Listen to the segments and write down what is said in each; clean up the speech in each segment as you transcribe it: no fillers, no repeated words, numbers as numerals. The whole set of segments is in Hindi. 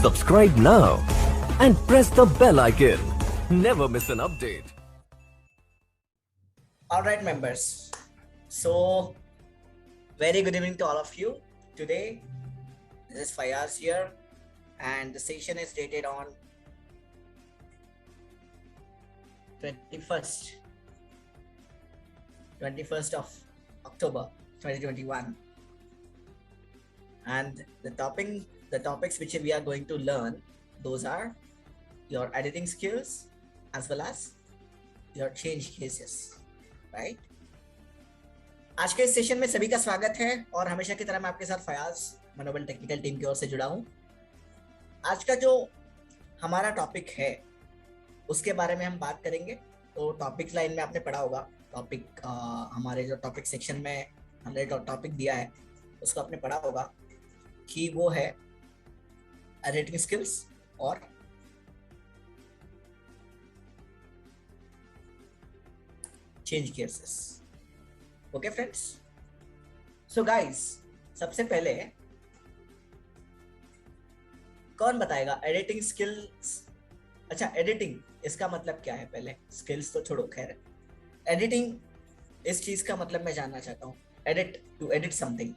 Subscribe now and press the bell icon. Never miss an update. All right, members. So, very good evening to all of you. Today, this is Fayaz here, and the session is dated on 21st of October 2021. And the topics which we are going to learn, those are your editing skills as well as your change cases, right? आज के इस सेशन में सभी का स्वागत है और हमेशा की तरह मैं आपके साथ फयाज मनोबल टेक्निकल टीम की ओर से जुड़ा हूं। आज का जो हमारा टॉपिक है उसके बारे में हम बात करेंगे। तो टॉपिक लाइन में आपने पढ़ा होगा, टॉपिक हमारे जो टॉपिक सेक्शन में हमने जो टॉपिक दिया है उसको आपने पढ़ा होगा कि वो है एडिटिंग स्किल्स और change cases. Okay friends, so guys, सबसे पहले कौन बताएगा एडिटिंग स्किल्स? अच्छा, एडिटिंग इसका मतलब क्या है? पहले स्किल्स तो छोड़ो, खैर एडिटिंग इस चीज का मतलब मैं जानना चाहता हूँ। Edit, to edit something.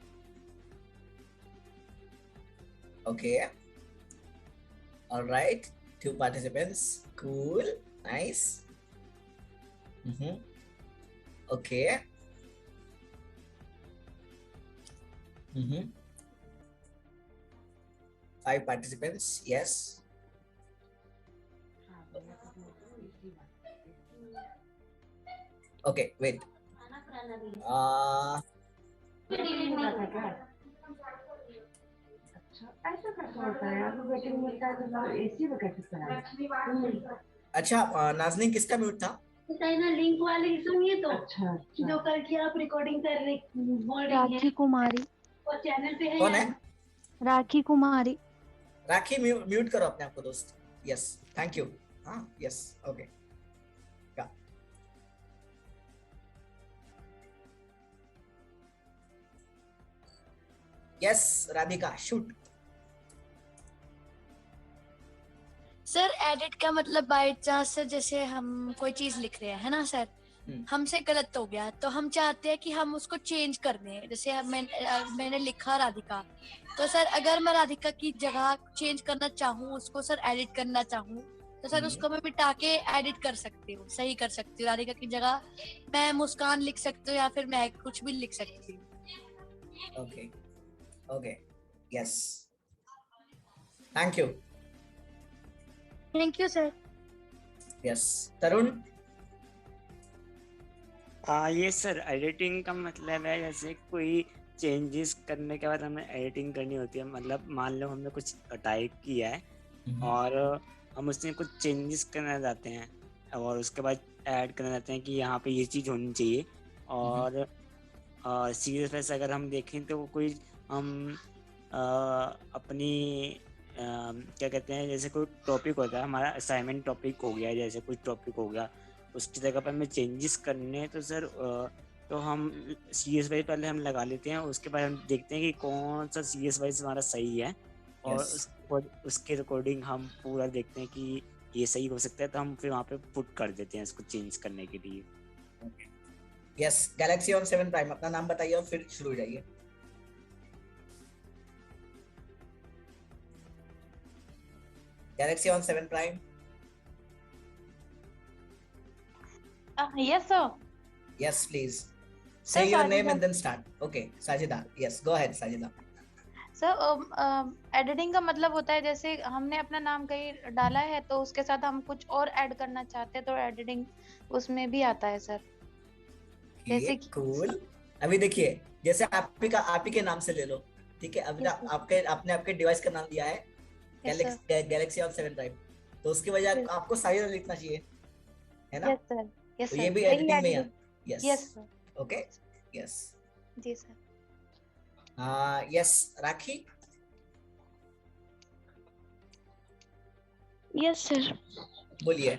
Okay, all right, 2 participants, cool, nice. Okay. 5 participants, yes. Okay, wait. ऐसा कैसे होता है यार? वेटिंग मिलता है तो एसी में कैसे कराएं? अच्छा, नाज़नीन किसका म्यूट था? ना लिंक वाले सुनिए तो। अच्छा। जो कल की आप रिकॉर्डिंग कर रही बोल रही हैं। राखी कुमारी। वो चैनल पे है। कौन है? राखी कुमारी। राखी म्यूट करो अपने आप को दोस्त। Yes, thank you. हाँ, yes, okay. Yes, Radhika, shoot. Sir, edit का मतलब बाय चांस जैसे हम कोई चीज लिख रहे हैं ना सर, हमसे गलत हो गया तो हम चाहते हैं कि हम उसको चेंज कर दें। जैसे मैंने लिखा राधिका, तो सर अगर मैं राधिका की जगह चेंज करना चाहूँ, उसको सर एडिट करना चाहूँ, तो सर उसको मैं मिटा के एडिट कर सकती हूँ, सही कर सकती हूँ। राधिका की जगह मैं मुस्कान लिख सकती हूँ या फिर मैं कुछ भी लिख सकती हूँ। Okay, okay, yes, thank you. Thank you sir. Yes, Tarun. ये सर एडिटिंग का मतलब है जैसे कोई चेंजेस करने के बाद हमें एडिटिंग करनी होती है। मतलब मान लो हमने कुछ टाइप किया है और हम उसमें कुछ चेंजेस करना चाहते हैं और उसके बाद ऐड करना चाहते हैं कि यहाँ पे ये चीज़ होनी चाहिए। और सीरियस वैसे अगर हम देखें तो कोई हम अपनी क्या कहते हैं, जैसे कोई टॉपिक होता है, हमारा असाइनमेंट टॉपिक हो गया, जैसे कुछ टॉपिक हो गया, उसकी जगह पर हमें चेंजेस करने हैं तो सर तो हम CS वाइज पहले हम लगा लेते हैं। उसके बाद हम देखते हैं कि कौन सा CS वाइज हमारा सही है और उसके अकॉर्डिंग हम पूरा देखते हैं कि ये सही हो सकता है, तो हम फिर वहाँ पे पुट कर देते हैं इसको चेंज करने के लिए। यस, गैलेक्सी ऑन 7 प्राइम, अपना नाम बताइए और फिर शुरू हो जाइए। Galaxy on 7 Prime. Yes sir. Yes, please. Say your name and then start. Okay, Sajida. Yes, go ahead, Sajida. Sir, editing का मतलब होता है जैसे हमने अपना नाम कहीं डाला है तो उसके साथ हम कुछ और ऐड करना चाहते हैं तो एडिटिंग उसमें भी आता है सर। जैसे कूल। अभी देखिए, जैसे आप ही के नाम से ले लो, ठीक है? अभी आपने आपके डिवाइस का नाम दिया है गैलेक्सी ऑन 7 प्राइम, तो उसकी वजह आपको साजिदा लिखना चाहिए, है ना? Yes sir, yes sir. ये भी एडिटिंग में है। Yes, yes sir. Okay, yes जी sir. Yes, Rakhi. Yes sir. बोलिए।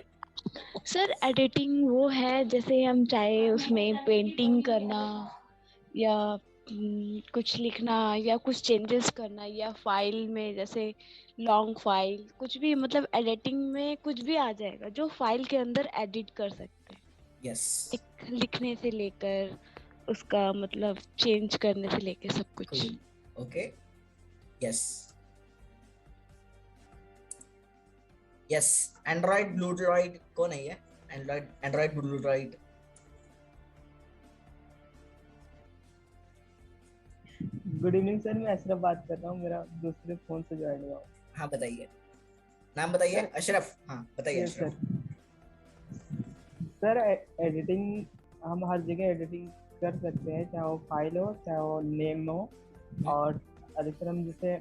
सर, एडिटिंग वो है जैसे हम चाहे उसमें पेंटिंग करना या कुछ लिखना या कुछ चेंजेस करना, या फाइल में जैसे लॉन्ग फाइल कुछ भी, मतलब एडिटिंग में कुछ भी आ जाएगा जो फाइल के अंदर एडिट कर सकते हैं। यस, एक लिखने से लेकर उसका मतलब चेंज करने से लेकर सब कुछ। Okay, yes yes. एंड्रॉइड ब्लूड्रॉइड कौन है ये? एंड्रॉइड ब्लूड्रॉइड। गुड इवनिंग सर, मैं अशरफ बात कर रहा हूँ, मेरा दूसरे फोन से ज्वाइन हुआ। हाँ बताइए, नाम बताइए। अशरफ, हाँ बताइए यस अशरफ। सर एडिटिंग हम हर जगह एडिटिंग कर सकते हैं, चाहे वो फाइल हो चाहे वो नेम हो। और अधिकतर हम जैसे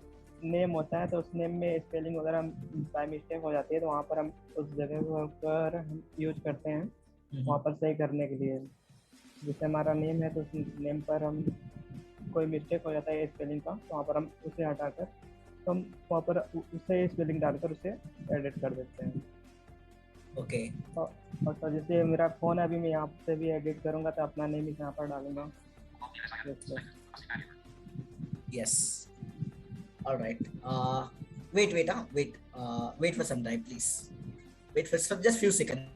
नेम होता है तो उस नेम में स्पेलिंग वगैरह बाय मिस्टेक हो जाती है, तो वहाँ पर हम उस जगह पर हम यूज करते हैं वहाँ पर सही करने के लिए। जैसे हमारा नेम है तो उस नेम पर हम कोई मिस्टेक हो जाता है स्पेलिंग का, तो वहाँ पर हम उसे हटाकर तो हम वहाँ पर उसे स्पेलिंग डालकर उसे एडिट कर देते हैं। ओके। और तो जैसे मेरा फ़ोन अभी मैं यहाँ से भी एडिट करूँगा तो अपना नेम यहाँ पर डालूंगा। Yes, alright. wait for some time please. Wait for just few seconds.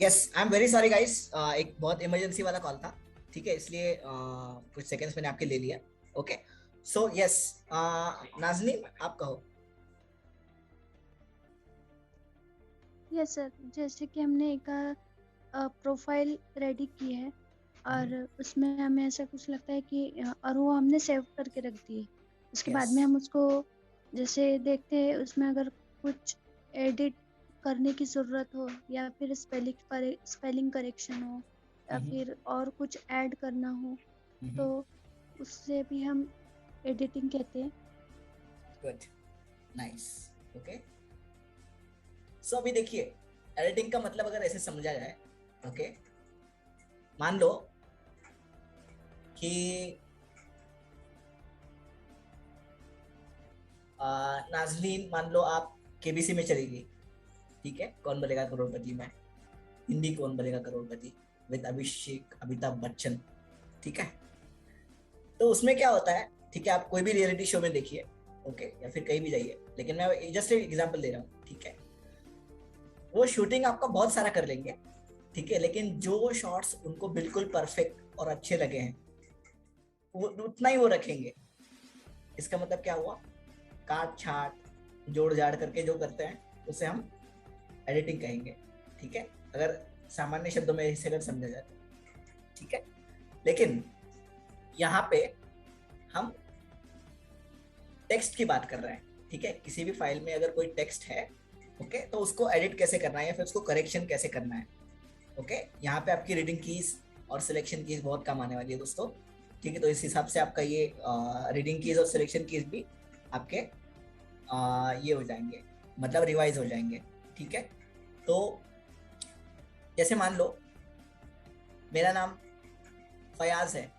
Yes, I am very sorry guys, एक बहुत इमरजेंसी वाला कॉल था, ठीक है, इसलिए कुछ सेकंड्स मैंने आपके ले लिया। ओके, सो यस, नाज़नीन आप कहो। यस सर, जैसे कि हमने एक प्रोफाइल रेडी की है और उसमें हमें ऐसा कुछ लगता है कि और वो हमने सेव करके रख दी है, उसके बाद में हम उसको जैसे देखते हैं उसमें अगर कुछ एडिट करने की ज़रूरत हो या फिर स्पेलिंग करेक्शन हो या फिर और कुछ ऐड करना हो तो उससे भी हम एडिटिंग कहते हैं। Good, nice, okay. सो अभी देखिए, एडिटिंग का मतलब अगर ऐसे समझा जाए, ओके, मान लो कि नाज़नीन, मान लो आप केबीसी में चली गई, ठीक है, कौन बनेगा करोड़पति में, हिंदी कौन बनेगा करोड़पति विद अमिताभ बच्चन, ठीक है। तो उसमें क्या होता है, ठीक है, आप कोई भी रियलिटी शो में देखिए, ओके, या फिर कहीं भी जाइए, लेकिन मैं जस्ट एक एग्जांपल दे रहा हूँ, ठीक है। वो शूटिंग आपका बहुत सारा कर लेंगे, ठीक है, लेकिन जो शॉट्स उनको बिल्कुल परफेक्ट और अच्छे लगे हैं वो उतना ही वो रखेंगे। इसका मतलब क्या हुआ, काट छाट जोड़ जाड़ करके जो करते हैं उसे हम एडिटिंग कहेंगे, ठीक है, अगर सामान्य शब्दों में इसे अगर समझा जाए, ठीक है। लेकिन यहाँ पे हम टेक्स्ट की बात कर रहे हैं, ठीक है, किसी भी फाइल में अगर कोई टेक्स्ट है, ओके, तो उसको एडिट कैसे करना है या फिर उसको करेक्शन कैसे करना है, ओके। यहाँ पे आपकी रीडिंग कीज और सिलेक्शन कीज बहुत काम आने वाली है दोस्तों, ठीक है। तो इस हिसाब से आपका ये रीडिंग कीज और सिलेक्शन कीज भी आपके ये हो जाएंगे, मतलब रिवाइज हो जाएंगे, ठीक है। तो जैसे मान लो मेरा नाम फयाज है,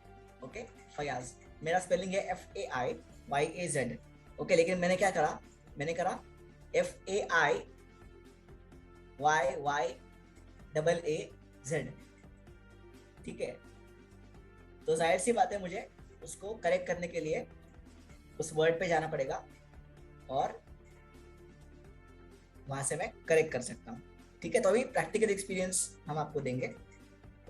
ओके, फयाज, मेरा स्पेलिंग है FAIYAZ, ओके, लेकिन मैंने क्या करा, मैंने करा FAIYYAAZ, ठीक है। तो जाहिर सी बात है मुझे उसको करेक्ट करने के लिए उस वर्ड पे जाना पड़ेगा और वहां से मैं करेक्ट कर सकता हूँ, ठीक है। तो अभी प्रैक्टिकल एक्सपीरियंस हम आपको देंगे,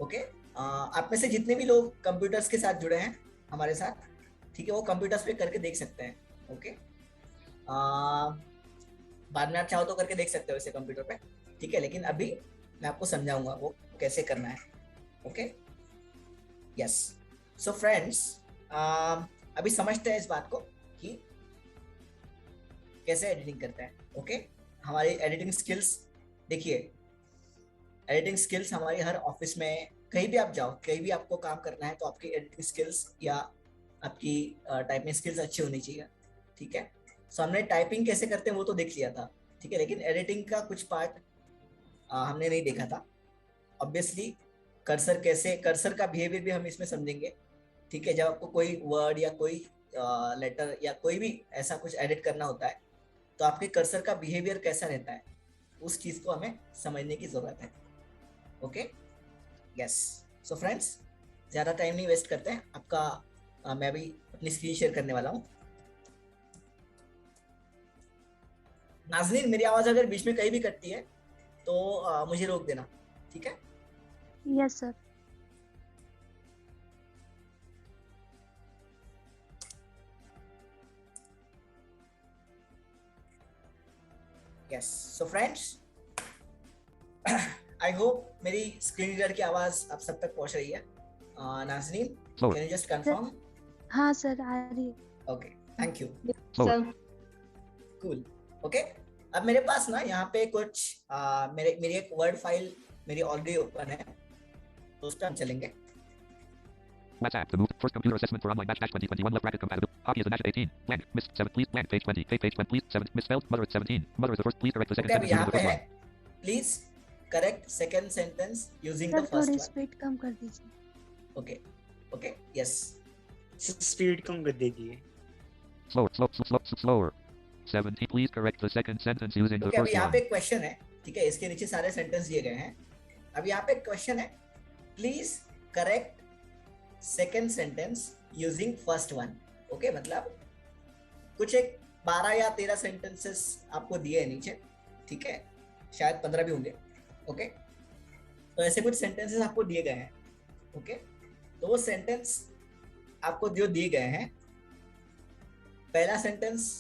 ओके। आप में से जितने भी लोग कंप्यूटर्स के साथ जुड़े हैं हमारे साथ, ठीक है, वो कंप्यूटर्स पे करके देख सकते हैं. ओके, बाद में आप चाहो तो करके देख सकते हो इसे कंप्यूटर पे, ठीक है, लेकिन अभी मैं आपको समझाऊंगा वो कैसे करना है. Okay, yes. सो फ्रेंड्स, अभी समझते हैं इस बात को कि कैसे एडिटिंग करते हैं. ओके, हमारी एडिटिंग स्किल्स, देखिए एडिटिंग स्किल्स हमारी हर ऑफिस में, कहीं भी आप जाओ, कहीं भी आपको काम करना है तो आपकी एडिटिंग स्किल्स या आपकी टाइपिंग स्किल्स अच्छी होनी चाहिए. ठीक है, सो हमने टाइपिंग कैसे करते हैं वो तो देख लिया था, ठीक है, लेकिन एडिटिंग का कुछ पार्ट हमने नहीं देखा था. ऑब्वियसली कर्सर का बिहेवियर भी हम इसमें समझेंगे. ठीक है, जब आपको कोई वर्ड या कोई लेटर या कोई भी ऐसा कुछ एडिट करना होता है तो आपके कर्सर का बिहेवियर कैसा रहता है, उस चीज को हमें समझने की जरूरत है. Okay, yes. सो फ्रेंड्स, ज्यादा टाइम नहीं वेस्ट करते हैं आपका. मैं भी अपनी स्क्रीन शेयर करने वाला हूँ. नाज़नीन, मेरी आवाज अगर बीच में कहीं भी कटती है तो मुझे रोक देना, ठीक है? Yes sir. Yes. So friends, I hope मेरी स्क्रीन रीडर की आवाज आप सब तक पहुंच रही है. Nazneen, can you just confirm? हाँ सर, आ रही है. Okay, thank you. Sir cool. Okay, अब मेरे पास ना यहाँ पे कुछ मेरी एक वर्ड फाइल मेरी ऑलरेडी ओपन है, तो उस पर हम चलेंगे. WhatsApp, the move. First computer assessment for online batch 2021 left bracket compatible. Hockey is the national 18. Blank. Miss 7. Please blank. Page 20. Page 20. Please 7. Misspelled. Mother is 17. Mother is the first. Please correct the second Okay, sentence using यहाँ the पे first है. one. Please correct second sentence using the sir first थोड़ी one. स्पीड कम कर दीजिए. Okay, okay, yes. स्पीड कम कर दीजिए. Slower. 17. Please correct the second sentence using the Okay, अभी first यहाँ one. पे एक क्वेश्चन है, ठीक है, इसके नीचे सारे सेंटेंस दिए गए हैं. अब यहाँ पे एक क्वेश्चन है, please correct second sentence using first one. Okay, मतलब कुछ एक 12 या 13 सेंटेंसेस आपको दिए हैं नीचे, ठीक है, शायद 15 भी होंगे. ओके, तो ऐसे कुछ सेंटेंसेस आपको दिए गए हैं. ओके, तो वो सेंटेंस आपको जो दिए गए हैं, पहला सेंटेंस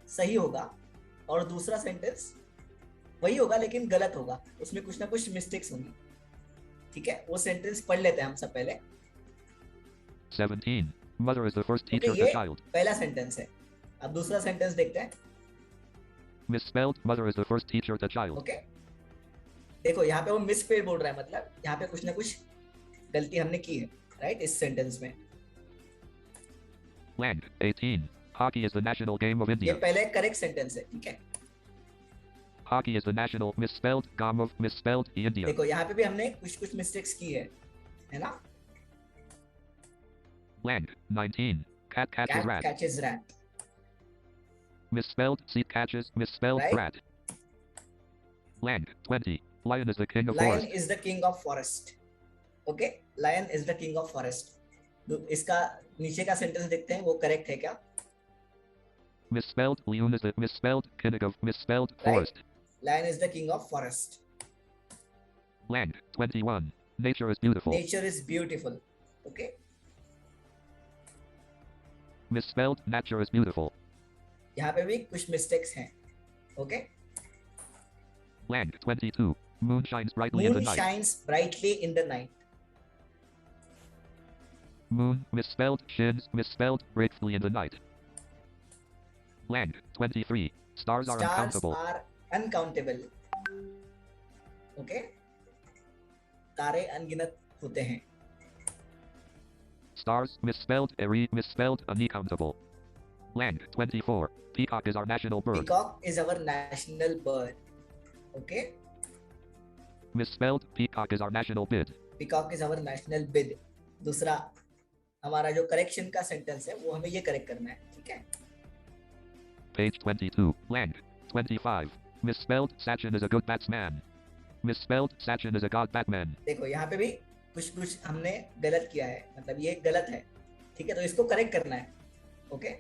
सही होगा और दूसरा सेंटेंस वही होगा लेकिन गलत होगा, उसमें कुछ ना कुछ मिस्टेक्स होंगी. ठीक है, वो सेंटेंस पढ़ लेते हैं हम सब पहले. 17. Mother is the first Okay, teacher of the ये child. पहला सेंटेंस है. अब दूसरा सेंटेंस देखते हैं. Misspelled. Mother is the first teacher of the child. Okay, देखो यहाँ पे वो मिस पे बोल रहा है, मतलब यहाँ पे कुछ ना कुछ गलती हमने की है, राइट, इस सेंटेंस में. Blank. 18. Hockey is the national game of ये India. पहले करेक्ट सेंटेंस है, ठीक है. Hockey is the national. Misspelled. Game of. Misspelled. India. देखो यहाँ पे भी हमने कुछ मिस्टेक्स की है ना. Blank. 19. Cat catches cat rat. Catches rat. Misspelled. Seat catches. Misspelled. Right. Rat. Blank. 20. Lion is the king of lion forest. Is the king of forest. Okay, lion is the king of forest. इसका नीचे का सेंटेंस देखते हैं, वो करेक्ट है क्या. Misspelled. Leon is the. Misspelled. King of. Misspelled. Right. Forest. Lion is the king of forest. Blank. 21. Nature is beautiful. Nature is beautiful. Okay, Misspelled. Nature is beautiful. यहाँ पे भी कुछ मिस्टेक्स हैं. Okay, Blank. 22. Moon shines brightly in the moon night. Shines brightly in the night. Moon. Misspelled. Shins. Misspelled. Brightly in the night. Blank. 23. Stars are stars uncountable. Are uncountable. Okay, तारे अनगिनत होते हैं. Stars. Misspelled. Misspelled. Uncountable. Blank. 24. Peacock is our national bird. Peacock is our national bird. Okay, Misspelled. Peacock is our national bid. Peacock is our national bid. दूसरा हमारा जो करेक्शन का सेंटेंस है वो हमें ये करेक्ट करना है, ठीक है. Page 22. Blank. 25. Misspelled. Sachin is a good batsman. Misspelled. Sachin is a god batman. देखो यहाँ पे भी कुछ हमने गलत किया है, मतलब ये गलत है, ठीक है, तो इसको करेक्ट करना है. Okay,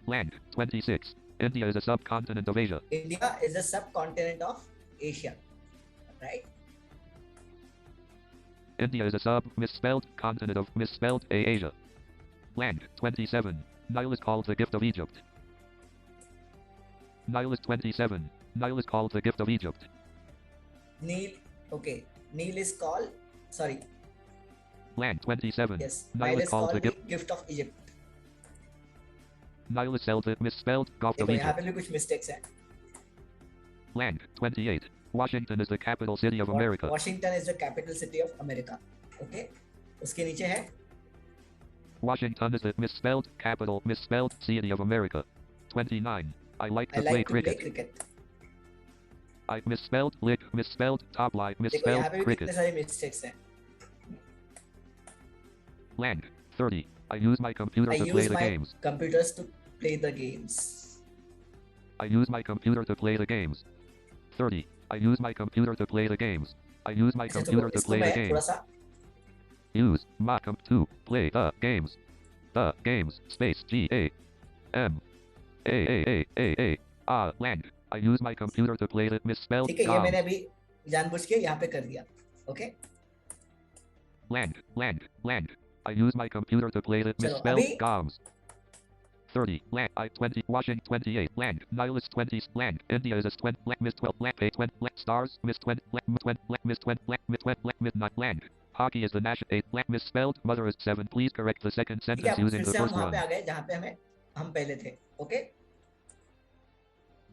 Blank. 26. India is a subcontinent of Asia. India is a subcontinent of Asia, right. India is a misspelled of misspelled Asia. Land 27. Nile is called the gift of Egypt. Nile is 27. Nile is called the gift of Egypt. Nile. Okay. Nile is called. Sorry. Land 27. Yes. Nile is called the gift of Egypt. Nile is misspelled Gulf of देखो यहाँ पे Egypt. भी कुछ mistakes हैं. Land 28. Washington is the capital city of America. Washington is the capital city of America. Okay. उसके नीचे है. Washington is the misspelled city of America. 29. I like to play cricket. I misspelled top line, देखो यहाँ misspelled पे भी cricket. कितने सारे mistakes हैं. Land 30. I use my computer I to play use the my games. computers to play the games. I use my computer to play the games. 30. I use my computer to play the games. I use my अच्छा computer तो to इसको play the मैं थोड़ा games. सा Use my to play the games. The games. Space G A M A land. I use my computer to play the misspelled ठीक है ये मैंने games. अभी जानबूझ के यहाँ पे कर दिया. Okay. Land. I use my computer to play the चलो misspelled अभी games. 30. Land. I 20. Washington 28. Land. Nile is 20. Land. India is 20. Land. Miss 12. Land. Pay 20. Land. Stars. Miss 20. Land. 20. Land. Miss 20. Land. Miss 20. Land. Midnight. Land. Hockey is the national 8. Land. Misspelled. Mother is 7. Please correct the second ठीक है sentence अब using फिर the से हम first वहाँ पे one. आ गए जहाँ पे हम पहले थे. Okay.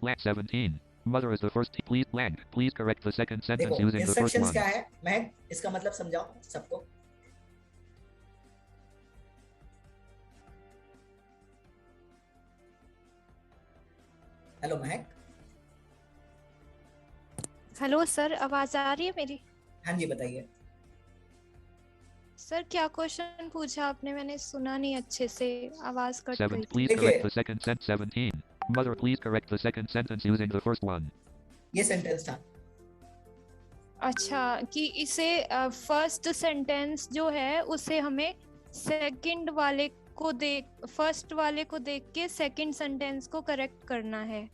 Land 17. Mother is the first. Please land. Please correct the second sentence देखो using the first instructions one. क्या है महक इसका मतलब समझाओ सबको. हेलो महक. हेलो सर, आवाज आ रही है मेरी? हाँ जी बताइए. सर क्या क्वेश्चन पूछा आपने? मैंने सुना नहीं अच्छे से, आवाज कट 7. गई थी. Please correct the second sentence. 17. Mother, please correct the second sentence using the first one. ये सेंटेंस था. अच्छा कि इसे फर्स्ट सेंटेंस जो है उसे हमें सेकंड वाले को देख फर्स्ट वाले को देख के सेकंड सेंटेंस को करेक्ट करना है.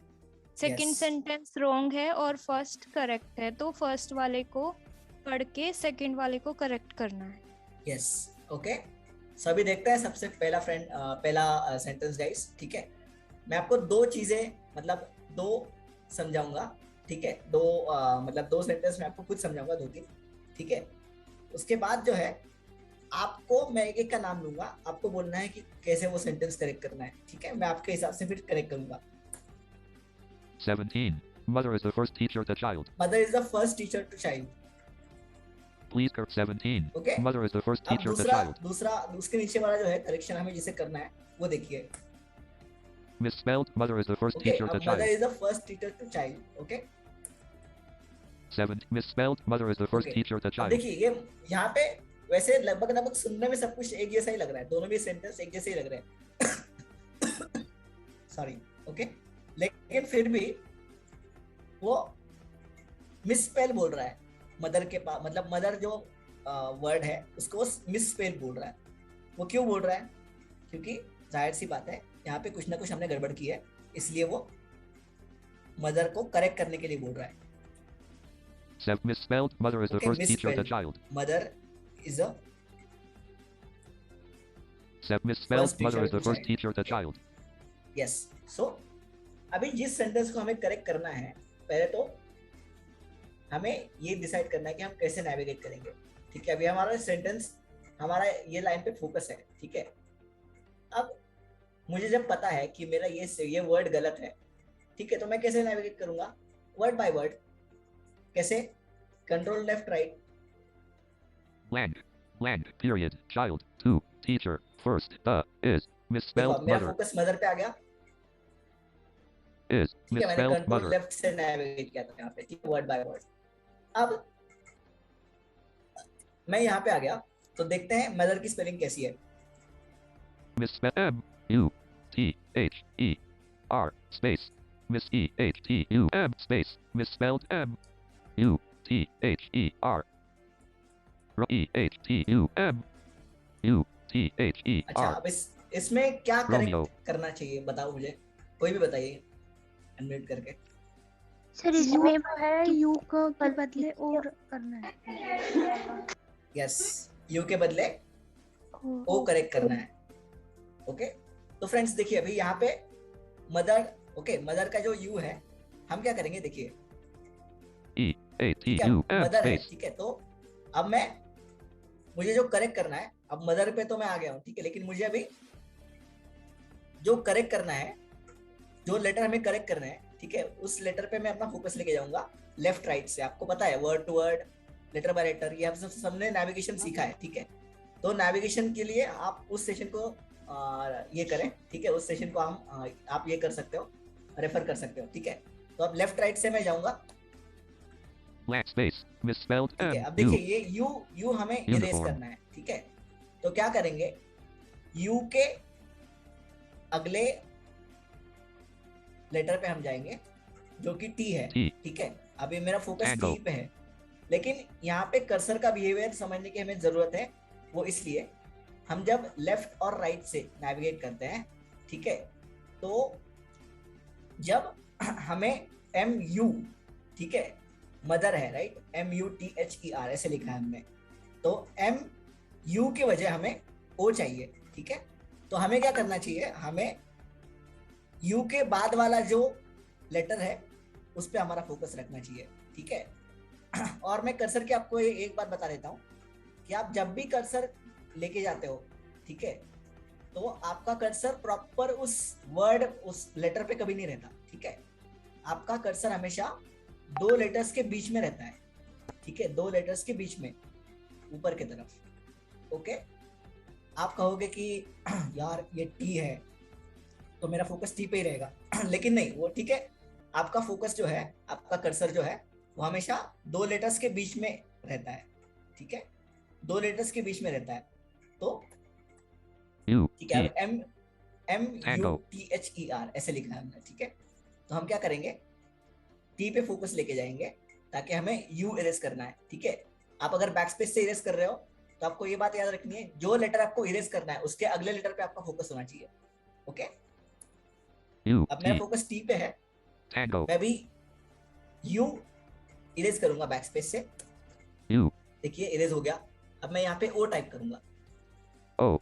Second Yes. सेंटेंस रॉन्ग है और फर्स्ट करेक्ट है, तो फर्स्ट वाले को पढ़ के सेकंड वाले को करेक्ट करना है. यस. ओके. सभी देखते हैं सबसे पहला सेंटेंस गाइस. ठीक है. मैं आपको दो चीजें मतलब दो समझाऊंगा. ठीक है. मतलब दो सेंटेंस मैं आपको खुद समझाऊंगा 2-3. ठीक है. उसके बाद जो है आपको मैं एक का नाम लूंगा, आपको बोलना है कि कैसे वो सेंटेंस करेक्ट करना है. ठीक है. मैं आपके हिसाब से फिर करेक्ट करूंगा. 17. Mother is the first teacher to child. Mother is the first teacher to child. Please correct 17. Okay. Mother is the first अब teacher to child. दूसरा उसके नीचे वाला जो है करेक्शन हमें जिसे करना है वो देखिए. Misspelled. Mother is the first Okay. teacher to अब child. Mother is the first teacher to child. Okay. 7. Misspelled. Mother is the first Okay. teacher to अब child. देखिए ये यहाँ पे वैसे लगभग सुनने में सब कुछ एक जैसा ही लग रहा है. दोनों भी सेंटेंस एक जैसे ही लग रहे हैं. सॉरी. ओके. लेकिन फिर भी वो मिसस्पेल बोल रहा है. मदर के पास मतलब मदर जो वर्ड है उसको मिसस्पेल बोल रहा है. वो क्यों बोल रहा है? क्योंकि जाहिर सी बात है यहाँ पे कुछ ना कुछ हमने गड़बड़ की है, इसलिए वो मदर को करेक्ट करने के लिए बोल रहा है. Misspelled. Mother is the Okay, first teacher to misspelled. child. Mother is a Misspelled. First Mother teacher is the to first child. teacher to child. Yes. So अभी जिस सेंटेंस को हमें करेक्ट करना है पहले तो हमें ये डिसाइड करना है कि हम कैसे नेविगेट करेंगे. ठीक है. अभी हमारा सेंटेंस हमारा ये लाइन पे फोकस है. ठीक है. अब मुझे जब पता है कि मेरा ये वर्ड गलत है, ठीक है, तो मैं कैसे नेविगेट करूंगा? Word by word. कैसे? Control left right. Land. Period. Child. 2. Teacher. First. Is. देखो Misspelled. अब मेरा Mother. फोकस मदर पे आ गया. Is. ठीक है. मैंने Misspelled. Control Mother. लेफ्ट से नेविगेट किया था यहाँ पे. ठीक है. Word by word. अब मैं यहाँ पे आ गया तो देखते हैं मदर की स्पेलिंग कैसी है. Misspelled. M-U-T-H-E-R. Space. M-E-H-T-U-M. Space. Misspelled. M-U-T-H-E-R. E-H-T-U-M. U-T-H-E-R. अच्छा अब इसमें क्या Romeo. करेक्ट करना चाहिए बताओ मुझे. कोई भी बताइए अनम्यूट करके. सर इसमें है यू को के बदले और करना है. यस, यू के बदले ओ करेक्ट करना है। ओके, तो फ्रेंड्स देखिए अभी यहाँ पे मदर, ओके मदर का जो यू है हम क्या करेंगे, देखिए मदर है, ठीक है। तो अब मैं, मुझे जो करेक्ट करना है, अब मदर पे तो मैं आ गया हूँ, ठीक है, लेकिन मुझे अभी जो करेक्ट करना है, जो लेटर हमें करेक्ट करना है, ठीक है, उस लेटर पे मैं अपना फोकस लेके जाऊंगा लेफ्ट राइट से। आपको पता है word to word, letter by letter, ये हम सबने नेविगेशन सीखा है, ठीक है। तो नेविगेशन के लिए आप उस सेशन को ये करें, ठीक है, उस सेशन को हम आप ये कर सकते हो, रेफर कर सकते हो, ठीक है। तो अब लेफ्ट राइट से मैं जाऊंगा, Black space. Misspelled ठीक है। M. अब U. देखिए ये यू हमें इरेज Uniform. करना है, ठीक है। तो क्या करेंगे, यू के अगले लेटर पे हम जाएंगे जो कि टी है, T. ठीक है। अभी मेरा फोकस Tango. टी पे है, लेकिन यहाँ पे कर्सर का बिहेवियर समझने की हमें जरूरत है। वो इसलिए हम जब लेफ्ट और राइट से नेविगेट करते हैं, ठीक है, तो जब हमें एम यू, ठीक है, मदर है राइट, MUTHER ऐसे लिखा है हमने, तो एम यू की वजह हमें ओ चाहिए, ठीक है। तो हमें क्या करना चाहिए, हमें यू के बाद वाला जो लेटर है उस पर हमारा फोकस रखना चाहिए, ठीक है। और मैं कर्सर की आपको एक बात बता देता हूँ कि आप जब भी कर्सर लेके जाते हो, ठीक है, तो आपका कर्सर प्रॉपर उस वर्ड, उस लेटर पे कभी नहीं रहता, ठीक है। आपका कर्सर हमेशा दो लेटर्स के बीच में रहता है, ठीक है, दो लेटर्स के बीच में ऊपर की तरफ। ओके, आप कहोगे कि यार ये टी है तो मेरा फोकस टी पे ही रहेगा, लेकिन नहीं, वो ठीक है, आपका फोकस जो है, आपका कर्सर जो है वो हमेशा दो लेटर्स के बीच में रहता है, ठीक है, दो लेटर्स के बीच में रहता है। तो ठीक है, MUTHER ऐसे लिखा है हमने, ठीक है। तो हम क्या करेंगे, टी पे फोकस लेके जाएंगे ताकि हमें यू इरेज करना है, ठीक है। आप अगर बैकस्पेस से इरेज कर रहे हो तो आपको ये बात याद रखनी है, जो लेटर आपको इरेज करना है उसके अगले लेटर पे आपका फोकस होना चाहिए। ओके, अब मेरा फोकस टी पे है, Tango. मैं भी यू इरेज करूंगा बैकस्पेस से, U. देखिए इरेज हो गया। अब मैं यहाँ पे ओ टाइप करूंगा, O.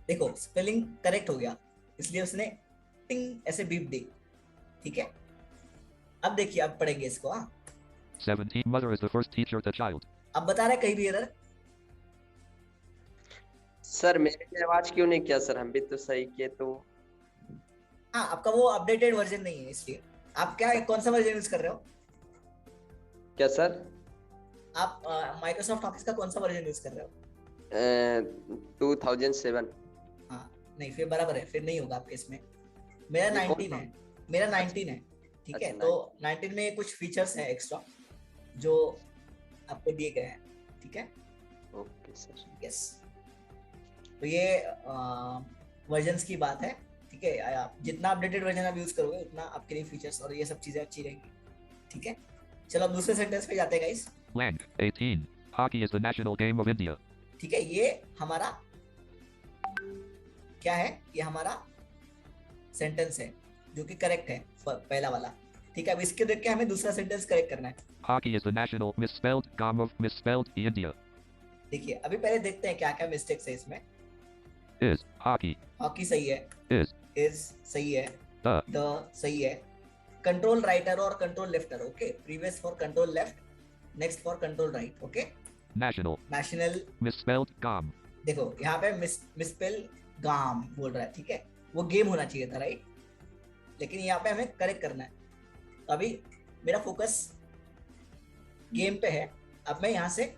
देखो स्पेलिंग करेक्ट हो गया, इसलिए उसने टिंग ऐसे बीप दी, ठीक है। अब देखिए, अब पढ़ेंगे इसको। 17. Mother is the first teacher of the child. अब बता रहे कहीं भी एरर, सर मेरे में आवाज क्यों नहीं किया सर, हम भी तो सही किए तो। हाँ, आपका वो अपडेटेड वर्जन नहीं है, इसलिए आप क्या, कौन सा वर्जन यूज कर रहे हो? क्या सर? आप माइक्रोसॉफ्ट ऑफिस का कौन सा वर्जन यूज कर रहे हो? 2007। हाँ, नहीं फिर बराबर है, फिर नहीं होगा आपके इसमें। मेरा 19 है, मेरा 19 है, ठीक है। तो 19 में कुछ फीचर्स हैं एक्स्ट्रा जो आपको दिए गए हैं, ठीक है। ओके सर, यस, तो ये वर्जन्स की बात है, ठीक है। आप जितना अपडेटेड वर्जन आप यूज करोगे उतना आपके लिए फीचर्स और ये सब चीजें अच्छी रहेंगी, ठीक है। चलो अब दूसरे सेंटेंस पे जाते हैं guys. Land. 18. Hockey is the national game of India. ठीक है, ये हमारा क्या है, ये हमारा सेंटेंस है जो कि करेक्ट है, पहला वाला, ठीक है। अब इसके देख के हमें दूसरा सेंटेंस करेक्ट करना है। Hockey is the national misspelled game of misspelled India. देखिए अभी पहले देखते हैं क्या क्या मिस्टेक्स है इसमें। Is hockey. हॉकी सही है, Is सही है, the द सही है, कंट्रोल राइटर और कंट्रोल लेफ्टर, okay, previous for control left, next for control right, okay. national national misspelled game. देखो यहाँ पे मिसस्पेल गाम बोल रहा है, ठीक है, वो गेम होना चाहिए था राइट, लेकिन यहाँ पे हमें करेक्ट करना है। तो अभी मेरा फोकस गेम पे है। अब मैं यहाँ से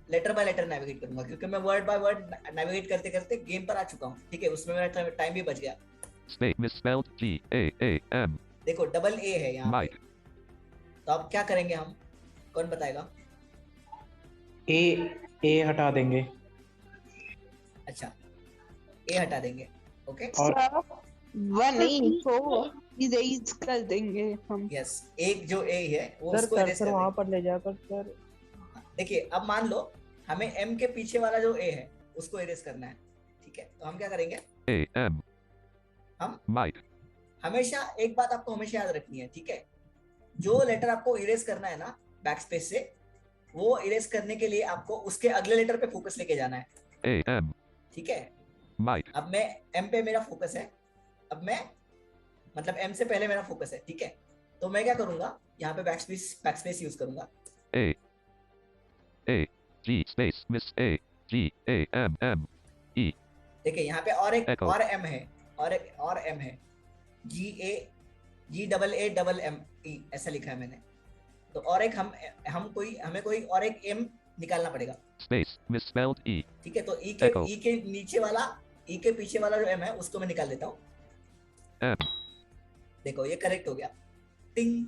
लेटर बाय लेटर नेविगेट करूंगा क्योंकि मैं वर्ड बाय वर्ड नेविगेट करते करते गेम पर आ चुका हूँ, ठीक है। उसमें मेरा टाइम भी बच गया। Space misspelled G-A-A-M. देखो डबल ए है यहाँ पे, Mike. तो अब क्या करेंगे हम, कौन बताएगा? ए हटा देंगे। अच्छा, ए हटा देंगे, ओके। और नहीं तो इरेज कर देंगे हम। यस, एक जो ए है वो सर उसको इरेज कर्सर कर वहां देंगे। पर ले जाकर सर, देखिए अब मान लो हमें एम के पीछे वाला जो ए है उसको इरेज करना है, ठीक है। तो हम क्या करेंगे, A-M. हम Mike. हमेशा एक बात आपको हमेशा याद रखनी है, ठीक है। जो लेटर आपको इरेज करना है ना बैकस्पेस से, वो इरेज करने के लिए आपको उसके अगले लेटर पे फोकस लेके जाना है। A-M. ठीक है, Might. अब मैं M पे मेरा फोकस है, अब मैं मतलब M से पहले मेरा फोकस है, ठीक है, तो मैं क्या करूंगा, यहाँ पे बैकस्पेस यूज करूंगा। A. A. G space miss A. G A M M E. देखिए यहाँ पे और एक Echo. और M है, और एक और M है, GAME ऐसा लिखा है मैंने। तो और एक हमें कोई और एक M निकालना पड़ेगा। Space misspelled E. ठीक है, तो Echo. E के नीचे वाला, E के पीछे वाला जो M है उसको मैं निकाल देता हूँ। M. देखो ये करेक्ट हो गया, टिंग।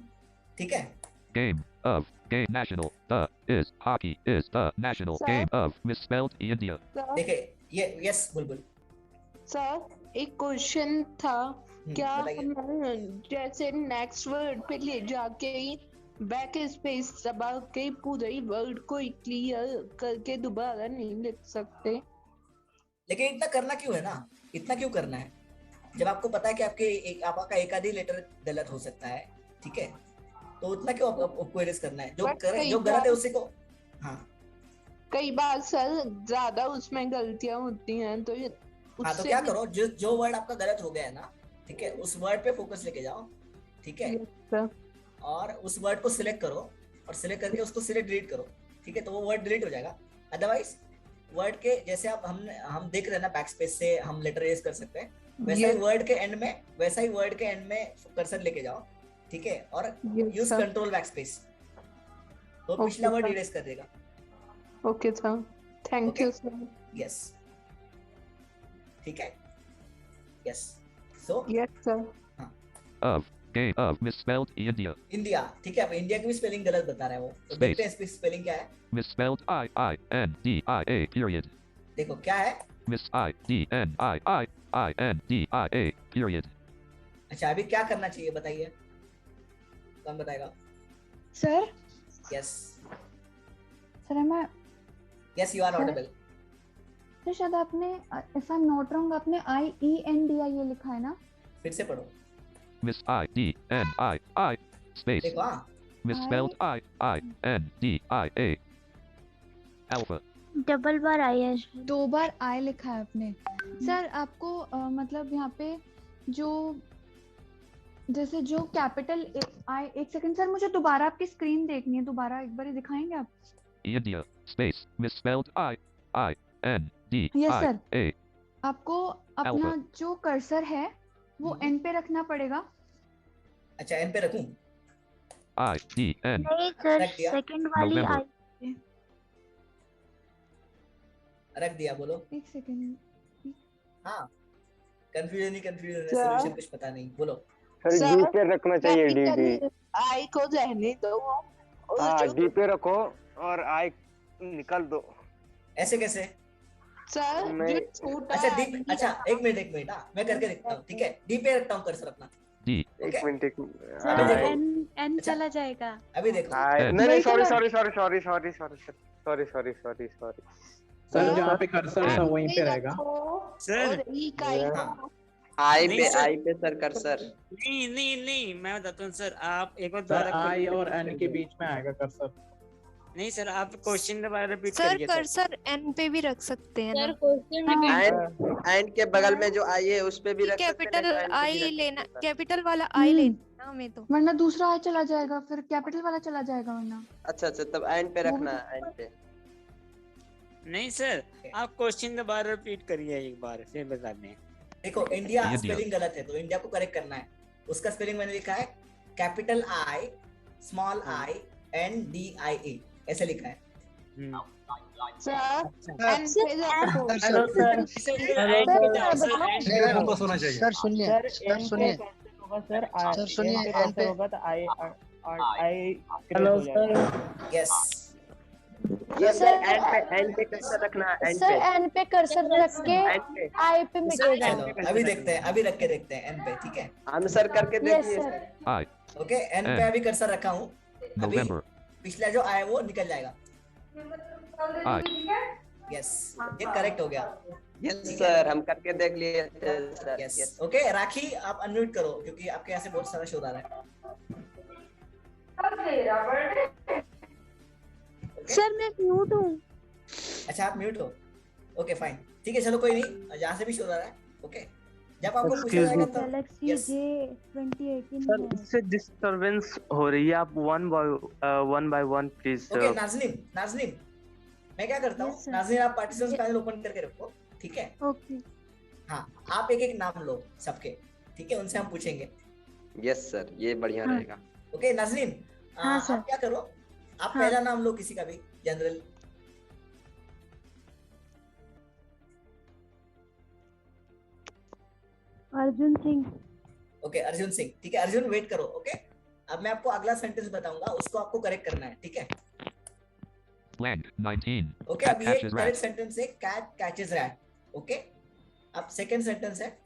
ठीक है, Game of. Game national. The is hockey is the national Sir? game of misspelled India. देखिए ये यस बुलबुल। सर एक क्वेश्चन था, क्या बताइए। हम जैसे नेक्स्ट वर्ड पे ले जाके बैक स्पेस दबा के पूरे वर्ड को क्लियर करके दोबारा नहीं लिख सकते? लेकिन इतना करना क्यों है ना, इतना क्यों करना है जब आपको पता है कि आपका एक आधी लेटर गलत हो सकता है, ठीक है, तो उतना क्यों आपको इरेज करना है, जो गलत है उसी को। हाँ कई बार सर ज्यादा उसमें गलतियां होती हैं, तो हाँ, तो क्या करो, जो वर्ड आपका गलत हो गया है ना, ठीक है, उस वर्ड पे फोकस लेके जाओ, ठीक है, और उस वर्ड को सिलेक्ट करो, और सिलेक्ट करके उसको सिलेक्ट डिलीट करो, ठीक है, तो वो वर्ड डिलीट हो जाएगा। अदरवाइज वर्ड के जैसे आप हम देख रहे हैं ना, बैकस्पेस से हम लेटर इरेज कर सकते हैं, वैसा ही वर्ड के एंड में कर्सर लेके जाओ, ठीक है, और यूज कंट्रोल बैकस्पेस, तो पिछला वर्ड इरेज कर देगा। Okay sir, thank you sir. Yes, ठीक है, yes, so yes sir. Of. Game of misspelled India. India, ठीक है, अब इंडिया की भी स्पेलिंग गलत बता रहा है वो, तो देखते हैं इसकी स्पेलिंग क्या है। Misspelled I-I-N-D-I-A period. देखो क्या है, Miss I-D-N-I-I-I-N-D-I-A period. अच्छा अभी क्या करना चाहिए बताइए, कौन बताएगा? सर यस सर मैं यस, यू आर ऑडिबल। तो शायद आपने, if I am not wrong, आपने IENDI ये लिखा है ना? फिर से पढ़ो। Miss I-D-N-I-I space. देखो हाँ, Misspelled I-I-N-D-I-A. Alpha. डबल बार आई है, 2 बार आई लिखा है आपने। सर आपको मतलब यहाँ पे जो जैसे जो कैपिटल आई, एक सेकंड सर, मुझे दोबारा आपकी स्क्रीन देखनी है, दोबारा एक बार दिखाएंगे आप? India space misspelled I-I-N-D-I-A. Yes sir, आपको अपना जो कर्सर है वो एन पे रखना पड़ेगा। अच्छा एन पे रखूं? I-D-N. नहीं सर, सेकंड वाली November. आई। रख दिया, बोलो। एक सेकंड। हाँ, कंफ्यूजन है, सॉल्यूशन कुछ पता नहीं, बोलो। सर डी पे रखना चाहिए, डी आई को रहने दो, हाँ डी पे रखो और आई निकाल दो। ऐसे कैसे सर? अच्छा डी, अच्छा एक मिनट हाँ, मैं करके देखता हूँ, ठीक है, डी पे रखता हूँ कर्सर अपना। डी, एक मिनट एन चला जाएगा। अभी देखो, नहीं सॉरी सर जहाँ पे कर्सर था वहीं पे रहेगा सर। आई पे सर कर्सर। नहीं मैं बताता हूँ सर, आप एक बार सर दोबारा आई और एन के बीच में आएगा कर्सर। नहीं सर, आप क्वेश्चन दोबारा रिपीट सर करिए। कर्सर एन पे भी रख सकते हैं ना? एंड के बगल में जो आई है उस पे भी रख सकते हैं। कैपिटल आई लेना, कैपिटल वाला आई लेना हमें, तो वरना दूसरा आई चला जाएगा, फिर कैपिटल वाला चला जाएगा वरना। अच्छा तब एंड पे रखना है, एंड पे। नहीं सर, आप क्वेश्चन दोबारा रिपीट करिए एक बार, फिर बता दें। देखो इंडिया स्पेलिंग गलत है, तो इंडिया को करेक्ट करना है। उसका स्पेलिंग मैंने लिखा है capital I small I NDIA, ऐसे लिखा है। सर सुनिए hello sir. Yes sir and पे कर्सर रखना, एंड पे। सर एन पे कर्सर रख के आई पे मिटेगा। चलो अभी देखते हैं, अभी रख के देखते हैं एन पे, ठीक है। आंसर करके देखिए। ओके, एन पे अभी कर्सर रखा हूँ, अभी पिछला जो आया वो निकल जाएगा। यस, ये करेक्ट हो गया। यस सर, हम करके देख लिए सर। यस ओके, राखी आप अनम्यूट करो क्योंकि आपके यहाँ से बहुत सारा शोर आ रहा है। ओके सर मैं म्यूट हूँ। अच्छा आप म्यूट हो, ओके फाइन, ठीक है चलो कोई नहीं, जहाँ से भी शो रहा है, ओके जब आपको पूछा Excuse जाएगा me. तब गैलेक्सी यस J 2018 सर है। इससे डिस्टरबेंस हो रही है, आप one by one please. Okay Nazneen मैं क्या करता हूँ, Yes, sir. नाज़नीन आप पार्टिसिपेंट्स पैनल ओपन करके रखो, ठीक है। ओके हाँ आप एक एक नाम लो सबके, ठीक है, उनसे हम पूछेंगे। यस सर, ये बढ़िया हाँ। रहेगा। ओके नाज़नीन हाँ, आप सर। क्या करो, आप हाँ। पहला नाम लो किसी का भी जनरल। अर्जुन सिंह। ओके अर्जुन सिंह, ठीक है अर्जुन वेट करो, ओके अब मैं आपको अगला सेंटेंस बताऊंगा, उसको आपको करेक्ट करना है, ठीक है। Land 19. ओके Cat अब ये catches करेक्ट rat. सेंटेंस है कैट कैचेस रैट, ओके। अब सेकंड सेंटेंस है,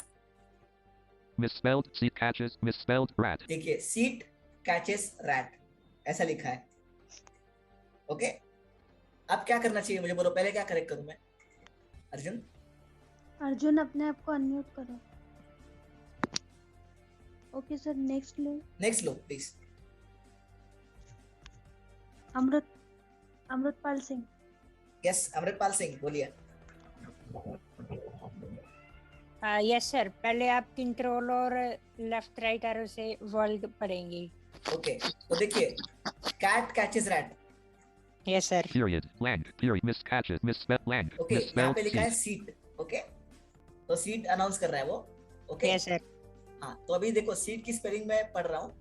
Misspelled seat catches misspelled rat. देखिए सीट कैचेस रैट ऐसा लिखा है, ओके। अब क्या करना चाहिए मुझे बोलो, पहले क्या करेक्ट करूं मैं? अर्जुन अर्जुन अपने आप को अनम्यूट करो। ओके सर नेक्स्ट लो प्लीज। अमृतपाल सिंह। यस अमृतपाल सिंह बोलिए। यस सर, पहले आप कंट्रोल और लेफ्ट राइट एरो से वर्ल्ड पढ़ेंगे। ओके तो देखिए cat catches rat, yes sir. Period. Land. Period. Miss catches misspelled land. ओके यहाँ Misspelled पे लिखा है seat. सीट, ओके तो सीट अनाउंस कर रहा है वो, ओके यस सर। हाँ तो अभी देखो सीट की स्पेलिंग में पढ़ रहा हूँ,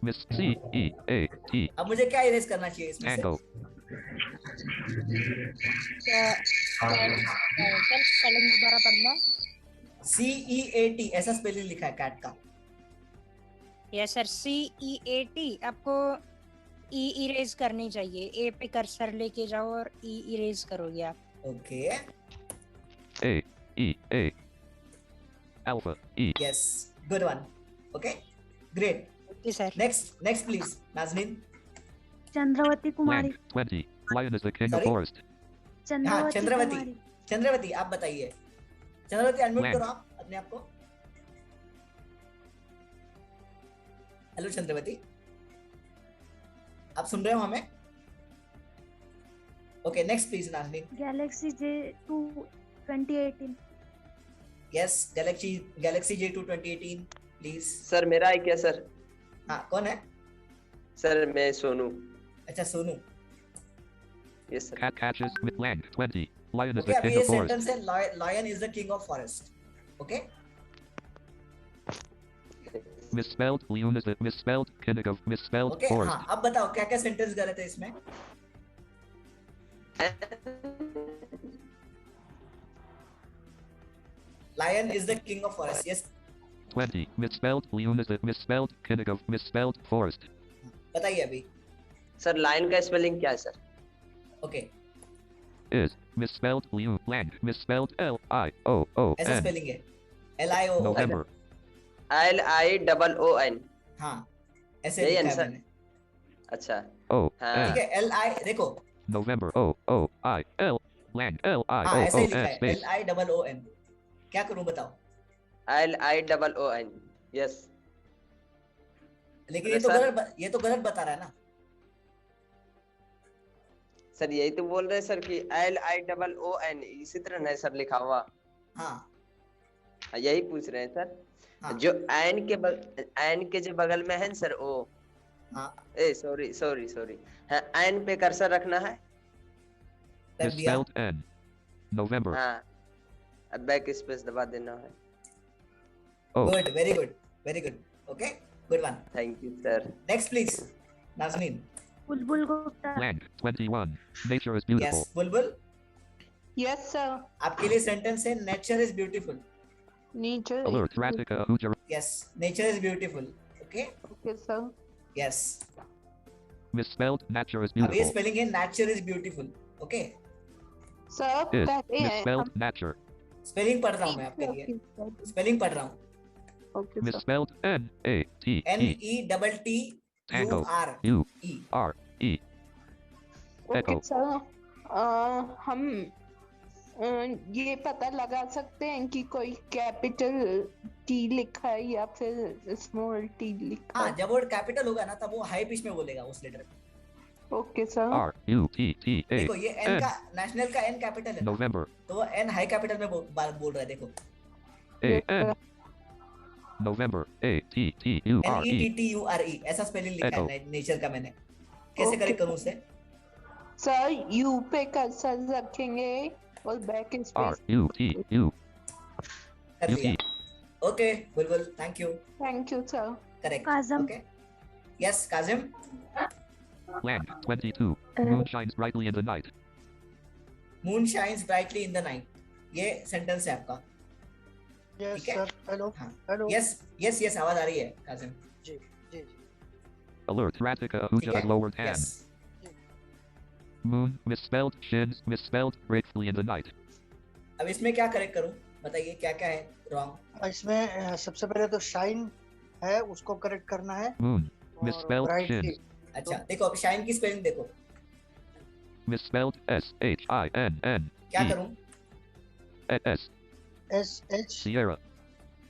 Miss C E A T. अब मुझे क्या इरेज करना चाहिए इसमें से? Tango. सर स्पेलिंग दोबारा पढ़ना। CEAT ऐसा स्पेलिंग लिखा है कैट का। यस सर, CEAT आपको ई इरेज करनी चाहिए, ए पे कर्सर लेके जाओ और ई इरेज करोगे आप। Okay A E A. Alpha E. Yes good one, okay great. Okay sir. Next please Nazneen. Chandravati Kumari. Land 20. Lion is the king of Sorry? forest. हाँ चंद्रवती कुमारी। चंद्रवती आप बताइए। Chandravati unmute Land. करो आप अपने आप को। हेलो चंद्रवती आप सुन रहे हो हमें? Okay next please Nazneen. Galaxy J 2018। Yes Galaxy J2 2018 please. Sir मेरा है क्या सर? हाँ कौन है? सर मैं सोनू। अच्छा Sonu. Yes sir. Cat catches with land 20. Lion is okay the अभी king ये of forest. सेंटेंस है lion is the king of forest, okay Misspelled Leon is the misspelled king of misspelled okay forest. हाँ अब बताओ क्या क्या सेंटेंस गलत है इसमें? Lion is the king of forest. Yes. 20. Misspelled Leon is the misspelled king of misspelled forest. बताइए अभी। सर लाइन का स्पेलिंग क्या है sir? Okay Is misspelled Leon land misspelled L I O O ऐसा N. स्पेलिंग है LIOO। November. LIOON। हाँ ऐसे यही लिखा है आंसर। मैंने। अच्छा O हाँ। ठीक N. है LI देखो November O O I L land L I हाँ O ऐसे O ही लिखा N है space. LIOON। क्या करूं बताओ? LIOON। यस। लेकिन सर ये तो गलत बता रहा है ना। सर यही तो बोल रहे हैं सर कि LIOON इसी तरह नहीं सर लिखा हुआ। हाँ यही पूछ रहे हैं सर। हाँ। जो एन के जो बगल में है ना सर ओ। हाँ ए सॉरी हाँ एन पे कर्सर रखना है। Misspelled N. November. हाँ अब बैक स्पेस दबा देना है। Oh. Good very good okay good one. Thank you sir. Next please Nazneen. Bulbul Gupta. Land 21. Nature is beautiful. Yes Bulbul. Yes sir. आपके लिए सेंटेंस है nature is beautiful. Nature Alert Ratika Hujar. Yes nature is beautiful, okay okay sir. Yes Misspelled nature is अब ये beautiful. स्पेलिंग है nature is beautiful, okay sir Is पहले है misspelled nature. स्पेलिंग पढ़ रहा हूँ मैं आपके लिए, स्पेलिंग पढ़ रहा हूँ। Okay Misspelled N A T E. NETT Tango. UR U E R E. Okay Echo. Sir हम ये पता लगा सकते हैं कि कोई कैपिटल टी लिखा है या फिर स्मॉल टी लिखा हाँ है? जब वर्ड कैपिटल होगा ना तब वो हाई पिच में बोलेगा उस letter. Okay sir. R U T T A देखो ये एन N का नेशनल का एन कैपिटल है ना, November तो वो एन हाई कैपिटल में बोल रहा है। देखो A N November A T T U R E NETTURE ऐसा स्पेलिंग लिखा है नेचर का। मैंने कैसे करेक्ट करूं उसे? सर यू पे कर्सर रखेंगे और back R space. U T U कर U दिया। T okay Bulbul, thank you. Thank you sir. Correct. काजम। Okay yes Kazim. Land 22 Moon shines brightly in the night moon shines brightly in the night, ये सेंटेंस है आपका। यस ठीक है? Sir. Hello hello. Yes yes yes, आवाज आ रही है काजिम। जी जी। Alert Radhika Ahuja had lowered hand yes Moon misspelled shins misspelled brightly in the night अब इसमें क्या करेक्ट करूं, बताइए क्या क्या है रॉन्ग? इसमें सबसे पहले तो शाइन है, उसको करेक्ट करना है। Moon misspelled brightly shins अच्छा देखो, अब शाइन की स्पेलिंग देखो, misspelled S H I N N क्या E करूं? S S H Sierra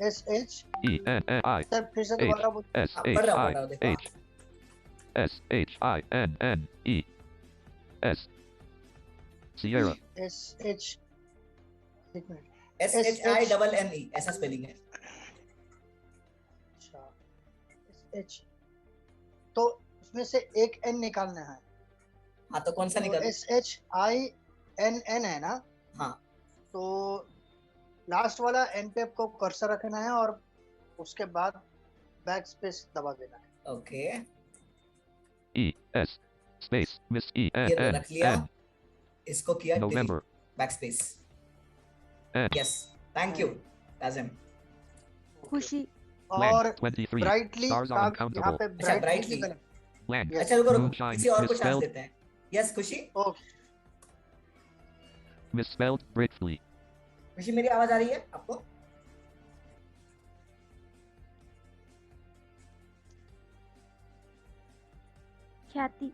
S H. E N N I sir फिर से H दोबारा बोल। S H I H S H I N N E S Sierra S H, एक मिनट, SHINNE ऐसा स्पेलिंग है। अच्छा एस एच, तो उसमें से एक एन निकालना है। हाँ तो कौन सा निकालूं? SHINN है ना? हाँ तो लास्ट वाला एन पे आपको कर्सर रखना है और उसके बाद बैक स्पेस दबा देना है। Okay E S space Miss E N ये N रख लिया, N इसको किया November backspace. N yes thank you Kazim. खुशी। और Land 23 ब्राइटली stars are यहाँ uncountable पे अच्छा ब्राइटली ब्राइटली। Land अच्छा रुको रुको, moonshine किसी और को चांस misspelled देते हैं। यस खुशी। misspelled brightly खुशी मेरी आवाज आ रही है आपको? ख्याति।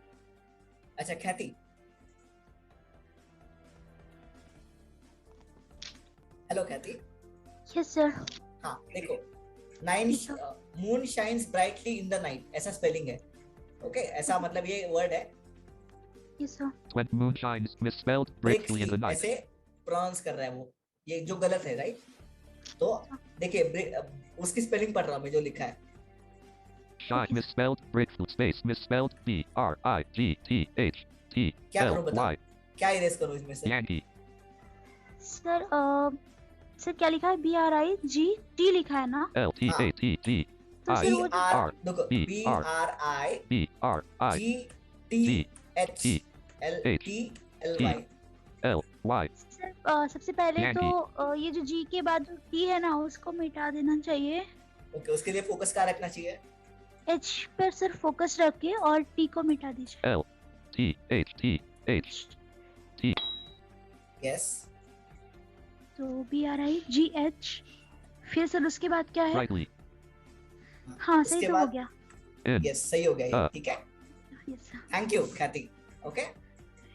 अच्छा ख्याति। हेलो ख्याति। Yes sir. हाँ देखो, moon shines brightly in the night ऐसा स्पेलिंग है। ओके ऐसा मतलब ये वर्ड है। Yes sir. when moon shines misspelled brightly in the night ऐसे प्रोनाउंस कर रहा है वो, ये जो गलत है राइट। तो देखिए उसकी स्पेलिंग पढ़ रहा हूँ मैं जो लिखा है। shine misspelled brightly space misspelled B R I G T H T क्या L करूँ बताओ, Y क्या इरेज करूँ इसमें से? Yankee सर सर क्या लिखा है? BRIGT लिखा है ना? L T A T T तो I फिर वो R देखो B R B R I G T GTLY L Y sir सबसे पहले Yankee. तो ये जो जी के बाद जो टी है ना उसको मिटा देना चाहिए। ओके उसके लिए फोकस कहाँ रखना चाहिए? एच पर सर फोकस रखिए और टी को मिटा दीजिए। L T H T H T yes तो BRIGH, फिर सर उसके बाद क्या है? brightly हाँ सही उसके तो हो बाद गया। in यस सही हो गया ये, ठीक है। Yes sir. थैंक यू ख्याति। Okay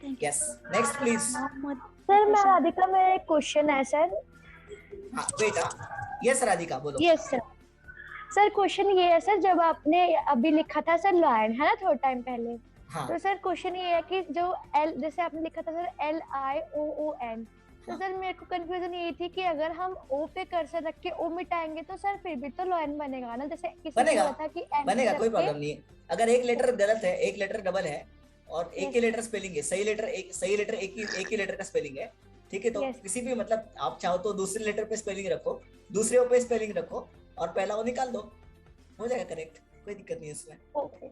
thank yes next please. Sir मैं राधिका, मेरा एक क्वेश्चन है सर। हाँ बेटा। यस राधिका बोलो। Yes sir. सर क्वेश्चन ये है सर, जब आपने अभी लिखा था सर लॉयन है ना थोड़ा टाइम पहले, हाँ। तो सर क्वेश्चन ये है कि जो एल जैसे आपने लिखा था सर LIOON, तो सर मेरे को कंफ्यूजन ये थी कि अगर हम ओ पे कर्सर रख के ओ मिटाएंगे तो सर फिर भी तो लॉयन बनेगा ना, जैसे किसी ने बनेगा बोला था कि N बनेगा पे कोई रख प्रॉब्लम के। नहीं है। अगर एक लेटर गलत है, एक लेटर डबल है और एक ही लेटर स्पेलिंग है, सही लेटर एक ही लेटर का स्पेलिंग है, ठीक है। तो किसी भी मतलब आप चाहो तो दूसरे लेटर पे स्पेलिंग रखो, दूसरे पे स्पेलिंग रखो और पहला वो निकाल दो, हो जाएगा करेक्ट, कोई दिक्कत नहीं है इसमें। ओके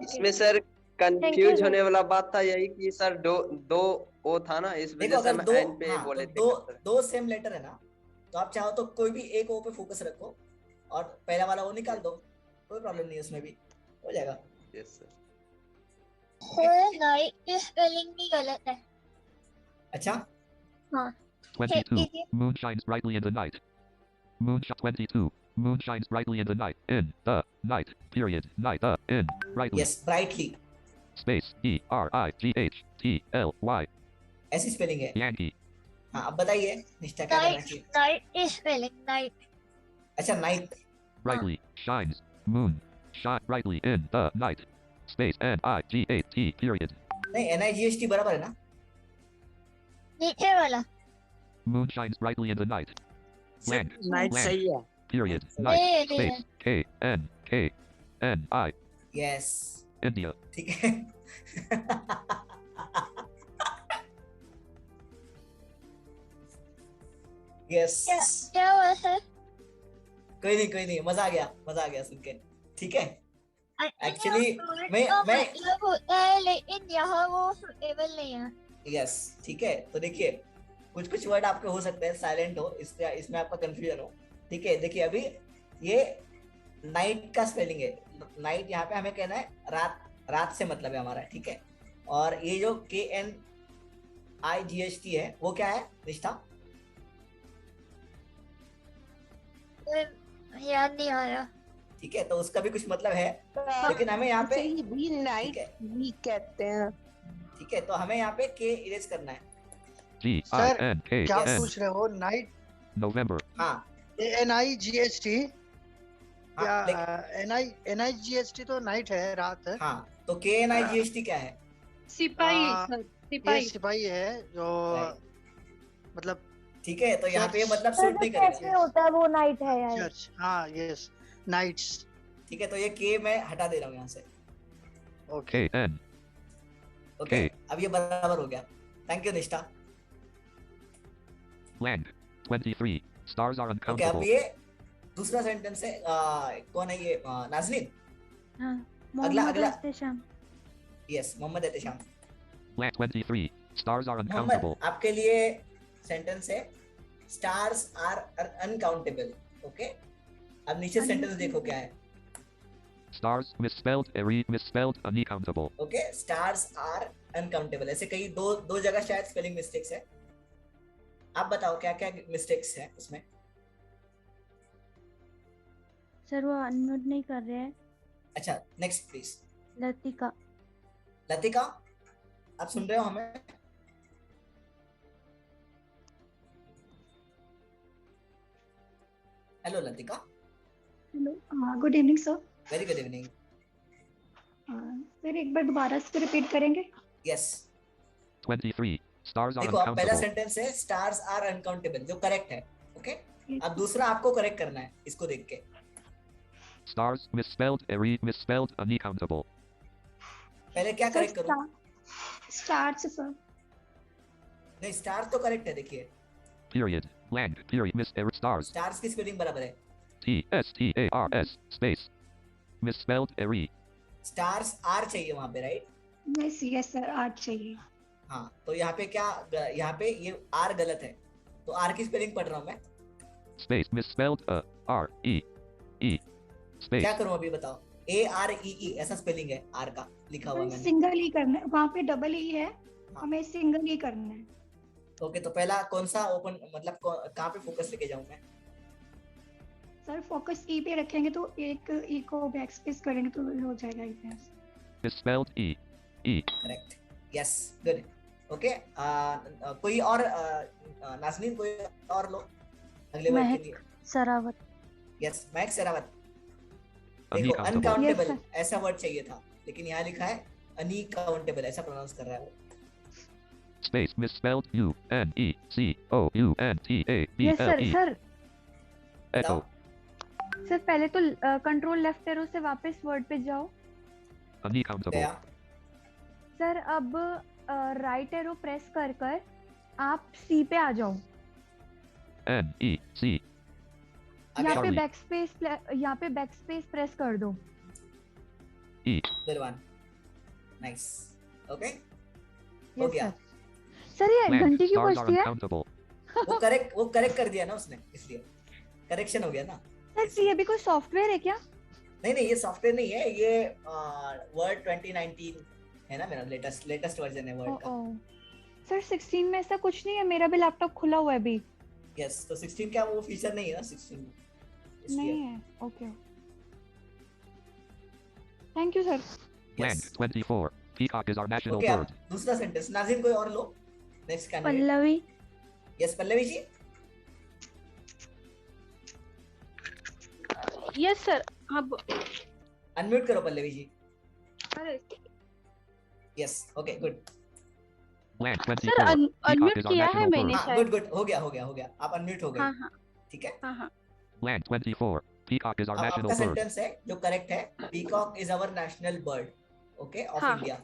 इसमें सर कंफ्यूज होने वाला बात था यही कि सर दो ओ था ना, इस देखो वजह से अगर हम दो एन पे बोले थे। दो सेम लेटर है ना, तो आप चाहो तो कोई भी एक ओ पे फोकस रखो और पहला वाला वो निकाल दो, कोई प्रॉब्लम नहीं है उसमें भी, हो जाएगा। Yes sir. नाइट की स्पेलिंग भी गलत है। अच्छा हाँ 22 moon shines brightly in the night moon 22 moon shines brightly in the night in the night period night in brightly yes brightly space E R I G H T L Y ऐसी स्पेलिंग है। Yankee हाँ अब बताइए निष्ठा क्या करना चाहिए? नाइट की स्पेलिंग नाइट। अच्छा night brightly shines moon shine brightly in the night space NIGHT period. नहीं NIGHT बराबर है ना? नीचे वाला Moon shines brightly in the night. Land. Night Land. सही है. Period. Yeah, Night. yeah. Space KNKNI. Yes. India. ठीक है. Yes. क्या हुआ सर? कोई नहीं मजा आ गया सुन के. ठीक है. Actually मैं मतलब होता है लेकिन यहाँ वो सुटेबल नहीं है. यस ठीक है. तो देखिए कुछ वर्ड आपके हो सकते हैं साइलेंट हो, इसमें आपका कंफ्यूजन हो. ठीक है. देखिए अभी ये नाइट का स्पेलिंग है. नाइट यहाँ पे हमें कहना है रात से मतलब है हमारा. ठीक है. और ये जो KNIGHT है वो क्या है निष्ठा? याद नहीं आ रहा. ठीक है. तो उसका भी कुछ मतलब है लेकिन हमें यहाँ पे भी नाइट भी कहते हैं. ठीक है. तो हमें यहाँ पे K इरेज करना है. सर क्या GINKN. पूछ रहे हो? Night November. हाँ NIGHT क्या? हाँ, NIGHT तो नाइट है, रात है. हाँ तो KNIGHT क्या है? सिपाही सर, ये सिपाही है जो मतलब. ठीक है. तो यहाँ पे ये मतलब सूट नहीं कैसे करेगा. होता है वो नाइट है यार. चर्च. हाँ यस नाइट्स. ठीक है. तो ये K मैं हटा दे रहा हूँ यहाँ से. KN. ओके. अब ये बराबर हो गया. थैंक यू निष्ठा. Land. 23. Stars are okay. अब uncountable. ये दूसरा सेंटेंस है. कौन है ये? नाज़नीन. हाँ. अगला मोहम्मद अगला Ehtesham. Yes Mohammad Ehtesham. Land 23. Stars are Mohammad uncountable. आपके लिए सेंटेंस है स्टार्स आर अनकाउंटेबल. ओके. अब नीचे सेंटेंस देखो क्या है. Stars misspelled misspelled uncountable. Okay. Stars are uncountable. ऐसे कई दो जगह शायद स्पेलिंग मिस्टेक्स है. आप बताओ क्या क्या मिस्टेक्स है उसमें. सर वो अनम्यूट नहीं कर रहे हैं. अच्छा नेक्स्ट प्लीज. लतिका. लतिका आप सुन रहे हो हमें? Hello Latika. Hello. Good evening sir. Very good evening. Sir एक बार दोबारा से रिपीट करेंगे? यस. 23. Stars are देखो अब पहला uncountable. सेंटेंस है स्टार्स आर अनकाउंटेबल जो करेक्ट है. ओके. अब दूसरा आपको करेक्ट करना है इसको देख के. Stars misspelled misspelled uncountable. पहले क्या करेक्ट करूं? Stars sir. नहीं स्टार तो करेक्ट है. देखिए Period. Land. Period. Stars. Stars की स्पेलिंग बराबर है. TSTARS. Space. Misspelled stars R चाहिए वहां पे right. Yes yes sir R चाहिए. हाँ तो यहाँ पे क्या यहाँ पे ये आर गलत है. तो आर की स्पेलिंग पढ़ रहा हूँ मैं. Space. Misspelled RE. Space. क्या करूँ अभी बताओ. AREE ऐसा स्पेलिंग है आर का लिखा हुआ मैंने. सिंगल ही करना है. वहाँ पे डबल ई है. हमें सिंगल ही करना है. ओके. तो पहला कौन सा ओपन मतलब कहाँ पे फोकस लेके जाऊँ मैं? सर फोकस ई पे रखेंगे तो एक ई को बैक स्पेस करेंगे तो हो जाएगा ई. Misspelled E. Correct. Yes good. Okay. कोई और नाज़नीन कोई और लो अगले वर्ड के लिए. सरावत. यस महक सरावत. देखो अनकाउंटेबल ऐसा वर्ड चाहिए था लेकिन यहाँ लिखा है अनकाउंटेबल ऐसा प्रोनाउंस कर रहा है वो. Space. Misspelled UNECOUNTABLE. Yes sir. Sir Echo. Sir पहले तो कंट्रोल लेफ्ट एरो से वापस वर्ड पे जाओ. Uncountable. सर अब राइट एरो प्रेस कर कर आप सी पे आ जाओ. NEC. यहाँ पे बैक स्पेस प्रेस कर दो. E. Good one. Nice. Okay. हो यस गया. सर ये Land. घंटी क्यों Stars are बजती है? uncountable. वो करेक्ट कर दिया ना उसने इसलिए करेक्शन हो गया ना. सर ये भी कोई सॉफ्टवेयर है क्या? नहीं ये सॉफ्टवेयर नहीं है. ये वर्ड 2019 है ना. मेरा लेटेस्ट वर्जन है वर्ड का. सर 16 में ऐसा कुछ नहीं है. मेरा भी लैपटॉप खुला हुआ है अभी. यस. तो 16 क्या वो फीचर नहीं है ना 16 में. नहीं है. Okay. Thank you sir. Land. 24. Peacock is our national okay. bird. अब दूसरा सेंटेंस नाज़रीन कोई और लो. Next candidate. Pallavi. Yes Pallavi ji. Yes sir. अब अनम्यूट करो Pallavi ji. Yes okay good. Land sir 24. Peacock unmute is our किया है national मैंने bird. हाँ शायद। गुड हो गया आप अनम्यूट हो गए। हाँ हाँ ठीक है। हाँ। Land 24. Peacock is our अब national आपका bird. सेंटेंस है जो करेक्ट है, peacock is our national bird okay of हाँ। India.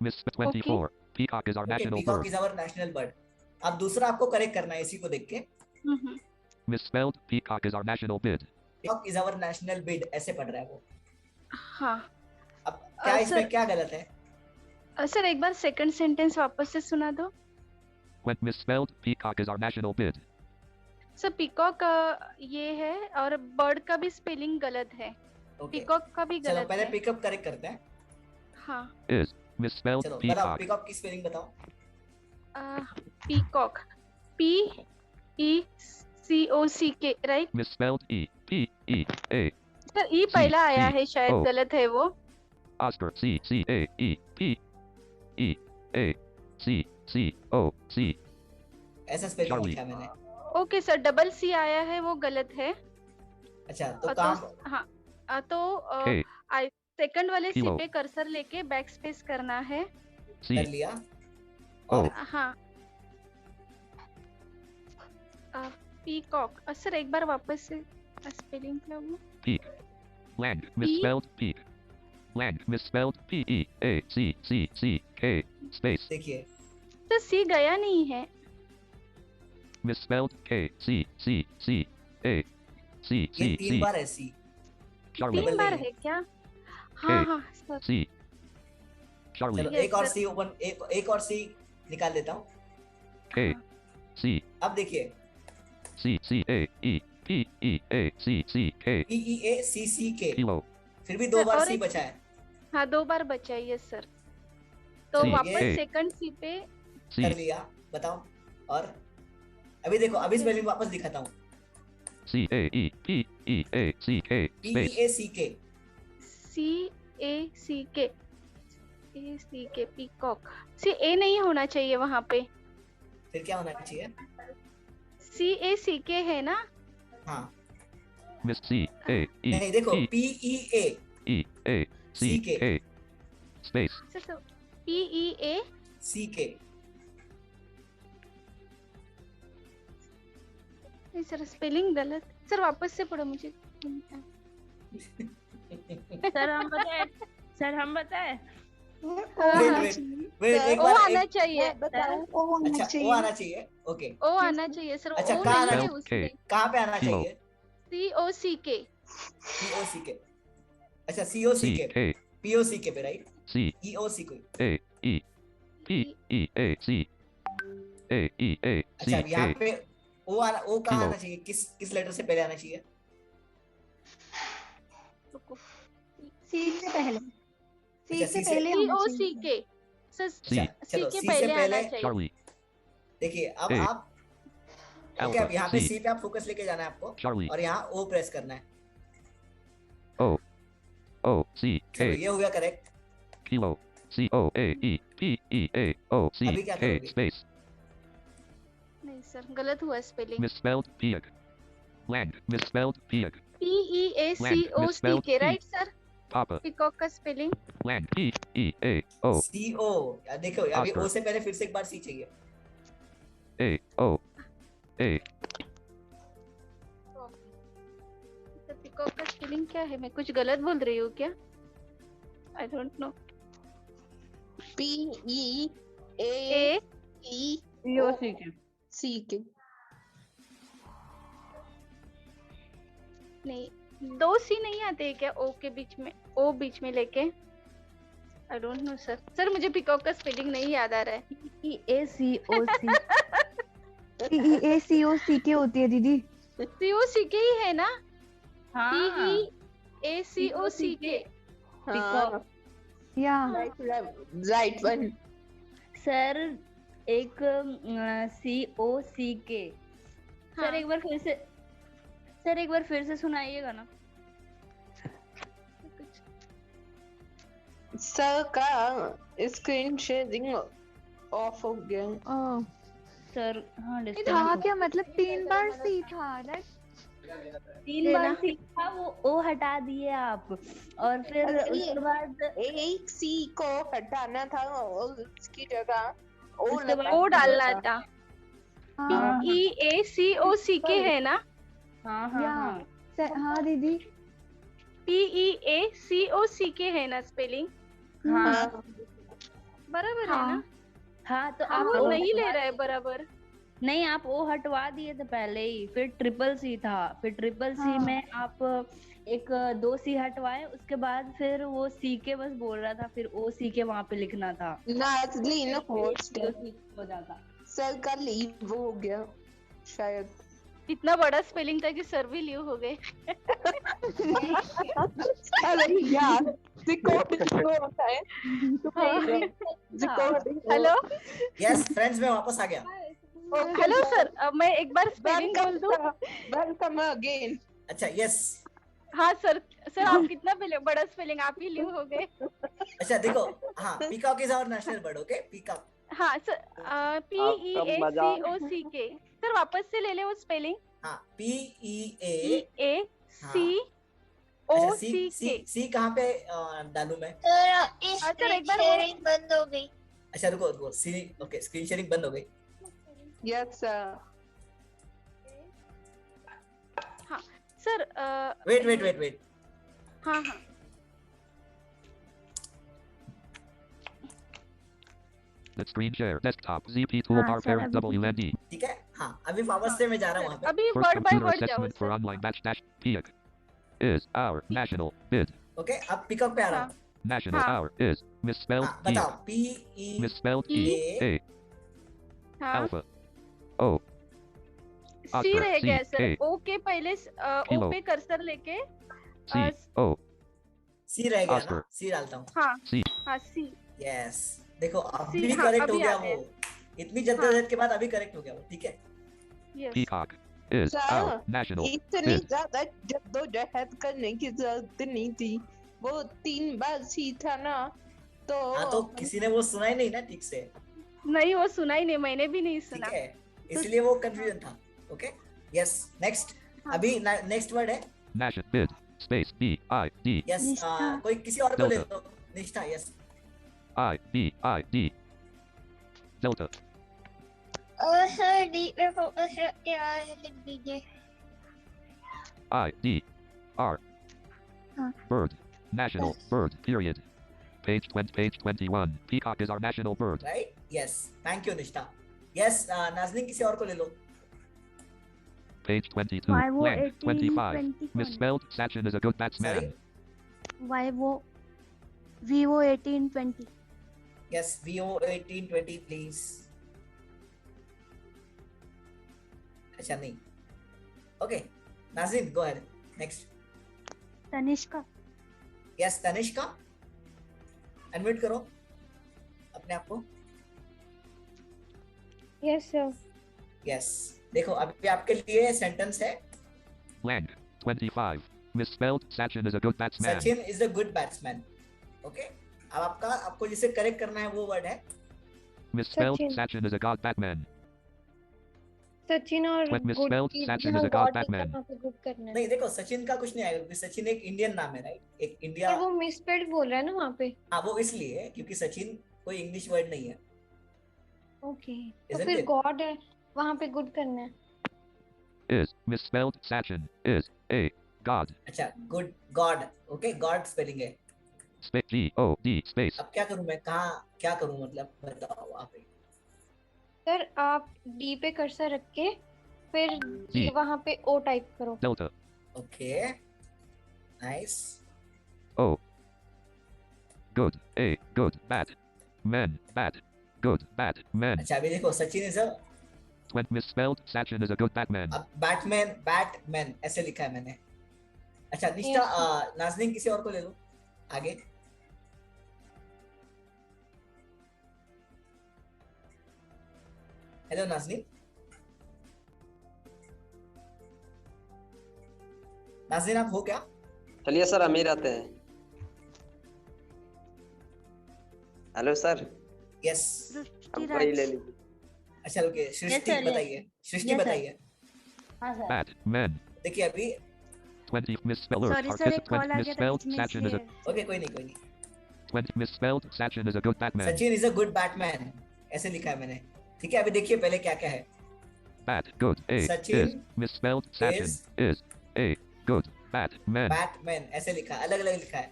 Miss 24. Peacock is our okay national peacock bird. Is our national bird. अब दूसरा आपको करेक्ट करना है इसी को देख के। Misspelled. Peacock is our national bid. Peacock is our national bid ऐसे पढ़ रहा है वो। हाँ। अब क्या इसमें सर क्या गलत है? सर एक बार सेकंड सेंटेंस वापस से सुना दो। When misspelled, peacock is our national bid. Sir peacock ये है और बर्ड का भी स्पेलिंग गलत है। पीकॉक का भी चलो गलत पहले है। पिकअप करेक्ट करते हैं। हाँ। Is misspelled चलो बताओ peacock. पिकअप की स्पेलिंग बताओ। Peacock PECOCK right? Misspelled E. P-E-A. Sir E पहला आया है शायद O. गलत है वो। Oscar. C-C-A-E. P-E-A. C-C-O-C. ऐसा स्पेलिंग Charlie. लिखा मैंने। ओके सर डबल सी आया है वो गलत है। अच्छा तो तो कहाँ हाँ तो K. सेकंड वाले सी Kilo. पे कर्सर लेके बैक स्पेस करना है। C. कर लिया? O. हाँ पीकॉक सर एक बार वापस से स्पेलिंग क्या वो? Peak. Land. Misspelled peak. Land. Misspelled P-E-A-C-C-C-K. Space. देखिए तो सी गया नहीं है। Misspelled K-C-C-C-A. ये C-C-C. 3 बार है सी। Charlie. 3 बार है क्या? हाँ हाँ सर। C. Charlie. चलो एक और सी ओपन एक और सी निकाल देता हूँ। K. C. अब देखिए C-C-A-E. P-E-A-C-C-K. PEACCK Kilo. फिर भी 2 सर, बार और सी एक- बचा है। हाँ 2 बार बचा है यस सर। तो C. वापस A. सेकंड सी पे C. कर लिया बताओ। और अभी देखो अभी स्पेलिंग वापस दिखाता हूँ। C-A-E. P-E-A-C-K. Space. PEACK CACK ACK peacock C A नहीं होना चाहिए वहाँ पे। फिर क्या होना चाहिए? CACK है ना? हाँ Miss C-A-E. नहीं देखो PEA E-A-C-K. Space. Sir PEA CK नहीं सर स्पेलिंग गलत। सर वापस से पढ़ो मुझे। सर हम बताए वेट एक ओ बार आना चाहिए। अच्छा ओ आना चाहिए ओके। ओ आना चाहिए सर। अच्छा ओ कहाँ नहीं आना है उसमें। कहाँ पे आना चाहिए? COCK POCK अच्छा COCK C-K. POCK पे right? C. EOCK A-E. P-E-A-C. अच्छा यहाँ A-E-A-C-K. पे ओ कहाँ Kilo. आना चाहिए? किस लेटर से पहले आना चाहिए? सी से पहले सी अच्छा, से C से- पहले होना चाहिए। COCK sir C. चलो के C से पहले आना पहले चाहिए। Charlie. देखिए अब A. आप ओके Alpha. अब यहाँ पे C. सी पे आप फोकस लेके जाना है आपको Charlie. और यहाँ ओ प्रेस करना है। O. चलो O-C-K. ये हो गया करेक्ट। Kilo. C-O-A-E. P-E-A-O-C-K. अभी क्या करोगे? Space. नहीं सर गलत हुआ spelling. Misspelled peak. Land. Misspelled peak. PEACOCK right sir? Papa. Peacock का स्पेलिंग। Land. P-E-A-O. CO देखो अभी Oscar. ओ से पहले फिर से एक बार सी चाहिए। A-O. A. सर पीकॉक का स्पेलिंग क्या है? मैं कुछ गलत बोल रही हूँ क्या? I don't know. PEACK नहीं 2 सी नहीं आते हैं क्या ओ के बीच में? ओ बीच में लेके I don't know sir. Sir मुझे पीकॉक का स्पेलिंग नहीं याद आ रहा है। PEACOCK होती है दीदी। COCK ही है ना? हाँ। PEACOCK हाँ या राइट वन। सर एक COCK सर एक बार फिर से सुनाइएगा ना। सर का स्क्रीन शेयरिंग ऑफ हो गया। सर हाँ था क्या मतलब 3 बार सी था राइट? 3 बार सीखा वो ओ हटा दिए आप, और फिर उसके बाद एक सी को हटाना था उसकी जगह ओ डालना था। PEACOCK है ना? हाँ हाँ हाँ दीदी, PEACOCK है ना स्पेलिंग? हाँ बराबर है ना? हाँ तो आप आप वो ओ नहीं ले हटवा रहे दिए। बराबर। नहीं, आप ओ हटवा दिए थे पहले ही, फिर ट्रिपल सी था, फिर ट्रिपल सी में आप एक 2 सी हटवाए, उसके बाद फिर वो सी के बस बोल रहा था, फिर ओ सी के वहां पे लिखना था। नाज़लीन होस्ट हो जाता। सर का लीव हो गया शायद। इतना बड़ा स्पेलिंग था कि सर भी लीव हो गए। अरे यार रिकॉर्डिंग होता है। हेलो यस फ्रेंड्स, मैं वापस आ गया। हेलो सर, मैं एक बार स्पेलिंग बोल दूं? Welcome again. अच्छा यस। हाँ सर, सर आप कितना बड़ा स्पेलिंग, आप ही लीव हो गए। अच्छा देखो, हाँ peacock is our national bird, okay peacock. हाँ सर, PEACOCK। सर वापस से ले ले वो स्पेलिंग। हाँ PEACOCK। सी कहाँ पे डालूं मैं? सर एक बार शेयरिंग बंद हो गई। अच्छा रुको रुको, सी ओके, स्क्रीन शेयरिंग बंद हो गई। Yes sir. हाँ सर, वेट। हाँ हाँ The screen share desktop ZP toolbar parent WND. ठीक है, हाँ अभी वापस से मैं जा रहा हूँ वहाँ पे। अभी First word by computer word जाओ assessment for sir. online batch dash PIAC is our national bid. Okay, अब पीकॉक पे आ रहा हूँ। National हाँ। hour is misspelled हाँ E. बताओ, PE Misspelled E. A. हाँ Alpha. O. सी Oscar, रह C, गया सर। K. ओ के पहले ओ Kilo. पे कर्सर लेके C. O. सी रह गया ना, Oscar. सी डालता हूँ। हाँ C. हाँ सी। यस देखो, अभी सी, हाँ, करेक्ट हो अभी गया आ गया। वो। इतनी जद्दोजहद के बाद अभी करेक्ट हो गया वो, ठीक है। Yes Peacock is our sir national इतनी bid. ज्यादा जद्दोजहद करने की जरूरत नहीं थी, वो 3 बार सी था ना तो। हाँ तो किसी ने वो सुना ही नहीं ना ठीक से, नहीं वो सुना ही नहीं, मैंने भी नहीं ठीक सुना। है, इसलिए वो कंफ्यूजन था। Okay yes, next. अभी नेक्स्ट वर्ड है National bid. Space B I D. Yes. कोई किसी और को ले लो। निष्ठा। Yes I B I D. Delta. Sir D पे फोकस रखते हैं, लिख दीजिए। I D R. Bird. National bird. Period. Page 21. Peacock is our national bird. Right. Yes thank you निष्ठा। यस नाज़नीन किसी और को ले लो। Page 22. Vivo Blank. 18, 25. 21. Misspelled. Sachin is a good batsman. Vivo 1820। Yes VO 1820 please. अच्छा नहीं, okay Nazneen go ahead. Next Tanishka. Yes Tanishka, unmute करो अपने आप को। Yes sir. यस देखो, अभी आपके लिए सेंटेंस है Blank. 25. Misspelled. Sachin is a good batsman. Sachin is a good batsman. Okay, अब आपको जिसे करेक्ट करना है वो वर्ड है Misspelled. Sachin. Sachin is a god batman. Sachin और When गुड misspelled, की Sachin is a जगह god गॉड Batman. वहाँ पे गुड करना है। नहीं देखो, सचिन का कुछ नहीं आएगा क्योंकि सचिन एक इंडियन नाम है, राइट? एक इंडिया। पर वो मिसस्पेल्ड बोल रहा है ना वहाँ पे। हाँ वो इसलिए क्योंकि सचिन कोई इंग्लिश वर्ड नहीं है। ओके तो Isn't फिर it? गॉड है, वहाँ पे गुड करना है। Is. Misspelled. Sachin is a god. अच्छा good, God. Okay God spelling है। Space G O D space. अब क्या करूं मैं, कहाँ क्या करूं, मतलब बताओ आप ही। सर आप डी पे कर्सर रख के फिर जी। वहाँ पे ओ टाइप करो। Delta. Okay nice. O. Good. A. Good. Bat. Men. Bat. Good. Bat. Men. अच्छा अभी देखो, Sachin is a, When misspelled, Sachin is a good batman. अब बैटमैन ऐसे लिखा है मैंने। अच्छा निष्ठा, नाज़नीन किसी और को ले लो आगे। हेलो नाज़नीन। नाज़नीन आप हो क्या? चलिए सर, अमीर आते हैं। Hello sir. यस हमको ही ले लीजिए। अच्छा ओके, सृष्टि sir, yes. बताइए। सृष्टि Yes, sir. बताइए। हाँ सर। Bat. Men. देखिए अभी 20 misspelled. सॉरी सर, एक 20 कॉल आ गया था misspelled. बीच में Sachin is a इसलिए। ओके कोई नहीं 20 misspelled. Sachin is a good Batman. Sachin is a good Batman ऐसे लिखा है मैंने। ठीक है अभी देखिए पहले क्या क्या है। Bat good. A Sachin is misspelled. Sachin is a good Batman. Batman ऐसे लिखा है, अलग अलग लिखा है।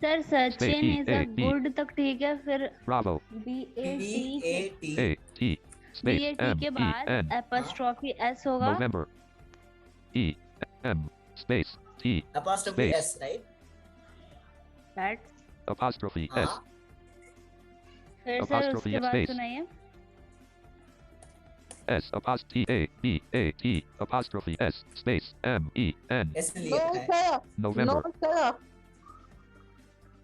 Sir Sachin E is a A B good तक ठीक है, फिर Bravo. BAT A T space BAT M के E बाद N एपोस्ट्रोफी S होगा। November. E M space T apostrophe space s right That's apostrophe S हाँ फिर सर apostrophe उसके S बाद space सुनाइए। S apostrophe A B A T apostrophe S space M E N ऐसे नो लिखा है। Sir, no November. सर,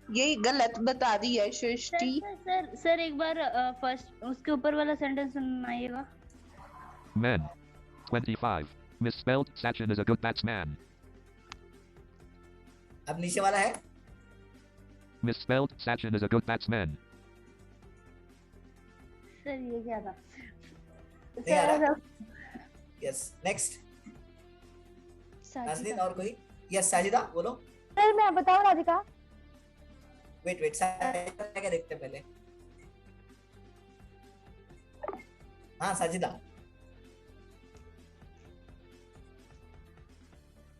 ये गलत बता रही है सर सृष्टि। सर सर एक बार फर्स्ट उसके ऊपर वाला sentence सुनाइएगा। Men 25 misspelled. Sachin is a good batsman. अब नीचे वाला है Misspelled. Sachin is a good batsman. Sir ये क्या था? नहीं आ रहा। Sir yes next Nazneen Sajida. और कोई। यस साजिदा बोलो। सर मैं बताऊं राधिका? वेट साजिदा क्या देखते हैं पहले। हाँ साजिदा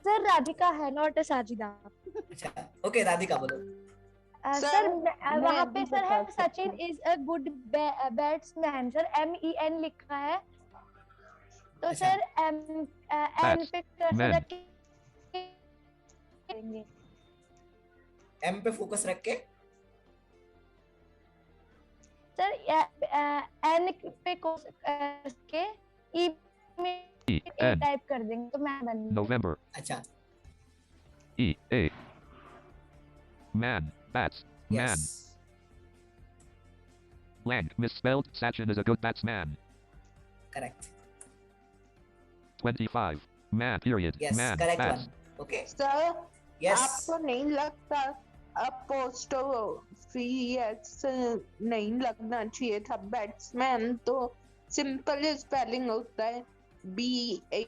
सर राधिका है, नॉट साजिदा। अच्छा ओके राधिका बोलो। सर मैं वहाँ अभी पे सर बता है सकती Sachin is a good batsman sir, MEN लिखा है तो अच्छा। सर एन पे कर्सर Man. रख के करेंगे। एम पे फोकस रख के सर एन पे के ई में E ए N टाइप कर देंगे तो मैं बन November. अच्छा E A Man bats man yes blank misspelled. Sachin is a good batsman. Correct 25 man period yes man correct bats one okay sir yes आपको नहीं लगता अपोस्ट्रोफी एस नहीं लगना चाहिए था? बैट्समैन तो सिंपल स्पेलिंग होता है, BATSMAN।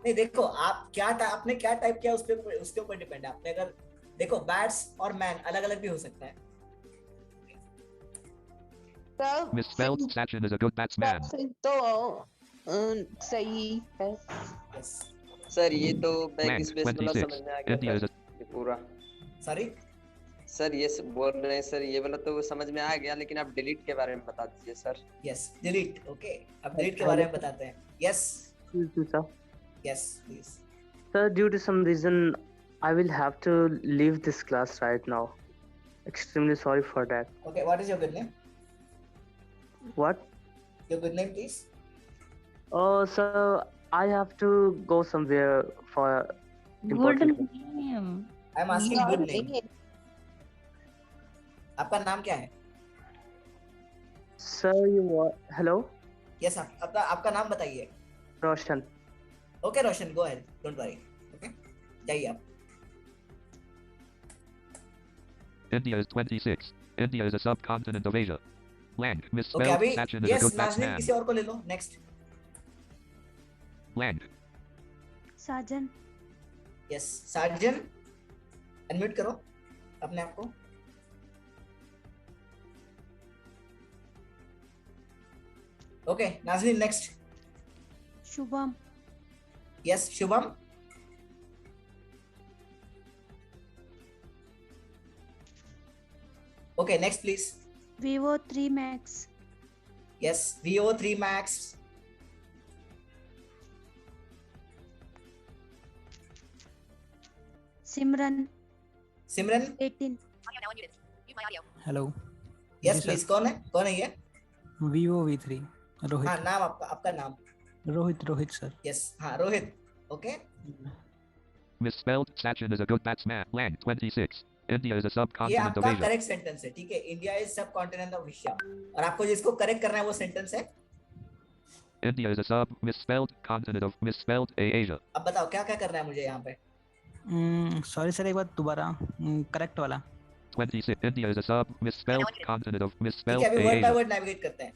नहीं देखो आप क्या आपने क्या टाइप किया उसके ऊपर डिपेंड है। आपने अगर देखो बैट्स और मैन अलग अलग भी हो सकता है। misspelled. Sachin is a good batsman. तो सही है। यस सर ये तो बैक Blank स्पेस वाला 26 समझ में आ गया India is सर, a ये पूरा। सॉरी सर ये बोल रहे हैं सर, ये वाला तो समझ में आ गया, लेकिन आप डिलीट के बारे में बता दीजिए सर। यस डिलीट ओके अब डिलीट के बारे में बताते हैं। Yes Sir, yes please sir, due to some reason, I will have to leave this class right now. Extremely sorry for that. Okay what is your good name. What? Your good name please. Oh, sir, I have to go somewhere for good important. Name. I am asking good name. आपका नाम क्या है। Sir, you what? Hello, yes आपका नाम बताइए। Roshan. Okay Roshan go ahead don't worry okay जाइए आप। India is 26. India is a subcontinent of Asia. Blank okay misspelled. अभी Sachin is a yes good Nazneen batsman. किसी और को ले लो नेक्स्ट। Blank साजन। यस सार्जन अनम्यूट करो अपने आप को। Okay Nazneen next. Shubham. Yes Shubham. Okay next please. Vivo 3 Max। Yes Vivo 3 Max। Simran. Simran 18। Hello yes please कौन है ये। Vivo V3 Rohit. हाँ नाम आपका नाम। रोहित सर। यस हाँ Rohit okay misspelled. Sachin is a good batsman. Blank 26. India is a ये subcontinent of आपका Asia. करेक्ट सेंटेंस है। ठीक है इंडिया इज सब कॉन्टिनेंट ऑफ एशिया और आपको जिसको करेक्ट करना है वो सेंटेंस है India is a sub misspelled continent of misspelled Asia. अब बताओ क्या क्या करना है मुझे यहाँ पे। सॉरी सर, एक बार दोबारा करेक्ट वाला। 26. India is a sub. Misspelled continent of ठीक misspelled है, अभी word by Asia. Word navigate करते हैं.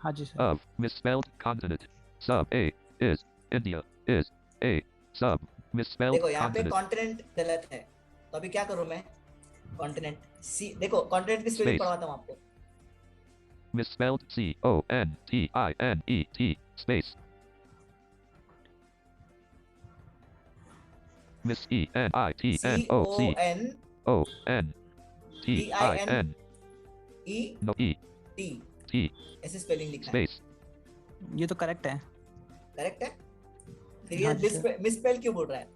हाँ जी sir. Of misspelled continent. Sub A is India is a sub misspelled देखो यहाँ पे continent. कॉन्टिनेंट गलत है, तो अभी क्या करूँ मैं? कॉन्टिनेंट सी, देखो कॉन्टिनेंट की स्पेलिंग Space. पढ़वाता हूँ आपको. Misspelled CONTINET space. Miss ENITNOC ONTIN E no E T T ऐसे स्पेलिंग लिखा है. space. ये तो करेक्ट है. करेक्ट है? फिर ये हाँ जी सर. मिसस्पेल क्यों बोल रहा है?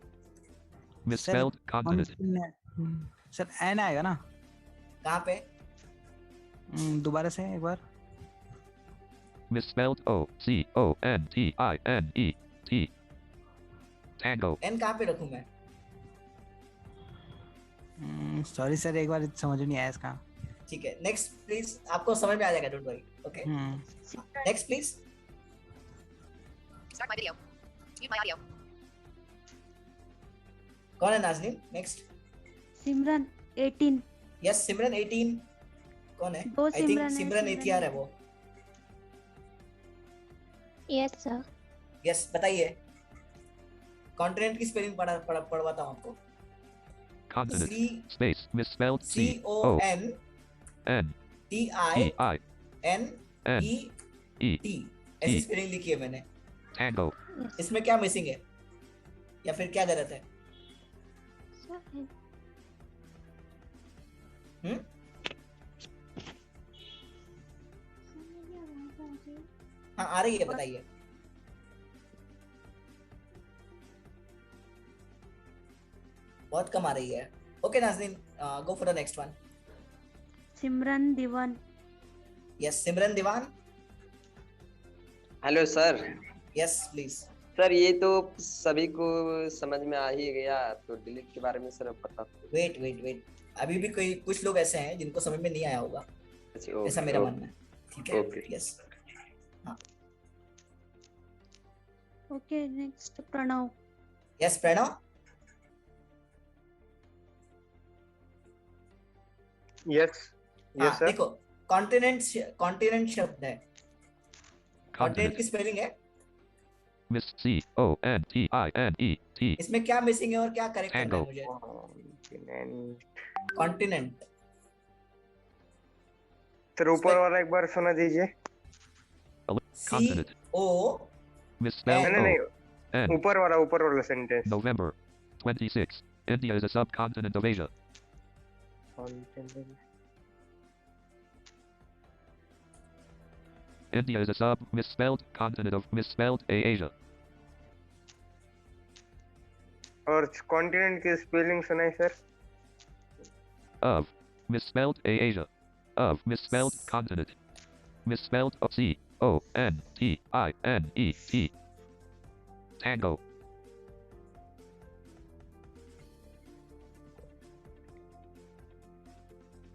Misspelled continent. सर एन आएगा ना? कहाँ पे? दोबारा से एक बार. Misspelled OCONTINET Tango. एन कहाँ पे रखूँ मैं? सॉरी सर, एक बार समझ नहीं आया इसका. ठीक है, नेक्स्ट प्लीज. आपको समझ में आ जाएगा, don't worry. Okay, next please. Start my video. Mute my audio. कौन है नाज़नीन? नेक्स्ट. सिमरन 18. यस, सिमरन 18. कौन है? दो आई थिंक सिमरन है, सिमरन सिमरन एथियार है वो. Yes sir. यस, बताइए. कॉन्टिनेंट की स्पेलिंग पढ़वाता हूँ आपको. Continent. C Space. Misspelled CONTINENT ऐसी स्पेलिंग लिखी है मैंने. Tango. इसमें क्या मिसिंग है या फिर क्या गलत है? हाँ, आ रही है, बताइए. बहुत कम आ रही है. Okay Nazneen, go for the next one. Simran Dewan. Yes, Simran Dewan. Hello sir. Yes please. Sir ये तो सभी को समझ में आ ही गया, तो डिलीट के बारे में सर पता. वेट, अभी भी कोई कुछ लोग ऐसे हैं जिनको समझ में नहीं आया होगा, ऐसा मेरा मानना है. ठीक है. यस. हाँ. Okay, next Pranav. Yes, Pranav. Yes sir. देखो, कॉन्टिनेंट शब्द है. कॉन्टिनेंट की स्पेलिंग है Miss CONTINET. इसमें क्या मिसिंग है और क्या करेक्ट करना है मुझे? कॉन्टिनेंट. सर ऊपर वाला एक बार सुना दीजिए. Continent. O Misspelled नहीं, N. ऊपर वाला sentence. November 26. India is a subcontinent of Asia. India is a sub misspelled continent of misspelled Asia. और कॉन्टिनेंट की स्पेलिंग सुनाई sir. Of misspelled Asia. Of misspelled continent. Misspelled CONTINET. Tango.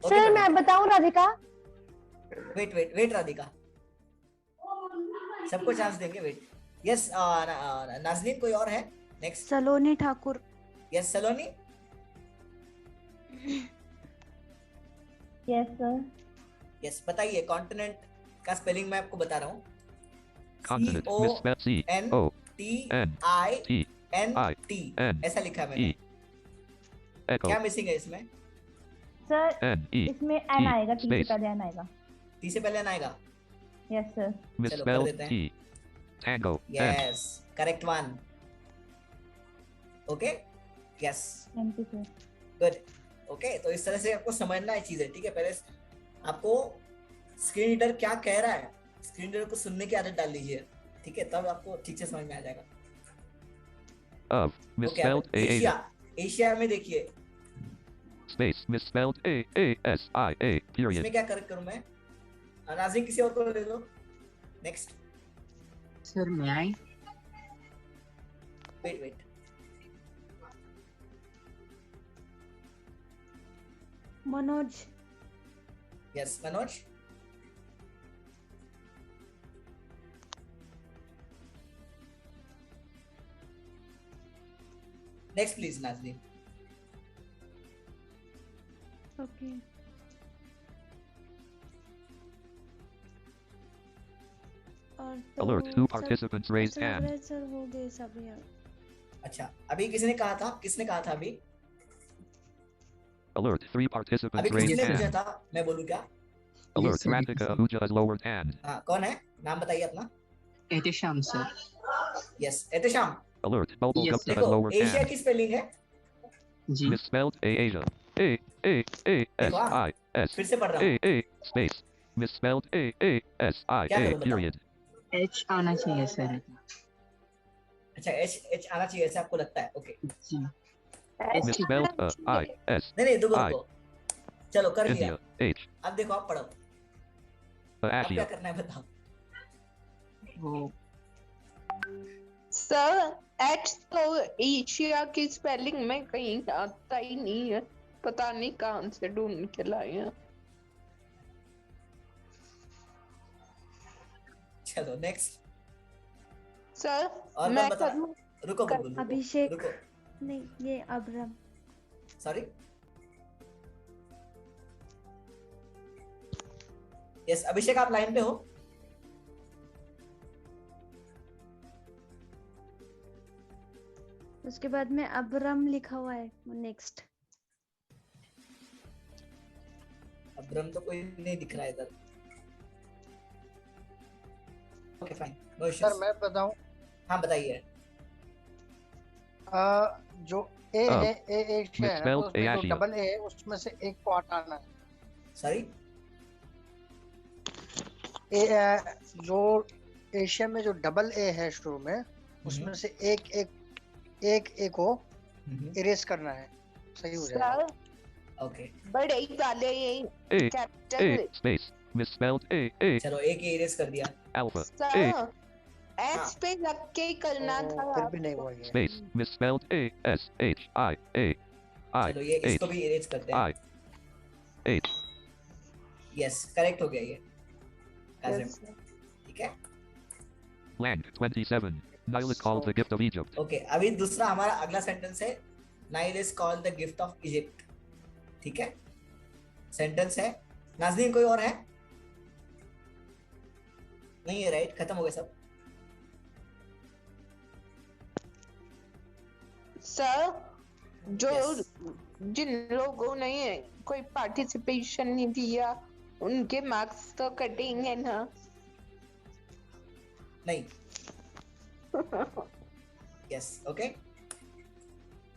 Sir मैं बताऊं राधिका. वेट राधिका, सबको चांस देंगे. वेट. यस, नाज़नीन कोई और है? Next. Saloni Thakur. Yes, Saloni. Yes sir. Yes, बताइए. कॉन्टिनेंट का स्पेलिंग मैं आपको बता रहा हूँ. Continent. Misspelled CONTINET. ऐसा लिखा है मैंने. Echo. क्या मिसिंग है इसमें? Sir N-E. इसमें एन आएगा, टी से space. पहले एन आएगा. टी से पहले आएगा. Yes sir. Misspelled T. Tango. N. Yes, correct one. Okay. Yes, thank you sir. Good. Okay, तो इस तरह से आपको समझना है चीजें. ठीक है, पहले आपको स्क्रीन रीडर क्या कह रहा है, स्क्रीन रीडर को सुनने की आदत डाल लीजिए. ठीक है, तब आपको ठीक से समझ में आ जाएगा. Of misspelled Asia. Asia. Asia में देखिए. Space misspelled AASIA. Period. इसमें क्या करेक्ट करूं मैं? नाज़रीन किसी और को ले लो. नेक्स्ट. सर मैं आई. Wait. Manoj. Yes, Manoj. Next please Nazreen. Okay और Alert, तो 2 सब participants raised ऐसा लग hand. रहा है सर हो गए सब यार। अच्छा अभी किसने कहा था अभी Alert, 3 अभी participants raised किसने पूछा hand. था मैं बोलूँ क्या Alert, Radhika Ahuja has lowered hand. हाँ कौन है नाम बताइए अपना Ehtesham sir yes Ehtesham Alert, Bubble Yes, Gupta sir. has देखो lowered एशिया hand. की स्पेलिंग है जी Misspelled Asia. A S I S. फिर से पढ़ रहा हूँ A space. Misspelled S I क्या A करूँ बताओ period. एच आना चाहिए सर अच्छा एच आना चाहिए ऐसा आपको लगता है ओके जी Misspelled I S नहीं रुको I. रुको चलो कर लिया India H. अब देखो आप पढ़ो अब क्या Asia. करना है बताओ वो सर एच तो एशिया की स्पेलिंग में कहीं आता ही नहीं है पता नहीं कहाँ से ढूंढ के लाए हैं चलो नेक्स्ट सर और मैं कौन बता करूँ रुको बुलबुल अभिषेक रुको नहीं ये अब्रम सॉरी यस अभिषेक आप लाइन पे हो उसके बाद में अब्रम लिखा हुआ है नेक्स्ट अब्रम तो कोई नहीं दिख रहा है इधर okay fine no sir issues मैं बताऊं हाँ बताइए जो ए है ए एशिया है ना तो Misspelled उसमें जो Asia. डबल ए है उसमें से एक को हटाना है सॉरी जो एशिया में जो डबल ए है शुरू में उसमें से एक को इरेज करना है सही हो जाएगा सर ओके बड़े ही वाले A capital space. Misspelled A चलो एक ही इरेज कर दिया alpha. A सर एच पे लग के ही करना था फिर भी नहीं हुआ ये space. Misspelled A S H I A I चलो ये H इसको भी इरेज करते हैं I H. यस करेक्ट हो गया ये काजिम ठीक है Land 27. Nile is called the gift of Egypt. Okay अभी दूसरा हमारा अगला सेंटेंस है Nile is called the gift of Egypt ठीक है सेंटेंस है नाज़नीन कोई और है नहीं है राइट खत्म हो गया सब सर जो जिन लोगों ने कोई पार्टिसिपेशन नहीं दिया उनके मार्क्स तो कटेंगे ना नहीं yes okay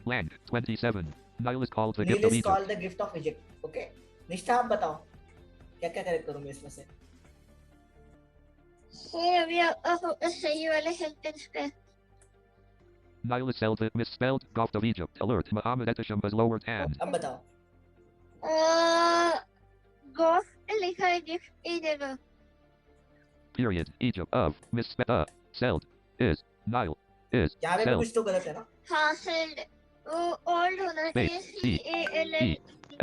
Land 27. Nile is called the Nile gift of is Egypt. Called the gift of Egypt okay Nishtha आप बताओ क्या क्या करेक्ट करूंगा इसमें से सर अभी आपको सही वाला सेंटेंस पे Nile is spelled misspelled gift of Egypt. Alert. Muhammad Etisham has lowered hand. अब बताओ गोफ्ट लिखा है गिफ्ट ई जगह Period. Egypt of misspelled is Nile is यहाँ पे भी spelled कुछ तो गलत है ना हाँ सर वो ओल्ड होना चाहिए space C C A L E L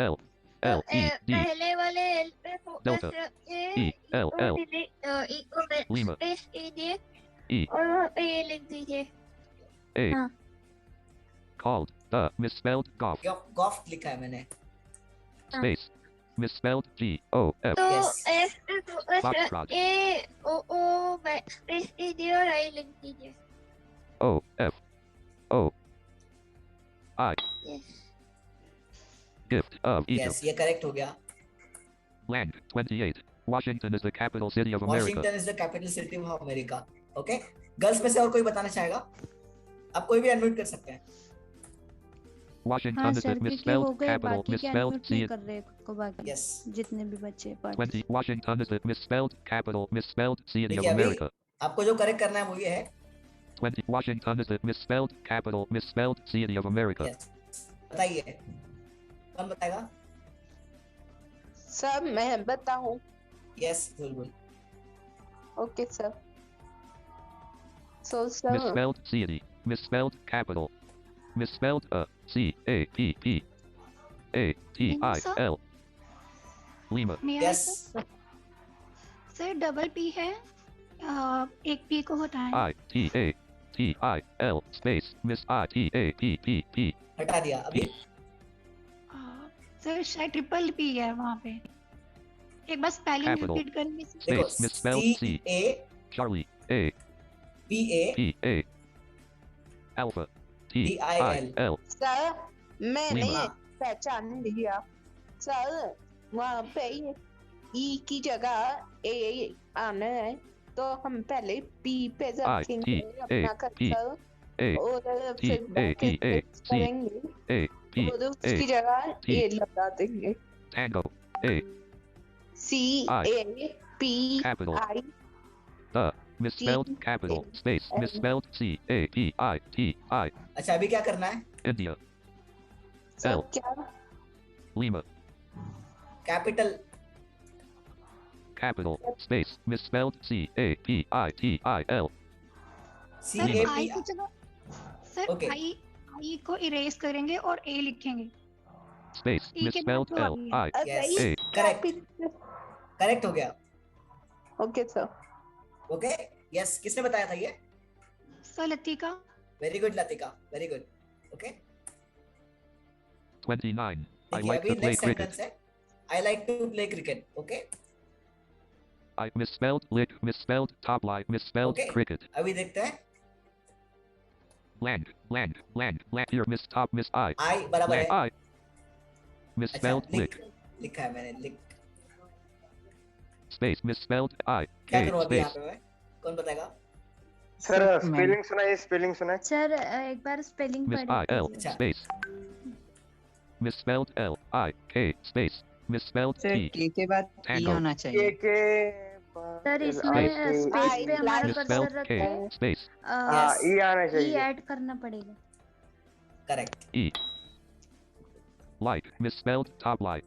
L L E D पहले वाले एल पे फोकस Delta रखिए E L L ई को Lima स्पेस कीजिए E और वहाँ पे ये लिख दीजिए A हाँ called the misspelled golf गॉफ्ट लिखा है मैंने space misspelled G O F तो Yes. एफ पे फोकस Foxtrot. रखिए ओ ओ स्पेस कीजिए और आई लिख दीजिए O F O I yes gift of yes Egypt. ये करेक्ट हो गया Land 28. Washington is the capital city of America. Washington is the capital city of America okay girls में से और कोई बताना चाहेगा आप कोई भी अनम्यूट कर सकते हैं Washington हाँ is the सर क्योंकि हो misspelled गए capital बाकी के misspelled अनम्यूट नहीं C कर रहे खुद को बाकी यस जितने भी बच्चे 20. Washington is the misspelled capital misspelled city of देखिए अभी America. आपको जो करेक्ट करना है वो ये है 20. Washington is the misspelled capital misspelled city of America. बताइए कौन बताएगा सर मैं बताऊं yes Bulbul okay sir so sir Misspelled city. Misspelled capital. Misspelled C A P P A T I L. Lima. Yes sir double P है एक पी को हटाएं I T A T I L space miss I T A P P P. हटा दिया अभी सर शायद ट्रिपल पी है वहाँ पे। एक बार स्पेलिंग Capital. रिपीट करेंगे sir? Space. Misspelled C. Charlie. A. P A. P A. Alpha. T. I. L. Sir मैंने Lima. पहचान लिया सर, वहाँ पे ई की जगह ए आना है तो हम पहले पी पे रखेंगे अपना कर्सर A. और T. फिर A. T. A. C. करेंगे A. P. और A. उसकी जगह T. ए लगा देंगे। Tango. A. C I. A P Capital. I The. Misspelled capital. Space. Misspelled C. A. P. I. T. I. अच्छा अभी क्या करना है? India. L. क्या Lima. Capital Capital. Space. Misspelled C. A. P. I. T. I. L. C sir A I P की जगह सर Okay. आई को इरेज करेंगे और ए लिखेंगे। Space. E के बाद Misspelled दो L. आ I. Yes. A. करेक्ट हो गया। Okay sir. ओके यस, किसने बताया था ये? Sir Latika. Very good Latika, very good. Okay 29. I देखिए like अभी to play next cricket. Sentence है I like to play cricket. Okay I misspelled lick. Misspelled top line. Misspelled Okay. cricket. अभी देखते हैं Land. Land. Land. Land. Here. Miss top. Miss I. आई बराबर Land. है। I. Misspelled lick. लिखा है मैंने, लिख Space. Misspelled I. क्या K. करूं अभी यहाँ Space. पे मैं? कौन बताएगा? सर स्पेलिंग सुनाइए, स्पेलिंग सुनाइए। सर एक बार स्पेलिंग Miss पढ़ I. L. दीजिए। Space. Misspelled L. I. K. Space. Misspelled sir T. के के बाद ई Tango. आना चाहिए। सर इसमें स्पेस पे हमारा कर्सर Misspelled रख K. के Space. ई आना ई चाहिए। ऐड करना पड़ेगा। Correct. E. Light. Misspelled top light.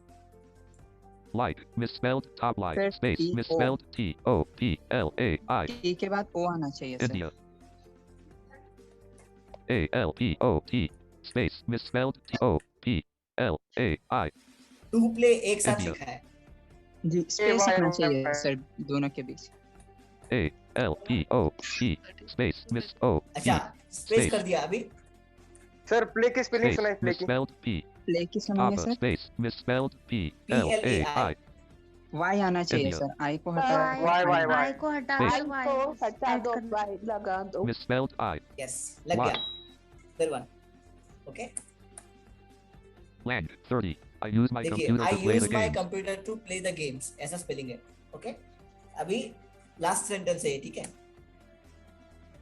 Light. Misspelled top light. Sir, Space. T-O. Misspelled T. O. P. L. A. I. ई के बाद ओ आना चाहिए sir. India. A. L. P. O. T. Space. Misspelled T. O. P. L. A. I. To play एक साथ India. लिखा है। जी स्पेस आना चाहिए सर दोनों के बीच। A. L. P. O. T. Space. Miss O. T. अच्छा स्पेस कर दिया अभी। सर प्ले की स्पेलिंग Space. सुनाइए, प्ले की। Misspelled P. प्ले की सुनाइए Papa. Sir. Space. Misspelled P. L. A. P-L-A-I. I. Y आना चाहिए India. सर। आई को हटा आई को हटा Space. कर आई को हटा दो, वाई लगा दो। Misspelled I. यस लग Why? गया। फिर one. Okay Land. 30. I use my देखिए computer I to play use the my games. Computer to play the games, ऐसा स्पेलिंग है। ओके अभी लास्ट सेंटेंस है ये, ठीक है?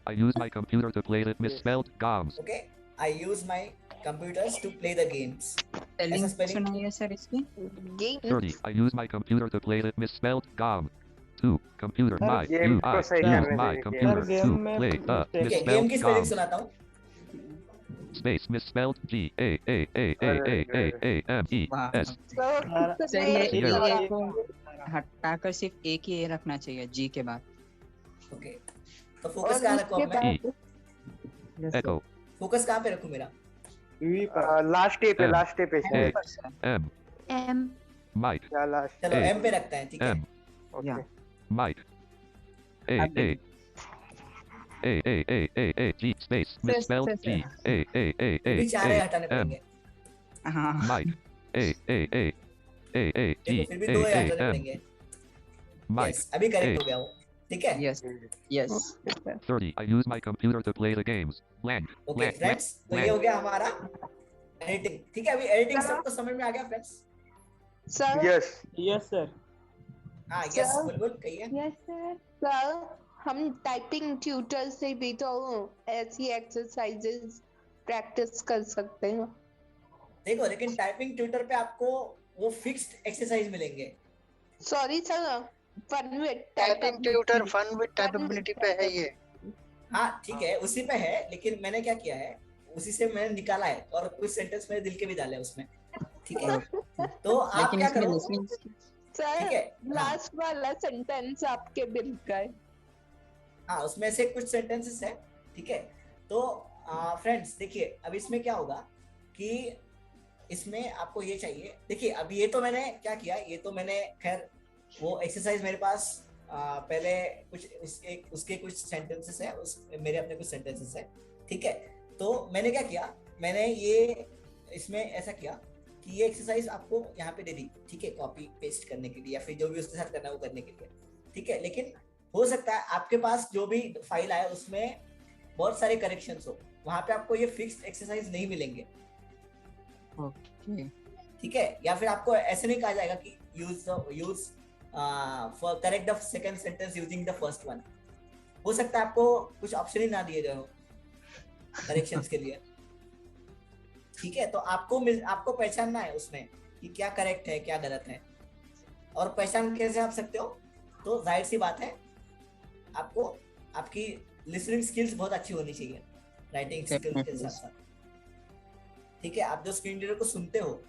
I use my computer to play the misspelled GOMS. Okay I use my computers to play the games, ऐसा स्पेलिंग स्पेलिंग। सुनाइए सर इसकी। 30. I use my computer to play the misspelled GOMS. 2. Computer. Sir, My. game You. को I. सही Use करने my चाहिए। computer Sir, to game में play the mistake है। ठीक है गेम misspelled की स्पेलिंग GOMS. सुनाता हूँ। Space. Misspelled G. A. A. A. A. A. A. A. M. E. वाह S. सर ये Yeah. ए को हटाकर सिर्फ एक ही ए रखना चाहिए जी के बाद। ओके तो फोकस कहाँ रखूँ अब मैं? E. Echo. फोकस कहाँ पे रखूँ मेरा? लास्ट ए पे, M. लास्ट ए पे A. Sir. M. M Might. या लास्ट। चलो A. एम पे रखते हैं, ठीक है? M. Okay. Might. A. A. A. A. A. A. A. G. Space. Misspelled G. A. A. A. A. अभी चार A. हटाने M. पड़ेंगे। हाँ Might. A. A. A. A. A. G. देखो फिर भी A. दो A. हटाने M. पड़ेंगे। Might. यस अभी करेक्ट A. हो गया वो, ठीक है? Yes yes 30. I use my computer to play the games. Land. Okay Land. Friends तो ये हो गया हमारा एडिटिंग, ठीक है? अभी एडिटिंग सबको समझ में आ गया friends? Sir yes yes sir. हाँ यस बुलबुल कहिए। Yes sir. सर हम टाइपिंग ट्यूटर से भी तो ऐसी एक्सरसाइजेस प्रैक्टिस कर सकते हैं। देखो लेकिन टाइपिंग ट्यूटर पे आपको वो फिक्स्ड एक्सरसाइज मिलेंगे। Sorry sir, fun with typing tutor fun with typeability पे है ये। हाँ ठीक है उसी पे है, लेकिन मैंने क्या किया है उसी से मैंने निकाला है और कुछ सेंटेंस मेरे दिल के भी डाले हैं उसमें, ठीक है? तो आप लेकिन क्या इसमें करो, लिसनिंग सर ठीक है? लास्ट वाला सेंटेंस आपके दिल का है। हाँ उसमें से कुछ सेंटेंसेस है, ठीक है? तो फ्रेंड्स देखिए अब इसमें क्या होगा कि इसमें आपको ये चाहिए, देखिए अब ये तो मैंने क्या किया, ये तो मैंने खैर वो एक्सरसाइज मेरे पास पहले कुछ उसके कुछ सेंटेंसेस है, उस मेरे अपने कुछ सेंटेंसेस है, ठीक है? तो मैंने क्या किया, मैंने ये इसमें ऐसा किया कि ये एक्सरसाइज आपको यहाँ पे दे दी, ठीक है, कॉपी पेस्ट करने के लिए या फिर जो भी उसके साथ करना है वो करने के लिए, ठीक है, लेकिन हो सकता है आपके पास जो भी फाइल आया उसमें बहुत सारे करेक्शंस हो, वहां पे आपको ये फिक्स्ड एक्सरसाइज नहीं मिलेंगे, ओके ठीक है, या फिर आपको ऐसे नहीं कहा जाएगा कि use for correct the second sentence using the first one. हो सकता है आपको कुछ ऑप्शन ही ना दिए गए हो करेक्शंस के लिए, ठीक है, तो आपको पहचानना है उसमें कि क्या करेक्ट है क्या गलत है, और पहचान कैसे आप सकते हो, तो जाहिर सी बात है आपको आपकी लिसनिंग स्किल्स बहुत अच्छी होनी चाहिए राइटिंग स्किल्स के साथ साथ, ठीक है, आप जो स्क्रीन रीडर को सुनते हो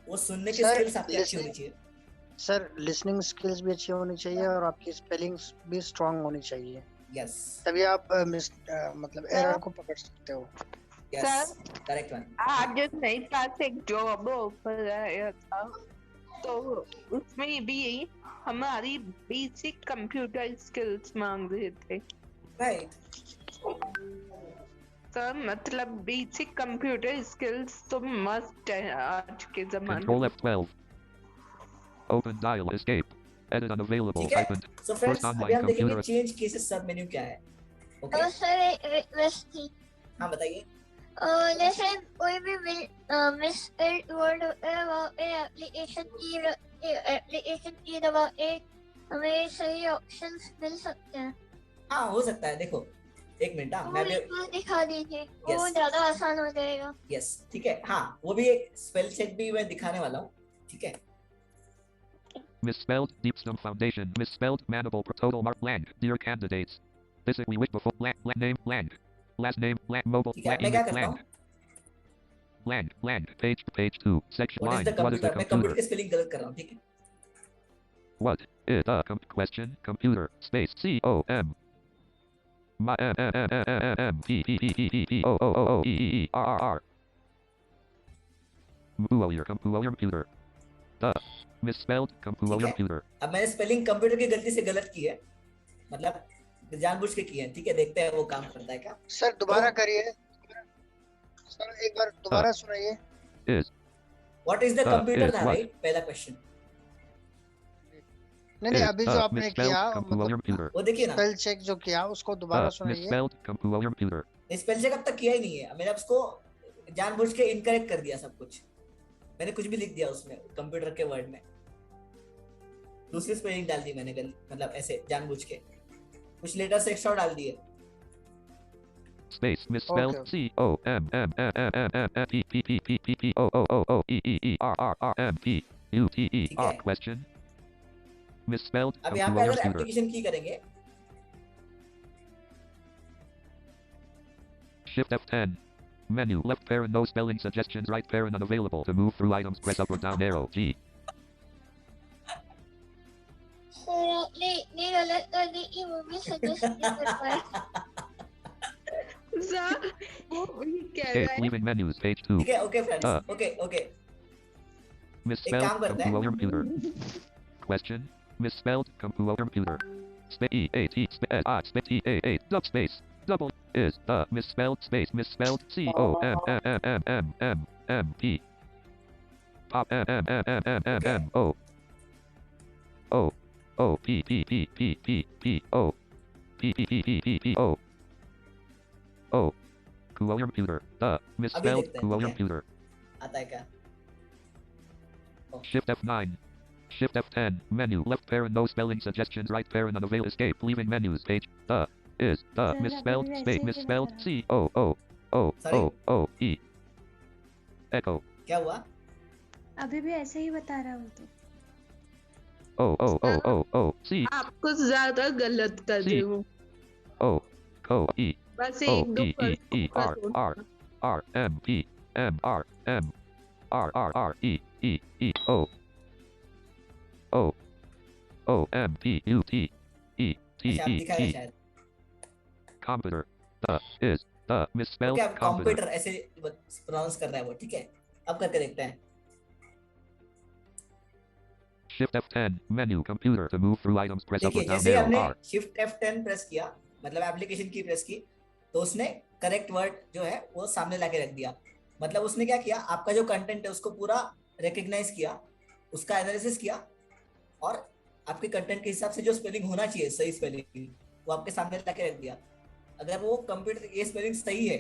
वो सुनने की स्किल्स आपकी अच्छी होनी चाहिए। सर लिसनिंग स्किल्स भी अच्छी होनी चाहिए और आपकी स्पेलिंग्स भी स्ट्रांग होनी चाहिए, यस, तभी आप मतलब एरर को पकड़ सकते हो। Yes, correct one. आज मेरे पास एक जॉब ऑफर आया था, तो उसमें भी हमारी बेसिक कंप्यूटर स्किल्स मांग रहे थे। राइट सर, मतलब बेसिक कंप्यूटर स्किल्स तो मस्ट है आज के जमाने Control में। F12. Open dial escape. Edit unavailable. ठीक है, Opened. सो First फ्रेंड्स अभी online हम देखेंगे computer. चेंज केसेस सब मेन्यू क्या है। ओके, तो सर एक रिक्वेस्ट थी। हाँ बताइए। जैसे कोई भी मिसस्पेल्ड वर्ड होता है वहाँ पे एप्लीकेशन की दबा के हमें सही ऑप्शंस मिल सकते हैं। हाँ हो सकता है, देखो एक मिनट, हाँ मैं भी दिखा दीजिए, वो Yes. ज्यादा आसान हो जाएगा। यस ठीक है, हाँ वो भी एक स्पेल चेक भी मैं दिखाने वाला हूँ, ठीक है। Misspelled Deepstem Foundation. Misspelled Manable Total Mark Land. Dear candidates. This we wish before name land. Last name land mobile ठीक है, land मैं क्या English करता हूँ, land page 2 section What is line. the What is the computer? मैं कंप्यूटर computer? की स्पेलिंग गलत कर रहा हूँ, ठीक है। What is a question computer space COM my M P P P P P P O O O O E E E R R R computer the misspelled computer अब मैंने स्पेलिंग कंप्यूटर की गलती से गलत की है, मतलब जानबूझ के की है, ठीक है, देखते हैं वो काम करता है क्या। सर दोबारा करिए, सर एक बार दोबारा सुनाइए। is what is the computer is था, what? राइट, पहला क्वेश्चन। नहीं अभी जो आपने misspelled किया computer वो देखिए ना, स्पेल चेक जो किया उसको दोबारा सुनाइए। misspelled computer स्पेल चेक अब तक किया ही नहीं है, मैंने उसको जानबूझ के इनकरेक्ट कर दिया सब कुछ, मैंने कुछ भी लिख दिया उसमें कंप्यूटर के वर्ड में, दूसरी स्पेलिंग डाल दी मैंने मतलब ऐसे जानबूझ के कुछ लेटर्स एक्स्ट्रा डाल दिए। space misspelled C O M M M M M M P P P P P P O O O O E E E R R R M P U T E R question misspelled अब यहाँ पे अगर computer एप्लीकेशन की करेंगे, Shift F10 menu left parent no spelling suggestions right parent unavailable to move through items press up or down arrow G नहीं गलत कर दी कि वो भी सजेस्ट नहीं कर पाए। सर वो ये कह Okay, रहा है leaving menus page 2 ठीक है, ओके फ्रेंड्स, ओके ओके, एक misspelled काम करते हैं, computer question misspelled computer space E A T space I space E A A dub space double is the misspelled space misspelled C O M M M M M M M P pop M M M M M M M O O O P P P P P P O P P P P P P O O computer the misspelled देखते हैं, ठीक है। computer आता है क्या। Shift F9 Shift F10 menu left parent no spelling suggestions right parent unavail escape leaving menus page the is the Sir, misspelled अभी space वैसे ही misspelled बता C O O O Sorry? O O E echo क्या हुआ, अभी भी ऐसे ही बता रहा हूँ तो। O O O O O C आपको ज्यादा गलत कर C दे वो, O O E बस O एक दो E E E R R R M P M R M R R R E E E O O O M P U T E T अच्छा E दिखा है T शायद। computer the is the misspelled okay, अब computer कंप्यूटर ऐसे प्रोनाउंस कर रहा है वो, ठीक है, अब करके देखते हैं। Shift F10 menu computer to move through items press up or देखिए down जैसे ही arrow हमने R शिफ्ट F10 प्रेस किया, मतलब एप्लीकेशन की प्रेस की, तो उसने करेक्ट वर्ड जो है वो सामने लाके रख दिया, मतलब उसने क्या किया, आपका जो कंटेंट है उसको पूरा रिकग्नाइज किया, उसका एनालिसिस किया और आपके कंटेंट के हिसाब से जो स्पेलिंग होना चाहिए, सही स्पेलिंग, वो आपके सामने लाके रख दिया। अगर वो कंप्यूटर ये स्पेलिंग सही है,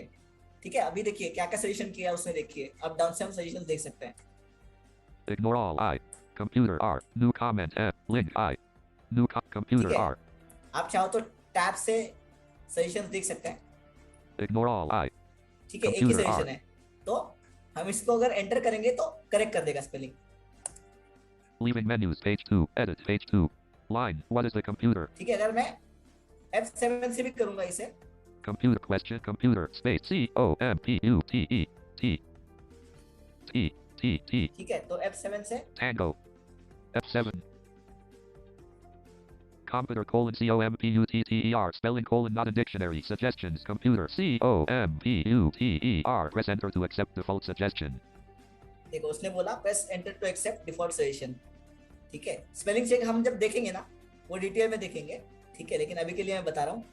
ठीक है, अभी देखिए क्या क्या सजेशन किया उसने, देखिए अप डाउन से हम सजेशन देख सकते हैं। Ignore all I. Computer R. New comment F. Link I. New computer ठीक है, R. आप चाहो तो टैब से सजेशन देख सकते हैं। Ignore all I. ठीक है, एक ही Computer सजेशन R. है, तो हम इसको अगर एंटर करेंगे तो करेक्ट कर देगा spelling. Leaving menus. Page 2. Edit. Page 2. Line. What is the computer? ठीक है, अगर मैं F7 से भी करूंगा इसे, Computer question. Computer. Space. C. O. M. P. U. T. E. T. T. T. T. ठीक है, तो F7 से Tango. F7. Computer colon COMPUTTER. Spelling colon not a dictionary. Suggestions. Computer. COMPUTER. Press enter to accept default suggestion. देखो उसने बोला press enter to accept default suggestion. ठीक है, स्पेलिंग चेक हम जब देखेंगे ना वो डिटेल में देखेंगे, ठीक है, लेकिन अभी के लिए मैं बता रहा हूँ।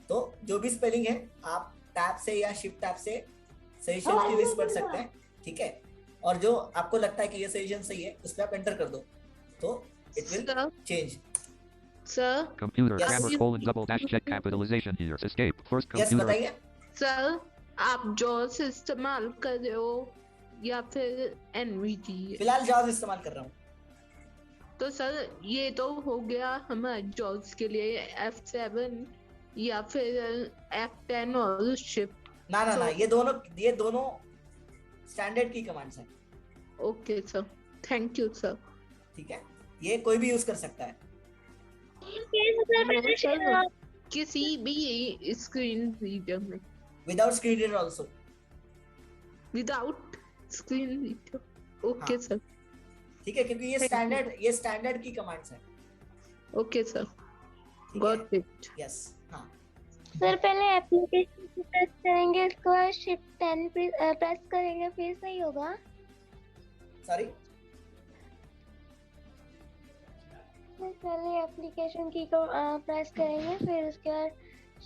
तो जो भी स्पेलिंग है आप टैब से या शिफ्ट टैब से सजेशन की लिस्ट पढ़ सकते हैं, ठीक है, और जो आपको लगता है कि ये सजेशन सही है उस पर आप एंटर कर दो तो it will change. Sir Computer. Yes. Grammar colon double dash check capitalization here. Escape. First yes computer. बताइए। सर आप जॉस इस्तेमाल कर रहे हो या फिर एनवीटी? फिलहाल जावा इस्तेमाल कर रहा हूँ। तो सर ये तो हो गया हमारे जॉब्स के लिए F7 या फिर F10 और शिफ्ट। ना ना ना, ये दोनों स्टैंडर्ड की कमांड्स हैं। Okay sir, thank you sir. ठीक है, ये कोई भी यूज कर सकता है सर किसी भी स्क्रीन रीडर में, without screen reader also. Without screen reader. Okay हाँ। सर, ठीक है, क्योंकि ये स्टैंडर्ड की कमांड्स हैं। Okay sir, got it. Yes. हाँ सर पहले एप्लीकेशन प्रेस करेंगे, उसके बाद शिफ्ट 10 प्रेस करेंगे, फिर सही होगा? सॉरी, पहले एप्लीकेशन की को प्रेस करेंगे, फिर उसके बाद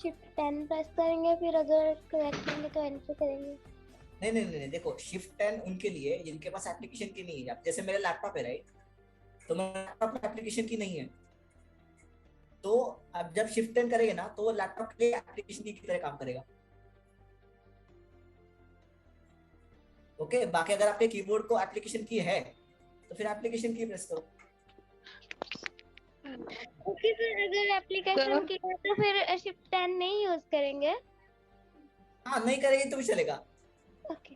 शिफ्ट 10 प्रेस करेंगे, फिर अगर करेक्ट होंगे तो एंटर करेंगे। नहीं, देखो शिफ्ट 10 उनके लिए जिनके पास एप्लीकेशन की नहीं है। जैसे मेरा लैपटॉप है राइट, तो मेरे लैपटॉप में एप्लीकेशन की नहीं है, तो अब जब शिफ्ट 10 करेंगे ना तो वो लैपटॉप के लिए एप्लीकेशन की तरह काम करेगा। ओके, बाकी अगर आपके कीबोर्ड को एप्लीकेशन की है तो फिर एप्लीकेशन की प्रेस करो। ओके सर, अगर एप्लीकेशन की है तो फिर शिफ्ट 10 नहीं यूज करेंगे? हाँ, नहीं करेंगे तो भी चलेगा। ओके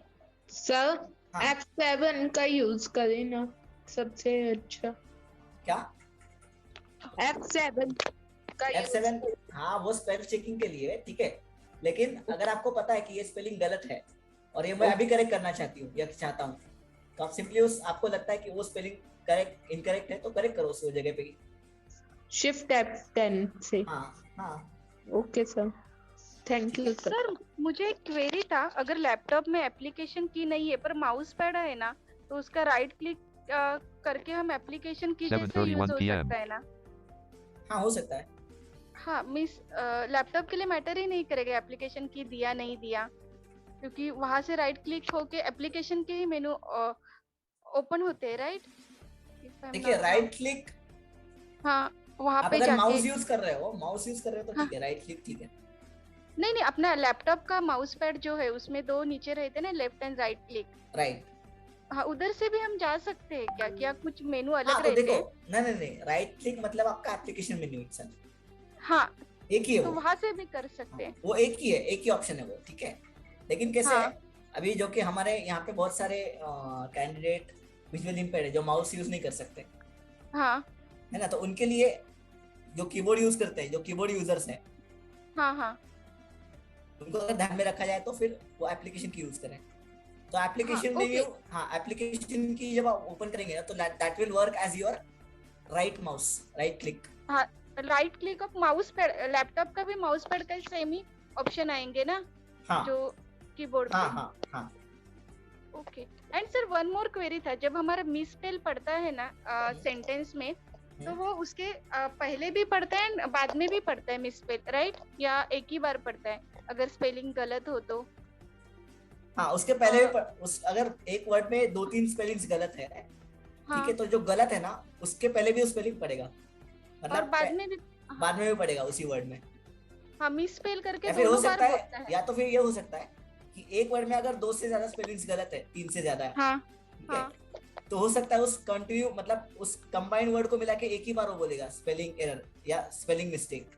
सर F7 का यूज करें ना सबसे अच्छा। क्या? F7 का F7 हाँ, वो स्पेल चेकिंग के लिए, ठीक है, लेकिन अगर आपको पता है कि ये स्पेलिंग गलत है और ये मैं अभी करेक्ट करना चाहती हूँ या चाहता हूँ, तो आप सिंपली आपको लगता है कि वो स्पेलिंग करेक्ट इनकरेक्ट है तो करेक्ट करो उस जगह पे। शिफ्ट F10 से। हाँ। Okay sir, thank you sir. Sir मुझे एक क्वेरी था, अगर लैपटॉप में एप्लीकेशन की नहीं है पर माउस पैड है ना, तो उसका राइट क्लिक करके हम एप्लीकेशन की जैसे यूज हो सकता है ना? हाँ, हो सकता है। हाँ मिस, लैपटॉप के लिए मैटर ही नहीं करेगा एप्लीकेशन की दिया नहीं दिया, क्योंकि वहां से राइट क्लिक होके एप्लीकेशन के ही मेनू ओपन होते हैं राइट? देखिए राइट क्लिक, हाँ वहां पे अगर जाके माउस यूज कर रहे हो तो ठीक है, राइट क्लिक ठीक है। नहीं अपना लैपटॉप का माउस पैड जो है उसमें दो नीचे रहते हैं ना, left and right click. Right. हाँ, उधर से भी हम जा सकते हैं क्या? क्या कुछ मेनू अलग हाँ, तो रहते देखो, हैं? नहीं, राइट क्लिक मतलब आपका एप्लीकेशन मेन्यू इटसेल्फ। हाँ, एक ही है तो वो। वहां से भी कर सकते हैं। वो एक ही ऑप्शन है वो, ठीक है, लेकिन कैसे है अभी जो कि हमारे यहाँ पे बहुत सारे कैंडिडेट विजुअली इंपेयर्ड है जो माउस यूज नहीं कर सकते, हाँ है ना, तो उनके लिए जो कीबोर्ड यूज करते हैं, जो कीबोर्ड यूजर्स हैं, हाँ उनको अगर ध्यान में रखा जाए तो फिर वो एप्लीकेशन की यूज करें। तो एप्लीकेशन मेन्यू, हाँ एप्लीकेशन की जब आप ओपन करेंगे ना तो that will work as your right mouse, right click. हाँ, right click of mouse pad, laptop का भी माउस पैड का सेम ही ऑप्शन आएंगे ना? हाँ, जो कीबोर्ड पे। हाँ। Okay, and sir one more query था, जब हमारा मिसस्पेल पड़ता है ना सेंटेंस में, तो वो उसके पहले भी पढ़ता है बाद में भी पढ़ता है मिसस्पेल राइट, या एक ही बार पढ़ता है अगर स्पेलिंग गलत हो तो? हाँ उसके पहले भी उस अगर एक वर्ड में 2-3 स्पेलिंग्स गलत है, ठीक है, तो जो गलत है ना उसके पहले भी स्पेलिंग पड़ेगा, मतलब और बाद में भी पड़ेगा उसी वर्ड में। हाँ मिस स्पेल करके या फिर हो दोनों बार सकता बोलता है, है। या तो फिर ये हो सकता है कि एक वर्ड में अगर 2 से ज्यादा स्पेलिंग्स गलत है, 3 से ज्यादा है, हाँ, ठीक है, तो हो सकता है उस कंटिन्यू मतलब उस कंबाइंड वर्ड को मिला के एक ही बार वो बोलेगा स्पेलिंग एरर या स्पेलिंग मिस्टेक।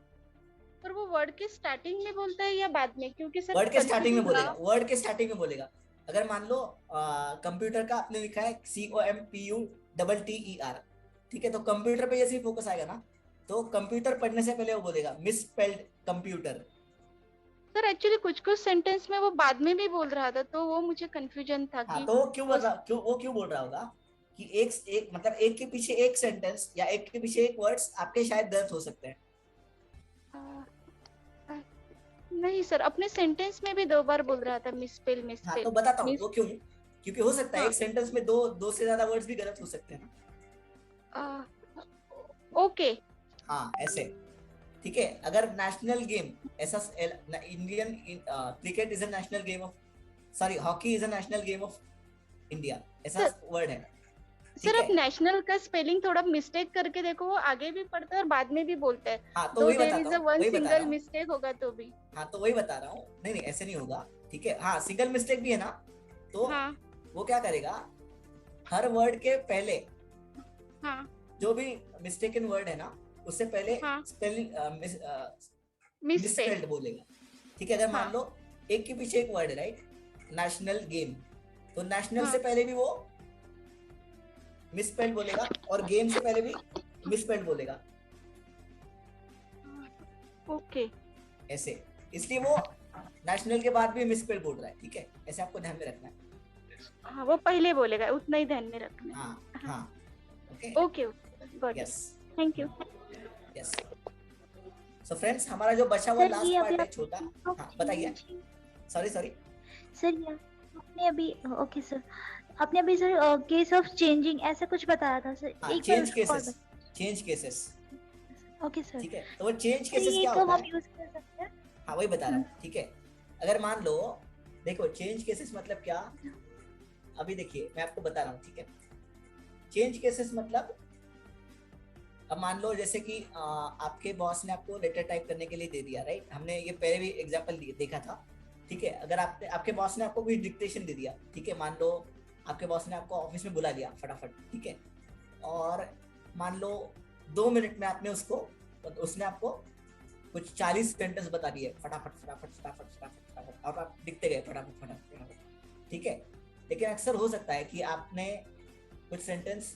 पर वो वर्ड के स्टार्टिंग में बोलता है या बाद में? क्योंकि सर वर्ड के स्टार्टिंग में confusion बोलेगा, वर्ड के स्टार्टिंग में बोलेगा। अगर मान लो कंप्यूटर का आपने लिखा है COMPUTTER, ठीक है, तो कंप्यूटर पे जैसे ही फोकस आएगा ना तो कंप्यूटर पढ़ने से पहले वो बोलेगा मिसस्पेल्ड कंप्यूटर। सर एक्चुअली कुछ सेंटेंस में वो बाद में भी बोल रहा था, तो वो मुझे कंफ्यूजन था हाँ, कि तो वो क्यों बोल रहा होगा कि एक मतलब एक के पीछे एक सेंटेंस या एक के पीछे एक वर्ड्स आपके शायद गलत हो सकते हैं। नहीं सर, अपने सेंटेंस में भी 2 बार बोल रहा था मिसस्पेल हाँ मिसस्पेल। तो बताता हूँ वो क्यों, क्योंकि हो सकता है हाँ। एक सेंटेंस में दो से ज्यादा वर्ड्स भी गलत हो सकते हैं ना। ओके, हाँ ऐसे, ठीक है। अगर नेशनल गेम ऐसा Indian cricket is a national game of, sorry hockey is a national game of India, ऐसा वर्ड है। सर आप नेशनल का स्पेलिंग थोड़ा मिस्टेक करके देखो, वो आगे भी पढ़ता है और बाद में भी बोलता है। हाँ तो वही बताता हूँ, वन वही बता रहा सिंगल हूँ। मिस्टेक होगा तो भी। हाँ तो वही बता रहा हूँ, नहीं ऐसे नहीं होगा, ठीक है। हाँ सिंगल मिस्टेक भी है ना, तो वो क्या करेगा, हर वर्ड के पहले जो भी मिस्टेकन वर्ड है ना उससे पहले स्पेलिंग मिसस्पेल्ड बोलेगा, ठीक है। अगर मान लो एक के पीछे एक वर्ड है, राइट, नेशनल गेम, तो नेशनल से पहले भी वो मिसस्पेल्ड बोलेगा और गेम से पहले भी मिसस्पेल्ड बोलेगा। ओके, ऐसे, इसलिए वो नेशनल के बाद भी मिसस्पेल्ड बोल रहा है, ठीक है, ऐसे आपको ध्यान में रखना है। हाँ वो पहले बोलेगा, उतना ही ध्यान में रखना है। हाँ okay okay, got it, thank you. Yes, so friends हमारा जो बचा हुआ लास्ट पार्ट है छोटा, हाँ बताइए। सॉरी सर ये आपने अभी ओके सर, आपने अभी सर केस ऑफ चेंजिंग ऐसा कुछ बताया था सर, एक चेंज केसेस ओके सर, ठीक है। तो वो चेंज केसेस क्या होता है, यूज कर सकते हैं? हाँ वही बता रहा हूँ, ठीक है। अगर मान लो, देखो चेंज केसेस मतलब क्या, अभी देखिए मैं आपको बता रहा हूँ, ठीक है। चेंज केसेस मतलब, अब मान लो जैसे कि आपके बॉस ने आपको लेटर टाइप करने के लिए दे दिया, राइट, हमने ये पहले भी एग्जांपल देखा था, ठीक है। अगर आपके बॉस ने आपको कोई डिक्टेशन दे दिया, ठीक है, मान लो आपके बॉस ने आपको ऑफिस में बुला लिया फटाफट, ठीक है, और मान लो 2 मिनट में उसने आपको कुछ 40 सेंटेंस बता दिए फटाफट, और आप लिखते गए फटाफट, ठीक है। लेकिन अक्सर हो सकता है कि आपने कुछ सेंटेंस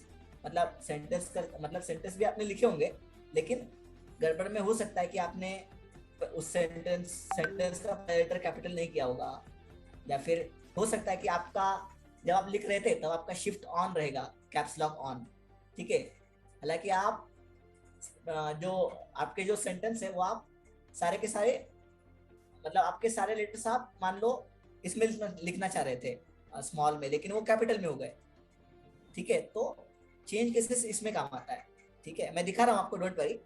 भी आपने लिखे होंगे, लेकिन गड़बड़ में हो सकता है कि आपने उस सेंटेंस का लेटर कैपिटल नहीं किया होगा, या फिर हो सकता है कि आपका जब आप लिख रहे थे तब आपका शिफ्ट ऑन रहेगा, कैप्स लॉक ऑन, ठीक है। हालांकि आप जो आपके जो सेंटेंस है वो आप सारे के सारे आपके सारे लेटर्स आप मान लो इसमें लिखना चाह रहे थे स्मॉल में, लेकिन वो कैपिटल में हो गए, ठीक है। तो चेंज केसेस इसमें काम आता है, ठीक है। मैं दिखा रहा हूँ आपको, डोंट वरी।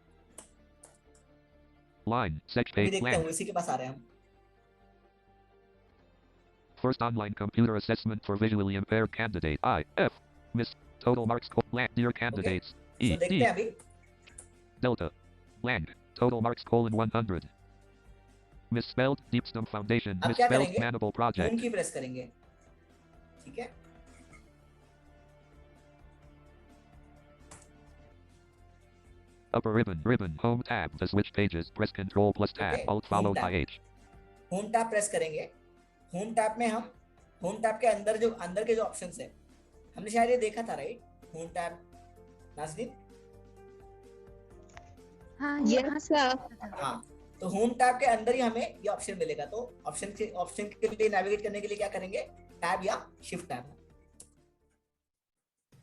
Line, sex अभी page देखते blank. हैं, इसी के पास आ रहे हैं हम। First online computer assessment for visually impaired candidate. IF. Miss. Total marks. Blank. Dear candidates. So देखते हैं अभी। Delta. Blank. Total marks : 100. Misspelled. Deepstem Foundation. अब क्या Misspelled. करेंगे? Manable home Project. की प्रेस करेंगे, ठीक है। Upper ribbon. Home tab. To switch pages, press Control plus Tab. Alt followed by H. Home tab press करेंगे। होम टैब में हम होम टैब के अंदर के जो ऑप्शंस है, हमने शायद ये देखा था, राइट। होम टैब, नाज़रीन। हाँ यस सर। हाँ, तो होम टैब के अंदर ही हमें ये ऑप्शन मिलेगा। तो ऑप्शन के लिए नेविगेट करने के लिए क्या करेंगे, टैब या shift tab.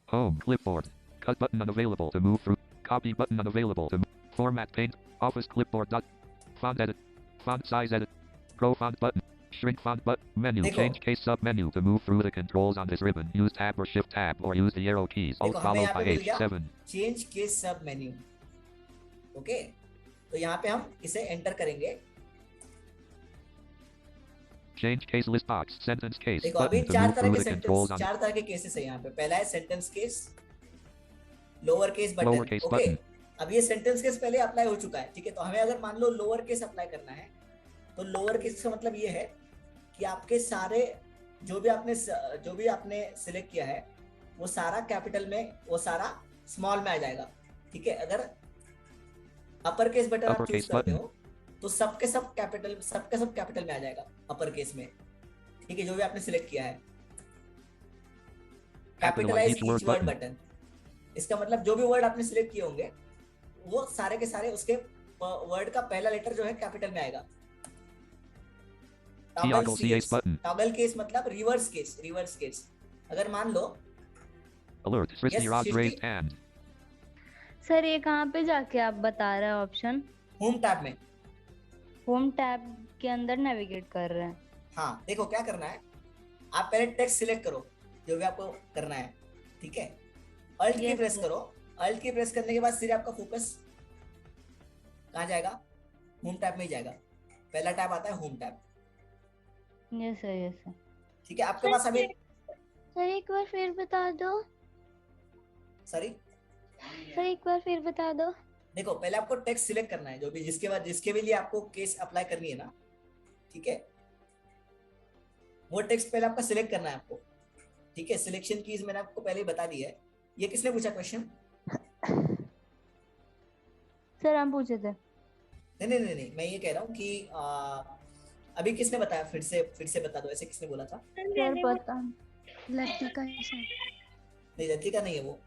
Home clipboard. Cut button unavailable to move through. Copy button unavailable to move. Format paint. Office clipboard. Font edit. Font size edit. Pro font button. Shrink font button. Menu. Change case sub menu to move through the controls on this ribbon. Use tab or shift tab or use the arrow keys. Alt followed by H7. Change case सब मेन्यू, ओके। तो यहाँ पे हम इसे एंटर करेंगे। Change case list box. Sentence case देखो अभी button to चार move तरह through के the controls सेंटेंस, on चार तरह के केसेस है यहाँ पे। पहला है sentence case, lower case button. lowercase okay, button. अब ये सेंटेंस केस पहले अप्लाई हो चुका है, ठीक है। तो हमें अगर मान लो लोअर केस अप्लाई करना है, तो लोअर केस का मतलब ये है कि आपके सारे जो भी आपने सिलेक्ट किया है वो सारा कैपिटल में, वो सारा स्मॉल में आ जाएगा, ठीक है। अगर अपर केस बटन आप चूज करते हो तो सबके सब कैपिटल में आ जाएगा, अपर केस में, ठीक है। जो भी आपने सिलेक्ट किया है, कैपिटलाइज ईच वर्ड बटन, इसका मतलब जो भी वर्ड आपने सिलेक्ट किए होंगे वो सारे के सारे उसके वर्ड का पहला लेटर जो है कैपिटल में आएगा। टॉगल केस मतलब रिवर्स केस। अगर मान लो Alert. Frisbee Rod raised hand. Sir ये कहाँ पे जाके आप बता रहे हैं ऑप्शन? होम टैब में। होम टैब के अंदर नेविगेट कर रहे हैं। हाँ, देखो क्या करना है, आप पहले टेक्स्ट सिलेक्ट करो जो भी आपको करना है, ठीक है। अल्ट की प्रेस करो। अल्ट की प्रेस करने के बाद सिर्फ आपका फोकस कहाँ जाएगा? होम टैब में ही जाएगा। पहला टैब आता है होम टैब। Yes sir. ठीक है, आपके पास अभी सर एक बार फिर बता दो। सॉरी सर एक बार फिर बता दो। देखो पहले आपको टेक्स्ट सिलेक्ट करना है, जो भी जिसके भी लिए आपको केस अप्लाई करनी है ना, ठीक है। वो टेक्स्ट पहले आपका सिलेक्ट करना है आपको, ठीक है। सिलेक्शन कीज मैंने आपको पहले ही बता दी है। ये किसने पूछा क्वेश्चन? सर हम पूछे थे। नहीं, मैं ये कह रहा हूँ कि अभी किसने बताया? फिर से बता दो, ऐसे किसने बोला था? सर पता लतिका है सर। नहीं, लतिका नहीं है वो।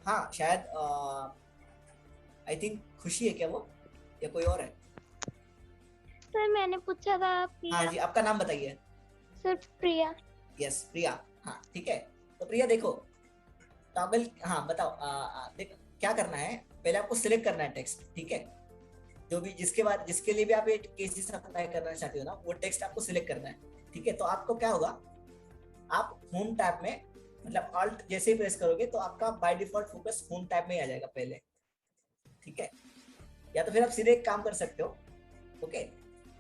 हाँ शायद आई थिंक खुशी है क्या वो, या कोई और है? सर मैंने पूछा था प्रिया। हाँ जी, आपका नाम बताइए। सर प्रिया। यस प्रिया, हाँ ठीक है। तो प्रिया देखो टॉगल, हाँ बताओ, देखो क्या करना है, पहले आपको सिलेक्ट करना है टेक्स्ट, ठीक है। जो भी जिसके लिए भी आप एक केसेस अप्लाई करना चाहते हो ना, वो टेक्स्ट आपको सिलेक्ट करना है, ठीक है। तो आपको क्या होगा, आप होम टैब में मतलब ऑल्ट जैसे ही प्रेस करोगे तो आपका by default focus home tab में ही आ जाएगा पहले, ठीक है। या तो फिर आप सीधे एक काम कर सकते हो, ओके।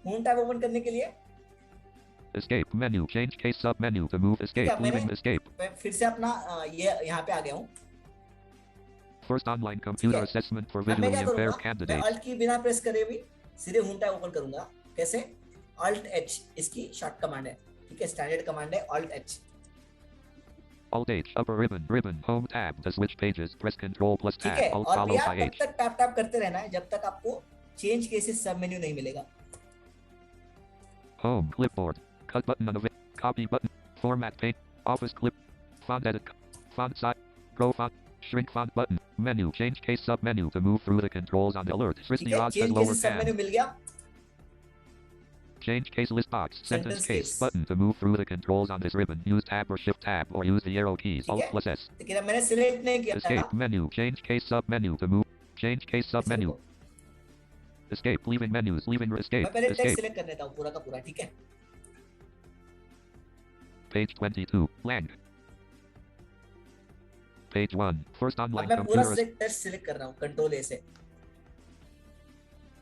होम टैब ओपन करने के लिए Escape menu. Change case sub menu to move escape. Leaving escape. मैं फिर से अपना ये यहाँ पे आ गया हूँ। First online computer assessment for visually impaired candidates. मैं Alt की बिना प्रेस करे भी सीधे होम टैब ओपन करूंगा। कैसे? Alt H इसकी शॉर्ट कमांड है, ठीक है। स्टैंडर्ड कमांड है Alt H। Alt H upper ribbon home tab to switch pages. Press Control plus ठीक tab. है। Alt और followed by तब H. तक टैप करते रहना है जब तक आपको चेंज केसेस सब मेन्यू नहीं मिलेगा। Home clipboard. Cut button on the copy button. Format page. Office clip. Font edit. Font size. Grow font. Shrink font button. Menu. Change case sub menu to move through the controls on the alert. Frisbee odds and lower सब मेन्यू tab. मिल गया। Change case list box. Sentence case button to move through the controls on this ribbon. Use tab or shift tab or use the arrow keys. Alt plus S. लेकिन अब मैंने सिलेक्ट नहीं किया था। Escape menu. Change case sub menu to move. Change case sub menu. Escape. Leaving menus. Leaving escape. मैं पहले टेक्स्ट Escape. सिलेक्ट कर लेता हूँ पूरा का पूरा, ठीक है। Page 22. Blank. Page 1. First अब online मैं पूरा computer. टेक्स्ट सिलेक्ट कर रहा हूँ कंट्रोल ए से।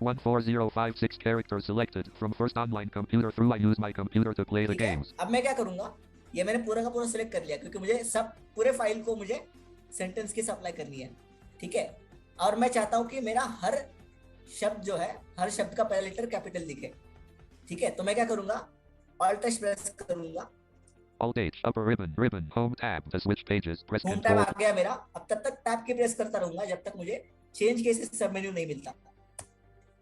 14056 characters selected from first online computer through I use my computer to play the ठीक है। games. अब मैं क्या करूंगा, ये मैंने पूरा का पूरा सिलेक्ट कर लिया क्योंकि मुझे सब पूरे फाइल को मुझे सेंटेंस की अप्लाई करनी है, ठीक है। और मैं चाहता हूँ कि मेरा हर शब्द जो है, हर शब्द का पहला लेटर कैपिटल दिखे, ठीक है। तो मैं क्या करूंगा, ऑल्ट एच प्रेस करूंगा। Alt H upper ribbon home tab to switch pages. Press home tab Control. आ गया मेरा। अब तब तक टैब की प्रेस करता रहूंगा जब तक मुझे चेंज केसेस सब मेन्यू नहीं मिलता।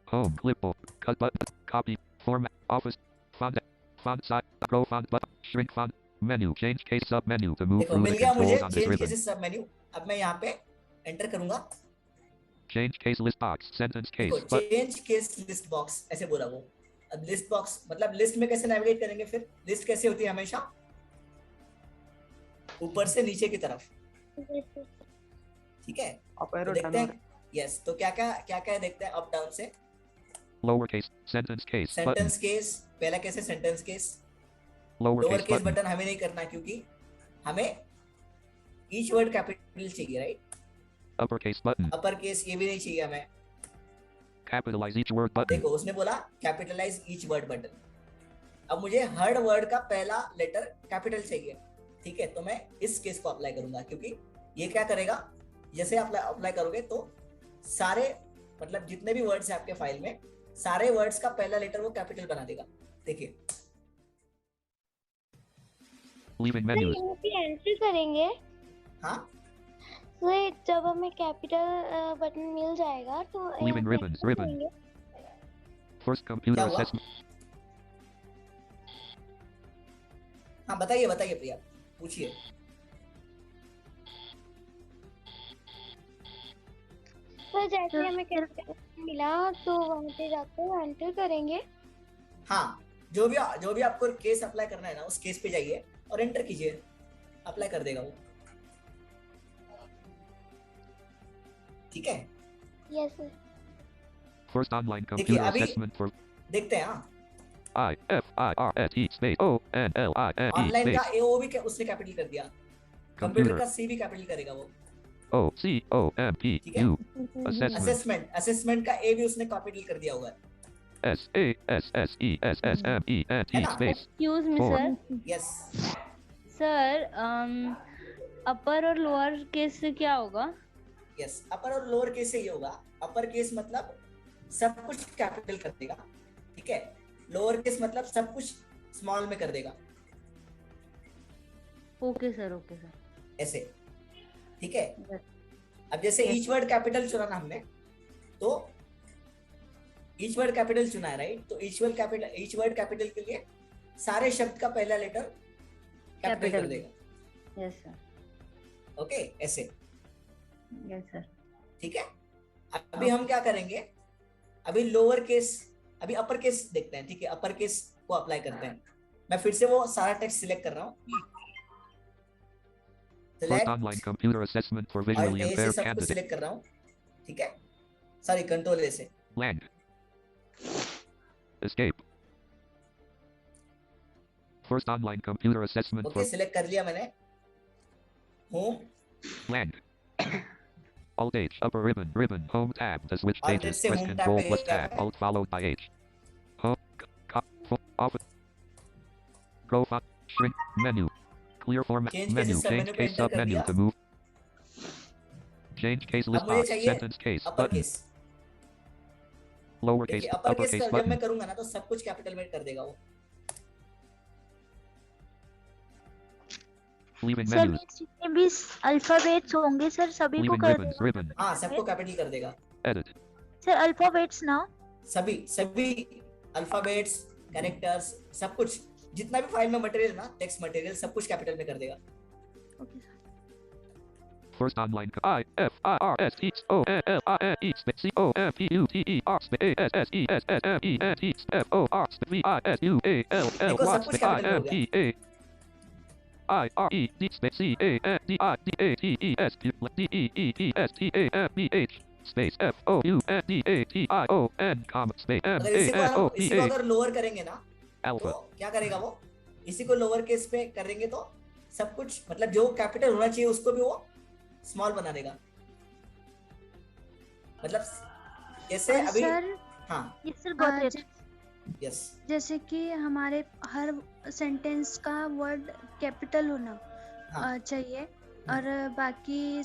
Home clipboard. Cut button. Copy. Format. Office. Font size. Grow font button. Shrink font. Menu. Change case sub menu to move देखो through मिल the गया मुझे controls on this change ribbon. Cases सब मेन्यू। अब मैं यहाँ पे एंटर करूंगा। Change case list box. Sentence case. देखो चेंज केस लिस्ट बॉक्स ऐसे बोला वो। अब लिस्ट बॉक्स मतलब लिस्ट में कैसे नेविगेट करेंगे, फिर लिस्ट कैसे होती है हमेशा ऊपर से नीचे की तरफ, ठीक है। तो देखते हैं, यस। तो क्या क्या देखते हैं अप डाउन से। Lowercase. Sentence case. Button. Sentence case पहला कैसे, sentence case. Lowercase lower case button. Button हमें नहीं करना क्योंकि हमें ईच वर्ड कैपिटल चाहिए, right. Uppercase button. Upper case ये भी नहीं चाहिए हमें। Capitalize each word button. देखो उसने बोला कैपिटलाइज ईच वर्ड बटन। अब मुझे हर वर्ड का पहला लेटर कैपिटल चाहिए, ठीक है, तो मैं इस केस को अप्लाई करूंगा, क्योंकि ये क्या करेगा, जैसे अप्लाई करोगे तो सारे मतलब जितने भी वर्ड्स हैं आपके फाइल में, सारे वर्ड्स का पहला लेटर वो कैपिटल बना देगा। देखिए Leaving menus. यहाँ पे एंट्री करेंगे। हाँ तो जब हमें कैपिटल बटन मिल जाएगा तो Leaving ribbons. Ribbon. First computer assessment. हाँ बताइए बताइए प्रिया, पूछिए। तो जैसे हमें कैपिटल मिला तो वहाँ पे जाकर एंटर करेंगे। हाँ जो भी आपको केस अप्लाई करना है ना, उस केस पे जाइए और एंटर कीजिए, अप्लाई कर देगा वो, ठीक है। Yes sir. First online देखिए computer अभी assessment for देखते हैं। हाँ IFIRSE space ONLINE ऑनलाइन का space एओ भी उसने कैपिटल कर दिया, कंप्यूटर का सी भी कैपिटल करेगा वो। OCOMPU assessment असेसमेंट का ए भी उसने कैपिटल कर दिया हुआ है। SASSESSMENT space excuse me sir. Yes sir upper और लोअर केस से क्या होगा? यस अपर और लोअर केस से ये होगा, अपर केस मतलब सब कुछ कैपिटल कर देगा, ठीक है, लोअर केस मतलब सब कुछ स्मॉल में कर देगा। ओके सर, ओके सर, ऐसे, ठीक है। अब जैसे ईच वर्ड कैपिटल चुना ना हमने, तो ईच वर्ड कैपिटल चुना है, राइट, तो ईच वर्ड कैपिटल के लिए सारे शब्द का पहला लेटर कैपिटल कर देगा। यस सर, ओके, ऐसे, यस सर, ठीक है। अभी हम क्या करेंगे, अभी लोअर केस, अभी अपर केस देखते हैं, ठीक है, अपर केस को अप्लाई करते हैं। मैं फिर से वो सारा टेक्स्ट सिलेक्ट कर रहा हूँ, First online computer assessment for visually impaired सब कुछ candidates. सिलेक्ट कर रहा हूँ, ठीक है, सॉरी कंट्रोल ए से Land. Escape. First online computer assessment okay, for select कर लिया मैंने। Home, Land. Alt H upper ribbon home tab to switch Alt pages. से Press home tab Control पे plus गया tab मैं। Alt followed by H. Home office. Grow font shrink menu. Clear format Change menu. cases सब Change मैंने पे case enter sub कर menu दिया। to move. Change case अब list मुझे box. चाहिए Sentence case अपर button. केस। Lowercase देखिए अपर केस uppercase जब मैं button. करूंगा ना, तो सब कुछ कैपिटल में कर देगा वो। Leaving sir menus. जितने भी अल्फाबेट्स होंगे सर सभी को Leaving कर ribbons. देगा। Ribbon. हाँ, सबको कैपिटल कर देगा। Edit. सर अल्फाबेट्स ना सभी अल्फाबेट्स, कैरेक्टर्स, सब कुछ जितना भी फाइल में मटेरियल ना, टेक्स्ट मटेरियल, सब कुछ कैपिटल में कर देगा। First online IFIRSE ONLINE space COMPUTER space ASSESSMENT देखो सब कुछ कैपिटल में हो गया। IRED space CANDIDATESPDEEPSTAMPH space FOUNDATION comma space अगर इसी को अगर लोअर करेंगे ना, Alpha. तो क्या करेगा वो, इसी को लोअर केस पे करेंगे तो सब कुछ मतलब जो कैपिटल होना चाहिए उसको भी वो स्मॉल बना देगा। मतलब जैसे अभी सर, हाँ ये सर बहुत अच्छा। यस जैसे कि हमारे हर सेंटेंस का वर्ड कैपिटल होना चाहिए और बाकी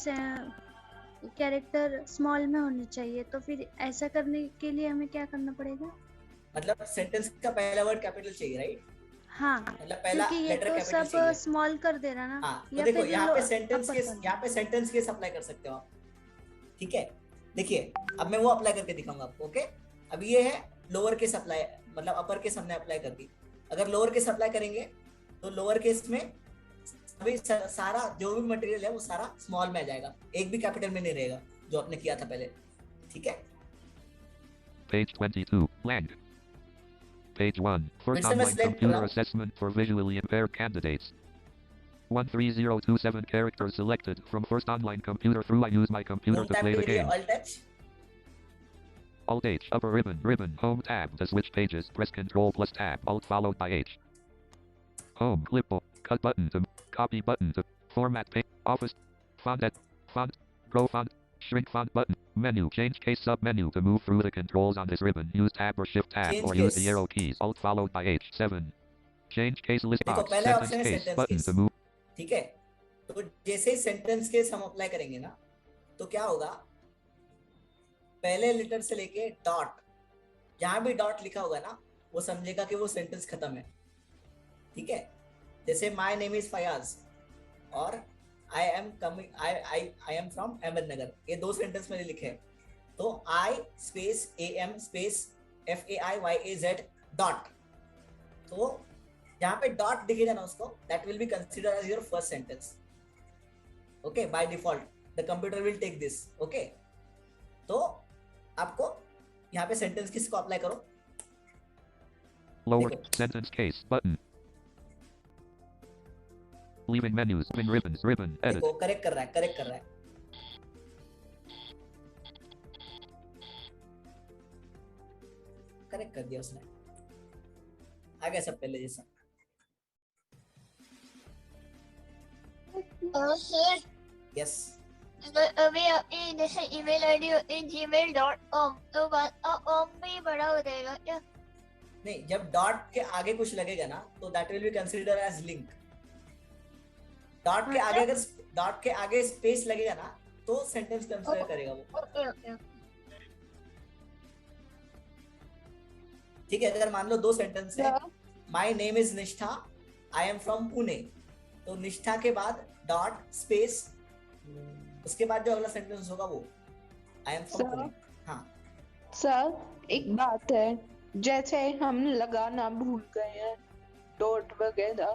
कैरेक्टर स्मॉल में होने चाहिए, तो फिर ऐसा करने के लिए हमें क्या करना पड़ेगा? मतलब सेंटेंस का पहला वर्ड कैपिटल चाहिए, राइट? हाँ, मतलब पहला क्योंकि ये लेटर तो कैपिटल सब चाहिए। स्मॉल कर दे रहा ना। हाँ, तो या देखो फिर यहाँ पे सेंटेंस केस अप्लाई कर सकते हो आप, ठीक है। देखिए अब मैं वो अप्लाई करके दिखाऊंगा आपको, ओके। अब ये है लोअर केस अप्लाई, मतलब अपर केस हमने अप्लाई कर दी। अगर लोअर केस अप्लाई करेंगे तो लोअर केस में अभी सारा जो भी मटेरियल है वो सारा स्मॉल में आ जाएगा, एक भी कैपिटल में नहीं रहेगा जो आपने किया था पहले, ठीक है। Page 22, blank. Page 1, first फिर से मैं online select कर computer रहा हूँ। assessment for visually impaired candidates. 13027 characters selected from first online computer through I use my computer home to tab play पे the लिए game. Alt touch, Alt H, upper ribbon, home tab to switch pages, press Control plus tab, Alt followed by H. Home, clipboard, cut button to, copy button to, format page, office, font, grow font, Shrink font button. Menu. Change case submenu. To move through the controls on this ribbon, use tab or shift tab Change or use case. the arrow keys. Alt followed by H7. Change case list देखो box. पहले Sentence ऑप्शन है case sentence button case, to move. ठीक है। तो जैसे ही सेंटेंस केस हम अप्लाई करेंगे ना, तो क्या होगा, पहले लेटर से लेके डॉट, जहां भी डॉट लिखा होगा ना, वो समझेगा कि वो सेंटेंस खत्म है, ठीक है। जैसे माय नेम इज फयाज और आई एम फ्रॉम अहमदनगर, ये दो सेंटेंस मैंने लिखे हैं। तो I space A M space FAIYAZ dot, तो जहां पे डॉट दिखेगा ना उसको, that will be consider as your first sentence. Okay, by default the computer will take this. Okay, तो आपको यहाँ पे सेंटेंस किसको अप्लाई करो, Lower sentence case button. Leaving menus. Leaving ribbons. Ribbon. Edit. देखो करेक्ट कर रहा है, करेक्ट कर रहा है। करेक्ट कर दिया उसने, आ गया सब पहले जैसा। सर यस, अभी आपने जैसे ईमेल आईडी gmail.com, तो बात भी बड़ा हो जाएगा क्या? नहीं, जब डॉट के आगे कुछ लगेगा ना, तो that will be consider as link. Dot के आगे, अगर डॉट के आगे स्पेस लगेगा ना, तो सेंटेंस कंसीडर करेगा वो। ओके। ठीक है, अगर मान लो दो सेंटेंस है, माय नेम इज निष्ठा, आई एम फ्रॉम पुणे, तो निष्ठा के बाद डॉट स्पेस, उसके बाद जो अगला सेंटेंस होगा वो आई एम फ्रॉम पुणे। हाँ सर, एक बात है, जैसे हम लगाना भूल गए हैं डॉट वगैरह,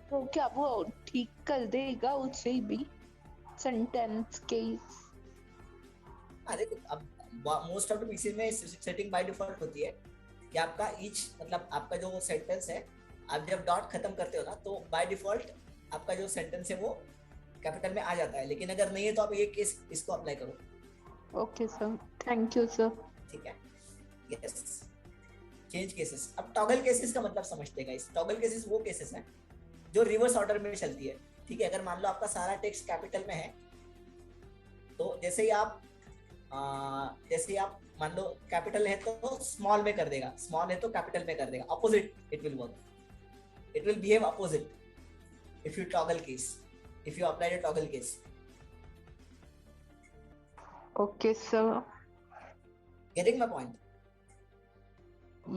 तो क्या वो ठीक कर देगा उससे भी सेंटेंस केस? अरे अब मोस्ट ऑफ द पीसीज में सेटिंग बाय डिफॉल्ट होती है कि आपका ईच, मतलब आपका जो सेंटेंस है, आप जब डॉट खत्म करते हो ना, तो बाय डिफॉल्ट आपका जो सेंटेंस है वो कैपिटल में आ जाता है। लेकिन अगर नहीं है तो आप ये केस इसको अप्लाई करो। Okay sir, thank you sir. ठीक है, यस। Change cases. अब टॉगल केसेस का मतलब समझते हैं गाइस। टॉगल केसेस वो केसेस हैं जो रिवर्स ऑर्डर में चलती है, ठीक है। अगर मान लो आपका सारा टेक्स्ट कैपिटल में है, तो जैसे ही आप मान लो कैपिटल है तो स्मॉल में कर देगा, स्मॉल है तो कैपिटल में कर देगा। Opposite it will work, it will behave opposite if you toggle case, if you apply a toggle case. Okay sir, getting my point?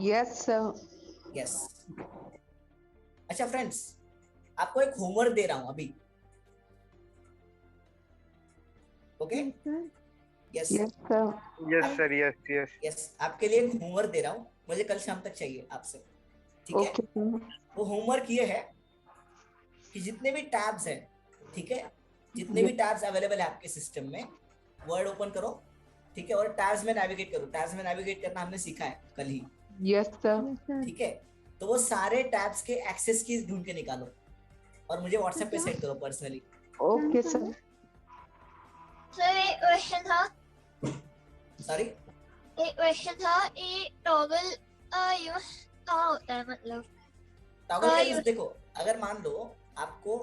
Yes sir. Yes. अच्छा फ्रेंड्स, आपको एक होमवर्क दे रहा हूं अभी, okay? Yes sir. Yes sir, yes. Yes, आपके लिए एक होमवर्क दे रहा हूं, मुझे कल शाम तक चाहिए आपसे, ठीक है? वो होमवर्क ये है कि जितने भी टैब्स हैं, ठीक है, जितने भी टैब्स अवेलेबल है आपके सिस्टम में, वर्ड ओपन करो, ठीक है, और टैब्स में नेविगेट करो। टैब्स में नेविगेट करना हमने सीखा है कल ही। Yes sir. ठीक है, तो वो सारे टैब्स के एक्सेस कीज ढूंढ के निकालो और मुझे व्हाट्सएप पे सेंड करो पर्सनली। Okay sir. सर एक क्वेश्चन था। सॉरी, एक क्वेश्चन था, ये टॉगल यूज कहाँ होता है, मतलब टॉगल का यूज देखो, अगर मान लो आपको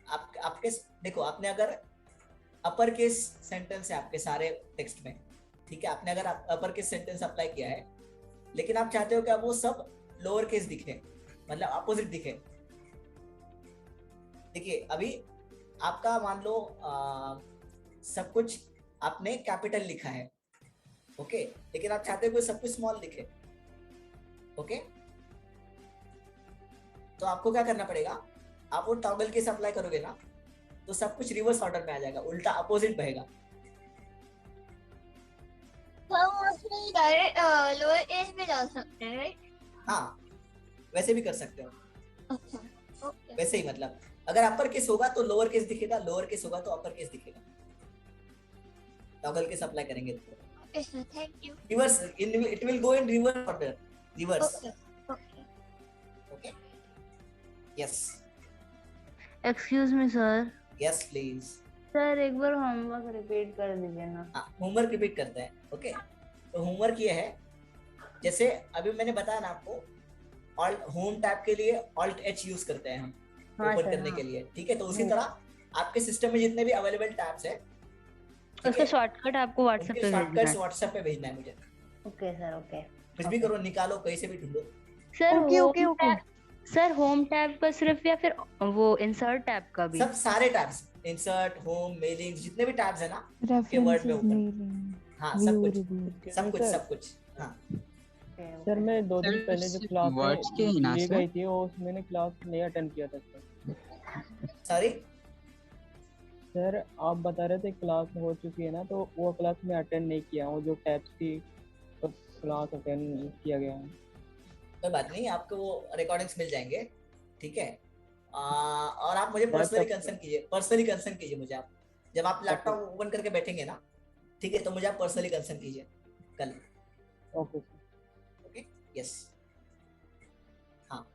आपके देखो, आपने अगर अपर केस सेंटेंस है आपके सारे टेक्स्ट में, ठीक है, आपने अगर अपर केस सेंटेंस अप्लाई किया है, लेकिन आप चाहते हो कि वो सब लोअर केस दिखे, मतलब अपोजिट दिखे। देखिए अभी आपका मान लो सब कुछ आपने कैपिटल लिखा है, ओके, लेकिन आप चाहते हो कि सब कुछ स्मॉल दिखे, ओके, तो आपको क्या करना पड़ेगा, आप वो टॉगल केस अप्लाई करोगे ना, तो सब कुछ रिवर्स ऑर्डर में आ जाएगा, उल्टा अपोजिट बहेगा। डायरेक्ट लोअर केस में डाल सकते हैं, राइट? हाँ, वैसे भी कर सकते हो। अच्छा, ओके। वैसे ही, मतलब अगर अपर केस होगा तो लोअर केस दिखेगा, लोअर केस होगा तो अपर केस दिखेगा। टॉगल केस अप्लाई करेंगे तो okay sir, thank you. Reverse, it will go in reverse order, reverse. Okay, yes. Excuse me sir. Yes please sir, एक बार होमवर्क रिपीट कर दीजिए ना। होमवर्क रिपीट करते हैं, ओके। तो होमवर्क ये है, जैसे अभी मैंने बताया ना आपको, ऑल्ट होम टैब के लिए ऑल्ट एच यूज करते हैं हम ओपन करने के लिए, ठीक है। तो उसी तरह आपके सिस्टम में जितने भी अवेलेबल टैब्स है, उसका शॉर्टकट आपको व्हाट्सएप पे भेजना शॉर्टकट्स है। व्हाट्सएप पे भेजना है मुझे। Okay sir, okay. कुछ भी करो, निकालो, कहीं से भी ढूंढो। Sir okay okay okay. Sir home tab का सिर्फ या फिर वो इंसर्ट टैब का भी? सब सारे टैब्स, इंसर्ट, होम, मेलिंग, जितने भी टैब्स है ना आपके वर्ड में ओपन। हाँ सब कुछ सब कुछ सब कुछ। हाँ सर मैं 2 दिन पहले जो क्लास वर्ड्स के ही ना ली सर? गई थी वो मैंने क्लास नहीं अटेंड किया था सर। सॉरी सर आप बता रहे थे क्लास हो चुकी है ना, तो वो क्लास में अटेंड नहीं किया हूँ जो टैब्स की तो क्लास अटेंड किया गया है। कोई बात नहीं, आपको वो रिकॉर्डिंग्स मिल जाएंगे, ठीक है। और आप मुझे पर्सनली कंसर्न कीजिए मुझे। आप जब आप लैपटॉप ओपन करके बैठेंगे ना, ठीक है, तो मुझे आप पर्सनली कंसर्न कीजिए कल। Okay okay yes. हाँ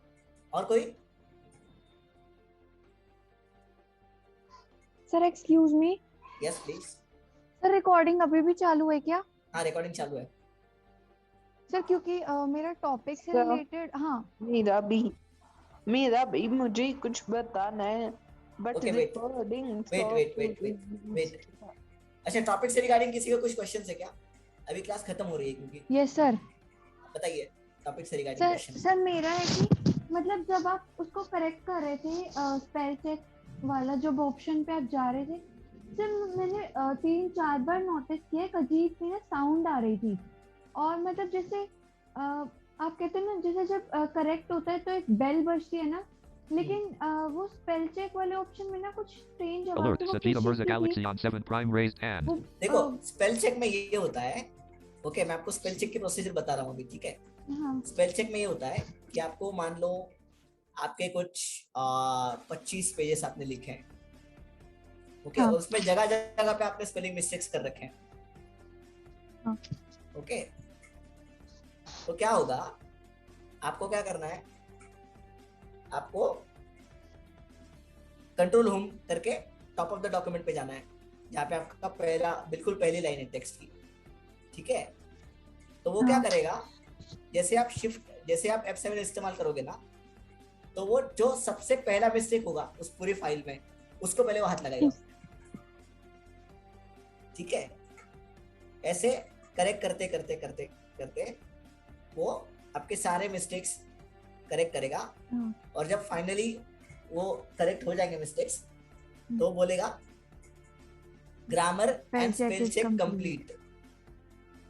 और कोई? Sir excuse me. Yes please. Sir recording अभी भी चालू है क्या? हाँ रिकॉर्डिंग चालू है सर क्योंकि मेरा टॉपिक से सर, रिलेटेड। हाँ मेरा भी मुझे कुछ बताना है but Okay, wait. Recording wait. अच्छा टॉपिक से रिगार्डिंग किसी का कुछ क्वेश्चन है क्या? अभी क्लास खत्म हो रही है क्योंकि। Yes sir. बताइए टॉपिक से रिगार्डिंग सर क्वेश्चन। सर मेरा है कि मतलब जब आप उसको करेक्ट कर रहे थे स्पेल चेक वाला जो ऑप्शन पे आप जा रहे थे, सर मैंने 3-4 बार नोटिस किया एक अजीब सी ना साउंड आ रही थी। और मतलब जैसे आप कहते हैं ना जैसे जब करेक्ट होता है तो एक बेल बजती है ना, लेकिन वो स्पेल चेक वाले ऑप्शन में ना कुछ स्ट्रेंज आवाज Alert, तो वो Satita Mirza किसी Galaxy on 7 Prime raised hand. देखो स्पेल चेक में ये होता है, ओके मैं आपको स्पेल चेक की प्रोसीजर बता रहा हूँ अभी, ठीक है। हाँ स्पेल चेक में ये होता है कि आपको मान लो आपके कुछ 25 पेजेस आपने लिखे हैं, ओके, हाँ। और उसमें जगह जगह पे आपने स्पेलिंग मिस्टेक्स कर रखे हैं, हाँ। ओके। तो क्या होगा, आपको क्या करना है, आपको कंट्रोल होम करके टॉप ऑफ द डॉक्यूमेंट पे जाना है जहाँ पे आपका पहला बिल्कुल पहली लाइन है टेक्स्ट की, ठीक है। तो वो क्या करेगा, जैसे आप F7 इस्तेमाल करोगे ना, तो वो जो सबसे पहला मिस्टेक होगा उस पूरी फाइल में उसको पहले वो हाथ लगाएगा, ठीक है। ऐसे करेक्ट करते करते करते करते वो आपके सारे मिस्टेक्स करेक्ट करेगा, और जब फाइनली वो करेक्ट हो जाएंगे मिस्टेक्स तो बोलेगा grammar and spell check complete.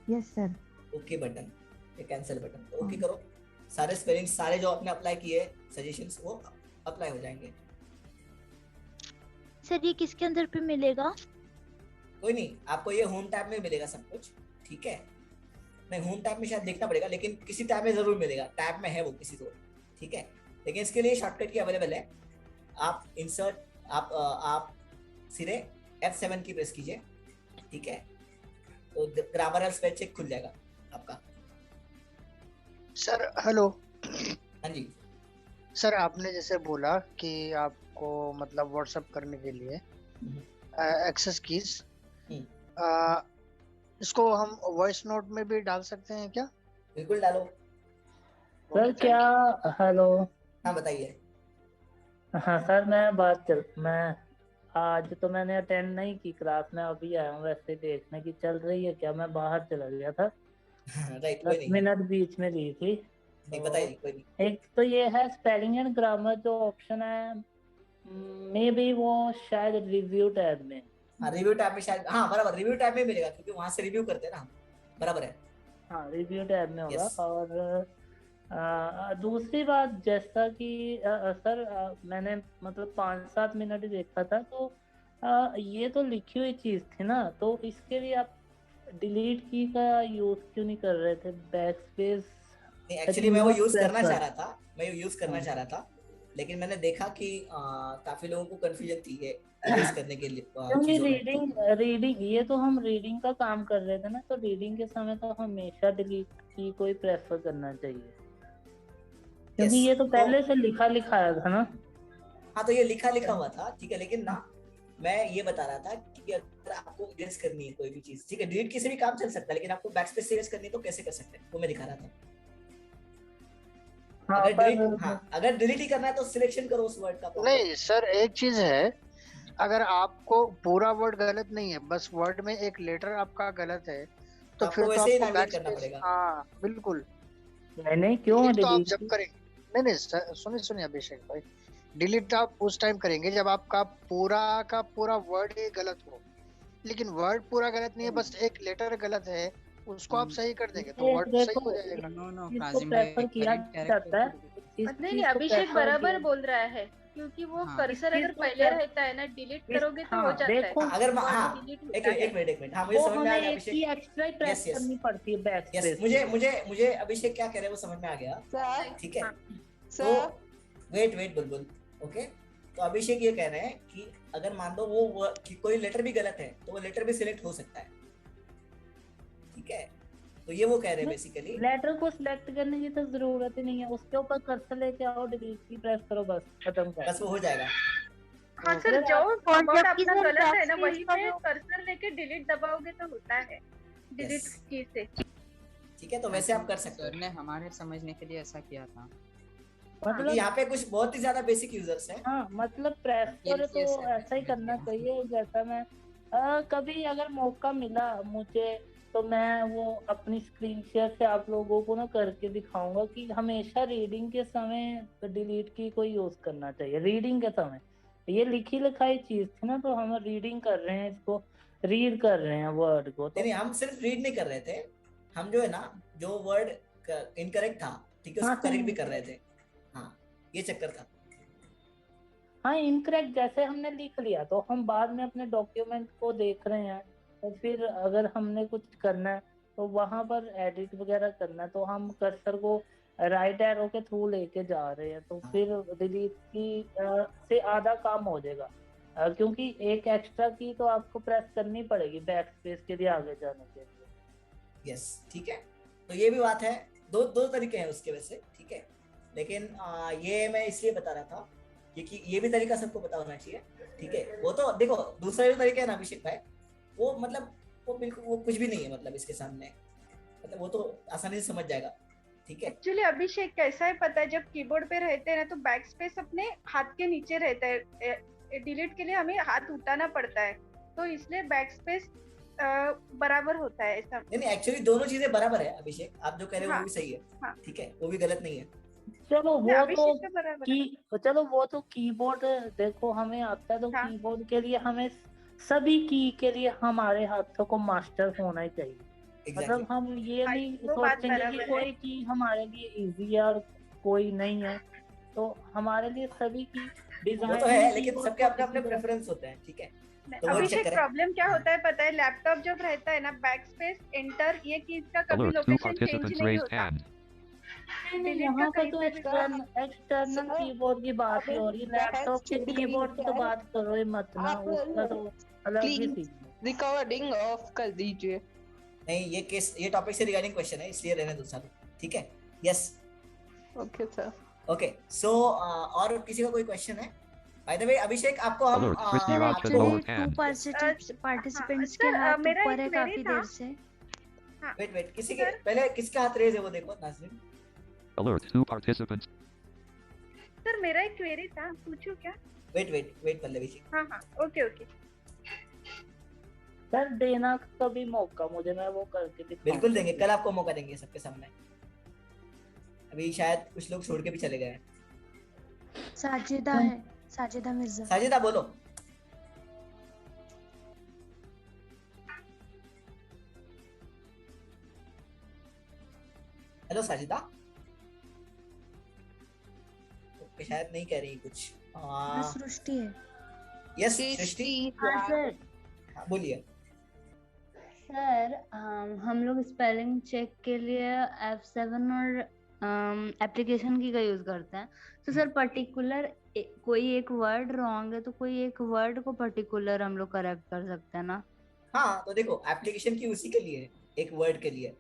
Yes sir. Okay button, ये कैंसिल बटन, तो ओके करो, सारे स्पेलिंग सारे जो आपने अप्लाई किए सजेशंस वो अप्लाई हो जाएंगे। सर ये किसके अंदर पे मिलेगा? कोई नहीं, आपको ये होम टैब में मिलेगा सब कुछ, ठीक है। नहीं होम टैब में शायद देखना पड़ेगा, लेकिन किसी टैब में जरूर मिलेगा, टैब में है वो किसी तो, ठीक है। लेकिन इसके लिए शॉर्टकट की अवेलेबल है, आप इंसर्ट आप सीधे F7 की प्रेस कीजिए, ठीक है, तो ग्रामर और स्पेल चेक खुल जाएगा आपका। Sir hello. हाँ जी सर आपने जैसे बोला कि आपको मतलब व्हाट्सएप करने के लिए एक्सेस कीज, इसको हम वॉइस नोट में भी डाल सकते हैं क्या? बिल्कुल डालो सर। क्या हेलो? हाँ बताइए। हाँ सर मैं आज तो मैंने अटेंड नहीं की क्लास में, अभी आया हूँ वैसे देखने की चल रही है क्या, मैं बाहर चला गया था। राइट, 10 मिनट बीच में ली थी। नहीं बताइए, कोई नहीं। एक तो ये है स्पेलिंग एंड ग्रामर जो ऑप्शन है, मे बी वो शायद रिव्यू टैब में। हाँ रिव्यू टैब में शायद, हाँ बराबर रिव्यू टैब में मिलेगा क्योंकि वहां से रिव्यू करते हैं ना, बराबर है। हाँ रिव्यू टैब में होगा। Yes. और दूसरी बात जैसा कि सर मैंने मतलब 5-7 मिनट ही देखा था, तो ये तो लिखी हुई चीज थी ना, तो इसके लिए आप डिलीट की का यूज क्यों नहीं कर रहे थे? बैक स्पेस एक्चुअली मैं वो यूज करना चाह रहा था, लेकिन मैंने देखा कि काफी लोगों को कंफ्यूजन थी ये यूज करने के लिए। क्योंकि रीडिंग ये तो हम रीडिंग का काम कर रहे थे ना, तो रीडिंग के समय तो हमेशा डिलीट की को ही प्रेफर करना चाहिए, क्योंकि ये तो पहले से लिखा आया था ना। हाँ तो ये लिखा हुआ था, ठीक है, लेकिन ना मैं ये बता रहा था कि अगर आपको इरेज करनी है कोई भी चीज, ठीक है, डिलीट किसी भी काम चल सकता है, लेकिन आपको बैकस्पेस से इरेज करनी है तो कैसे कर सकते हैं वो मैं दिखा रहा था। अगर डिलीट ही करना है तो सिलेक्शन करो उस वर्ड का। नहीं सर एक चीज है, अगर आपको पूरा वर्ड गलत नहीं है, बस वर्ड में एक लेटर आपका गलत है, तो आपको फिर तो वैसे ही आपको navigate बैक करना स्पेस, पड़ेगा। हाँ बिल्कुल। नहीं क्यों डिलीट तो आप डिलीट जब करेंगे, नहीं सुनिए अभिषेक भाई, डिलीट आप उस टाइम करेंगे जब आपका पूरा का पूरा वर्ड ही गलत हो। लेकिन वर्ड पूरा गलत नहीं है, बस एक लेटर गलत है, उसको आप सही कर देंगे तो वर्ड सही देखो हो जाएगा। इसको प्रेफर किया जाता है इस नहीं चीज को अभिषेक प्रेफर बराबर किया बोल रहा है, क्योंकि वो हाँ। कर्सर इस अगर चीज को पहले प्रेफर रहता है ना, डिलीट इस करोगे तो हाँ हो जाता है। देखो अगर Word हाँ delete एक होता है। मिनट हाँ मुझे वो समझ में आ हमें गया एक अभिषेक। ही एक्स्ट्रा ही प्रेस यस करनी पड़ती है बैक यस स्पेस मुझे मुझे मुझे अभिषेक क्या कह रहे हैं वो समझ में आ गया। ठीक है तो वेट बुलबुल। ओके तो अभिषेक ये कह रहे हैं कि अगर मान लो वो कि कोई लेटर भी गलत है तो वो लेटर भी सिलेक्ट हो सकता है। ठीक है तो ये वो कह रहे हैं बेसिकली लेटर को सिलेक्ट करने की तो जरूरत ही नहीं है, उसके ऊपर कर्सर लेके आओ, डिलीट की प्रेस करो, बस खत्म कर, बस वो हो जाएगा। हाँ सर, फिर जो आप- वर्ड अपना सर गलत है ना backspace वही का पे जो- कर्सर लेके डिलीट दबाओगे तो होता है डिलीट की से। ठीक है तो वैसे आप कर सकते हो। सर ने हमारे समझने के लिए ऐसा किया था। मतलब यहाँ पे कुछ बहुत ही ज्यादा बेसिक यूजर्स हैं। हाँ मतलब प्रेस पर तो ऐसा ही करना चाहिए जैसा मैं कभी अगर मौका मिला मुझे तो मैं वो अपनी स्क्रीन शेयर से आप लोगों को ना करके दिखाऊंगा कि हमेशा रीडिंग के समय डिलीट की को यूज करना चाहिए। रीडिंग के समय ये लिखी लिखाई चीज थी ना, तो हम रीडिंग कर रहे हैं, इसको रीड कर रहे हैं वर्ड को, तो नहीं हम सिर्फ रीड नहीं कर रहे थे, हम जो है ना जो वर्ड इनकरेक्ट था ठीक है हाँ, उसको करेक्ट भी कर रहे थे। हाँ ये चक्कर था। हाँ इनकरेक्ट जैसे हमने लिख लिया तो हम बाद में अपने डॉक्यूमेंट को देख रहे हैं, तो फिर अगर हमने कुछ करना है तो वहां पर एडिट वगैरह करना है तो हम कर्सर को राइट एरो के थ्रू लेके जा रहे हैं, तो फिर डिलीट की से आधा काम हो जाएगा, क्योंकि एक एक्स्ट्रा की तो आपको प्रेस करनी पड़ेगी बैक स्पेस के लिए आगे जाने के लिए। यस ठीक है तो ये भी बात है। दो तरीके हैं उसके वैसे। ठीक है लेकिन ये मैं इसलिए बता रहा था क्योंकि ये भी तरीका सबको पता होना चाहिए। ठीक है वो तो देखो दूसरा जो तरीका है ना अभिषेक भाई वो मतलब वो बिल्कुल वो कुछ भी नहीं है मतलब इसके सामने, मतलब वो तो आसानी से समझ जाएगा। ठीक है एक्चुअली अभिषेक कैसा है पता है, जब कीबोर्ड पे रहते हैं ना तो बैक स्पेस अपने हाथ के नीचे रहता है, डिलीट के लिए हमें हाथ उठाना पड़ता है, तो इसलिए बैक स्पेस बराबर होता है ऐसा। नहीं एक्चुअली दोनों चीजें बराबर है अभिषेक, आप जो कह रहे हो हाँ, वो भी सही है। हाँ। ठीक है वो भी गलत नहीं है। चलो वो तो चलो वो तो कीबोर्ड देखो हमें आता है, तो कीबोर्ड के लिए हमें सभी की के लिए हमारे हाथों को मास्टर होना ही चाहिए। मतलब हम ये नहीं सोचेंगे कि कोई की हमारे लिए इजी है और कोई नहीं है, तो हमारे लिए सभी की डिजाइन वो तो है लेकिन सबके अपने अपने प्रेफरेंस होते हैं। ठीक है तो अभिषेक प्रॉब्लम क्या होता है पता है, लैपटॉप जब रहता है ना बैक स्पेस एंटर ये कीज का कभी Alert, 2 लोकेशन चेंज participants नहीं raised होता। hand. यहाँ पे तो एक्सटर्नल कीबोर्ड की बात ही हो रही है, लैपटॉप के कीबोर्ड की तो बात करो ही मत ना, उसका तो अलग ही चीज है। रिकॉर्डिंग ऑफ कर दीजिए। नहीं ये टॉपिक से रिगार्डिंग क्वेश्चन है इसलिए रहने दो साथ। ठीक है yes okay sir. Okay so और किसी का कोई क्वेश्चन है? बाय द वे अभिषेक आपको हम Alert, Christy Rod should lower hand. Participants के हाथ ऊपर है काफी देर से। वेट किसी के पहले किसके हाथ रेज है वो देखो नाज़रीन। Alert, 2 participants. सर मेरा एक क्वेरी था, पूछूं क्या? वेट पल्लवी जी। हाँ ओके सर देना कभी मौका मुझे, मैं वो करके दिखाऊंगा। बिल्कुल देंगे, कल आपको मौका देंगे सबके सामने। अभी शायद कुछ लोग छोड़ के भी चले गए हैं। साजिदा है, साजिदा मिर्जा। साजिदा बोलो। हेलो साजिदा। ओके शायद नहीं कह रही कुछ। सृष्टि है। यस सृष्टि। हाँ सर। हाँ बोलिए। सर हम लोग स्पेलिंग चेक के लिए F7 और एप्लीकेशन की का यूज करते हैं, तो सर पर्टिकुलर कोई एक वर्ड रॉन्ग है तो कोई एक वर्ड को पर्टिकुलर हम लोग करेक्ट कर सकते हैं ना? हाँ तो देखो एप्लीकेशन की उसी के लिए, एक वर्ड के लिए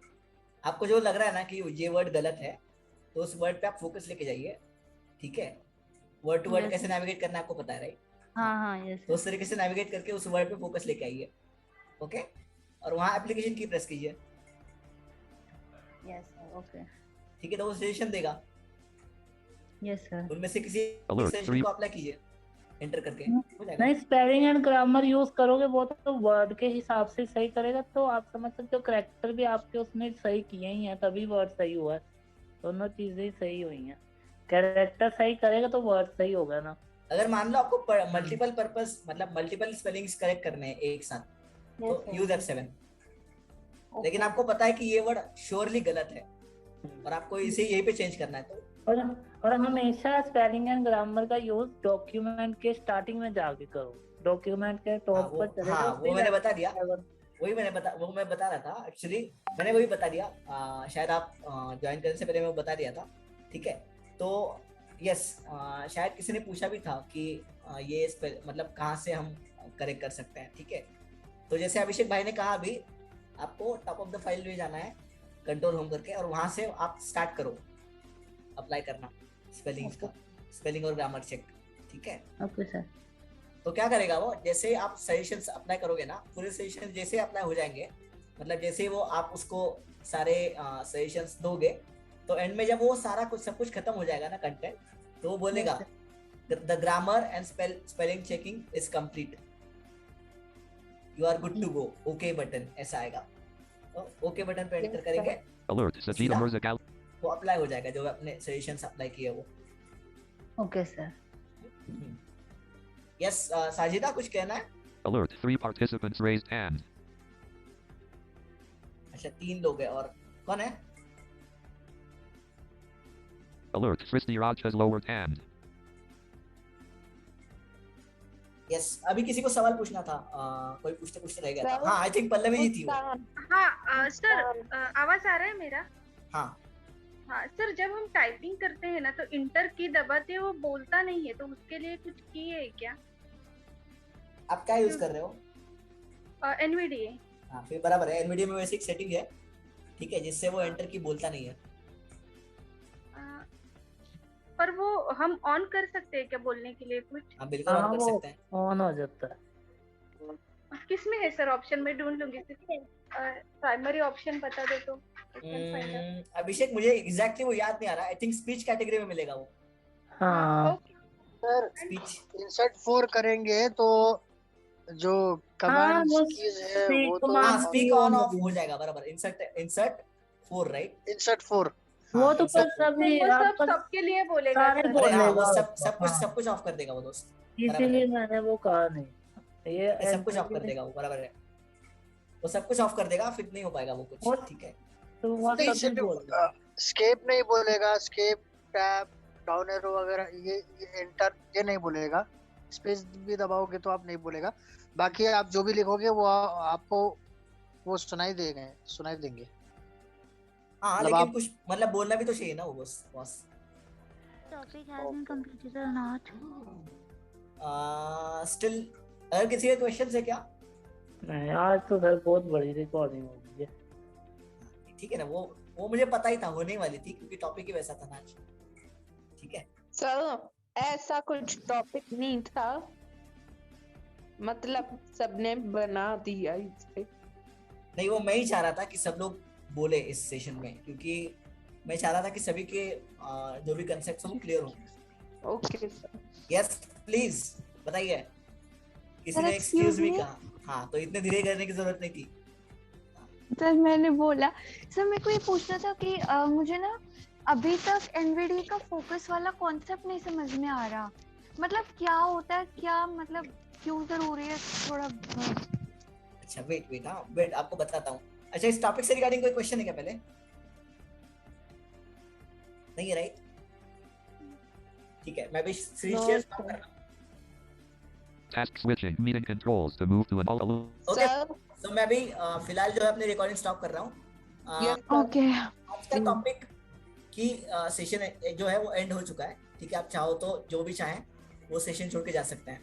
आपको जो लग रहा है ना कि ये वर्ड गलत है तो उस वर्ड पे आप फोकस लेके जाइए। ठीक है वर्ड टू वर्ड कैसे नेविगेट करना है आपको पता है राइट? हाँ यस। तो उस तरीके से नेविगेट करके उस वर्ड पे फोकस लेके आइए। ओके और वहाँ एप्लीकेशन की प्रेस कीजिए। Yes sir okay. ठीक है तो वो सजेशन देगा। Yes sir. उनमें से किसी Alert, सजेशन 3. को अप्लाई कीजिए। एंटर करके हो जाएगा। नहीं, स्पेलिंग एंड ग्रामर यूज करोगे वो तो वर्ड के हिसाब से सही करेगा, तो आप समझ सकते हो कैरेक्टर भी आपके उसने सही किए ही हैं तभी वर्ड सही हुआ है। दोनों चीजें ही सही हुई हैं, कैरेक्टर सही करेगा तो वर्ड सही होगा ना। अगर मान लो आपको मल्टीपल पर्पस मतलब मल्टीपल स्पेलिंग्स करेक्ट करने हैं एक साथ, तो यूज F7। लेकिन आपको पता है कि ये वर्ड श्योरली गलत है और आपको इसे यहीं पे चेंज करना है, तो और हमेशा स्पेलिंग एंड ग्रामर का यूज डॉक्यूमेंट के स्टार्टिंग में जाके करो, डॉक्यूमेंट के टॉप पर चले हाँ, जाओ। वो मैंने बता दिया, वो मैं बता रहा था एक्चुअली, मैंने वही बता दिया। शायद आप ज्वाइन करने से पहले मैं बता दिया था, ठीक है। तो यस, शायद किसी ने पूछा भी था कि ये मतलब कहाँ से हम करेक्ट कर सकते हैं, ठीक है। तो जैसे अभिषेक भाई ने कहा अभी, आपको टॉप ऑफ द फाइल में जाना है, कंट्रोल होम करके, और वहां से आप स्टार्ट करो अप्लाई करना स्पेलिंग्स का, स्पेलिंग और ग्रामर चेक, ठीक है। Okay sir. तो क्या करेगा वो, जैसे आप सजेशंस अप्लाई करोगे ना, पूरे सजेशन जैसे अप्लाई हो जाएंगे, मतलब जैसे वो आप उसको सारे सजेशंस दोगे, तो एंड में जब वो सारा कुछ सब कुछ खत्म हो जाएगा ना कंटेंट, तो वो बोलेगा the grammar and spelling checking is complete, you are good to go, okay button ऐसा आएगा। तो ओके बटन पे एंटर करेंगे, Alert, Sajida Mirza Gal. वो अप्लाई हो जाएगा जो अपने सजेशंस अप्लाई किए वो। Okay sir. यस, साजिदा कुछ कहना है? Alert, 3 participants raised hand. अच्छा, 3 लोग हैं, और कौन है? Alert, Srishti Raj has lowered hand. Yes, अभी किसी को सवाल पूछना था, कोई पूछते रह गया था। हाँ, आई थिंक पल्लवी जी थी वो। हाँ सर, आवाज आ रहा है मेरा? हाँ सर, जब हम टाइपिंग करते हैं ना, तो इंटर की दबाते हैं, वो बोलता नहीं है, तो उसके लिए कुछ की है क्या? आप क्या यूज कर रहे हो? NVDA। हाँ, फिर बराबर है, NVDA में वैसे एक सेटिंग है, ठीक है, जिससे वो एंटर की बोलता नहीं है। पर वो हम ऑन कर सकते हैं क्या बोलने के लिए कुछ? हाँ, बिल्कुल ऑन कर सकते हैं। ऑन हो जाता है। किस में है सर? ऑप्शन में ढूंढ लूंगी, प्राइमरी ऑप्शन बता दे तो। अभिषेक, मुझे एग्जैक्टली वो याद नहीं आ रहा, आई थिंक स्पीच कैटेगरी में मिलेगा वो। हाँ सर, इंसर्ट 4 करेंगे तो जो कमांड कीज है वो तो स्पीक ऑन ऑफ हो जाएगा, बराबर। Insert 4, right? इंसर्ट 4 वो तो पर सभी सबके लिए बोलेगा सर। वो सब कुछ ऑफ कर देगा वो दोस्त, इसीलिए मैंने वो कहा नहीं, ये सब कुछ ऑफ कर देगा वो, बराबर है, वो सब कुछ ऑफ कर देगा, फिर नहीं हो पाएगा वो कुछ, ठीक है। तो वो सब बोलेगा, स्केप नहीं बोलेगा, स्केप, टैब, डाउन एरो वगैरह, ये एंटर ये नहीं बोलेगा, स्पेस भी दबाओगे तो आप नहीं बोलेगा, बाकी आप जो भी लिखोगे वो आपको वो सुनाई देंगे। हाँ, लेकिन कुछ मतलब बोलना भी तो चाहिए ना वो, बस। टॉपिक हैज बीन कंप्लीटेड और नॉट? स्टिल अगर किसी का क्वेश्चन है क्या? नहीं, आज तो सर बहुत बड़ी रिकॉर्डिंग हो गई है, ठीक है ना, वो मुझे पता ही था होने वाली थी, क्योंकि टॉपिक ही वैसा था ना आज, ठीक है। सर, ऐसा कुछ टॉपिक नहीं था, मतलब सबने बना दिया इसे। नहीं, वो मैं ही चाह रहा था कि सब लोग बोले इस सेशन में, क्योंकि मैं चाह रहा था कि सभी के जो भी कंसेप्ट्स हो क्लियर हो। Okay sir. यस प्लीज बताइए, किसी ने एक्सक्यूज मी कहा? हाँ, तो इतने धीरे करने की जरूरत नहीं थी। सर, मैंने बोला सर, मेरे को ये पूछना था कि मुझे ना अभी तक एनवीडी का फोकस वाला कॉन्सेप्ट नहीं समझ में आ रहा, मतलब क्या होता है, क्या मतलब क्यों जरूरी है थोड़ा। अच्छा, वेट, हाँ वेट, आपको बताता हूँ। अच्छा, इस टॉपिक से रिगार्डिंग कोई क्वेश्चन है क्या पहले? नहीं है, राइट? ठीक है, मैं भी स्क्रीन शेयर स्टॉप कर रहा हूँ। Task switching, meeting controls to move to an okay, तो मैं भी फिलहाल जो है अपनी रिकॉर्डिंग स्टॉप कर रहा हूँ। ओके, आज का टॉपिक की सेशन जो है वो एंड हो चुका है, ठीक है। आप चाहो तो जो भी चाहें वो सेशन छोड़ के जा सकते हैं।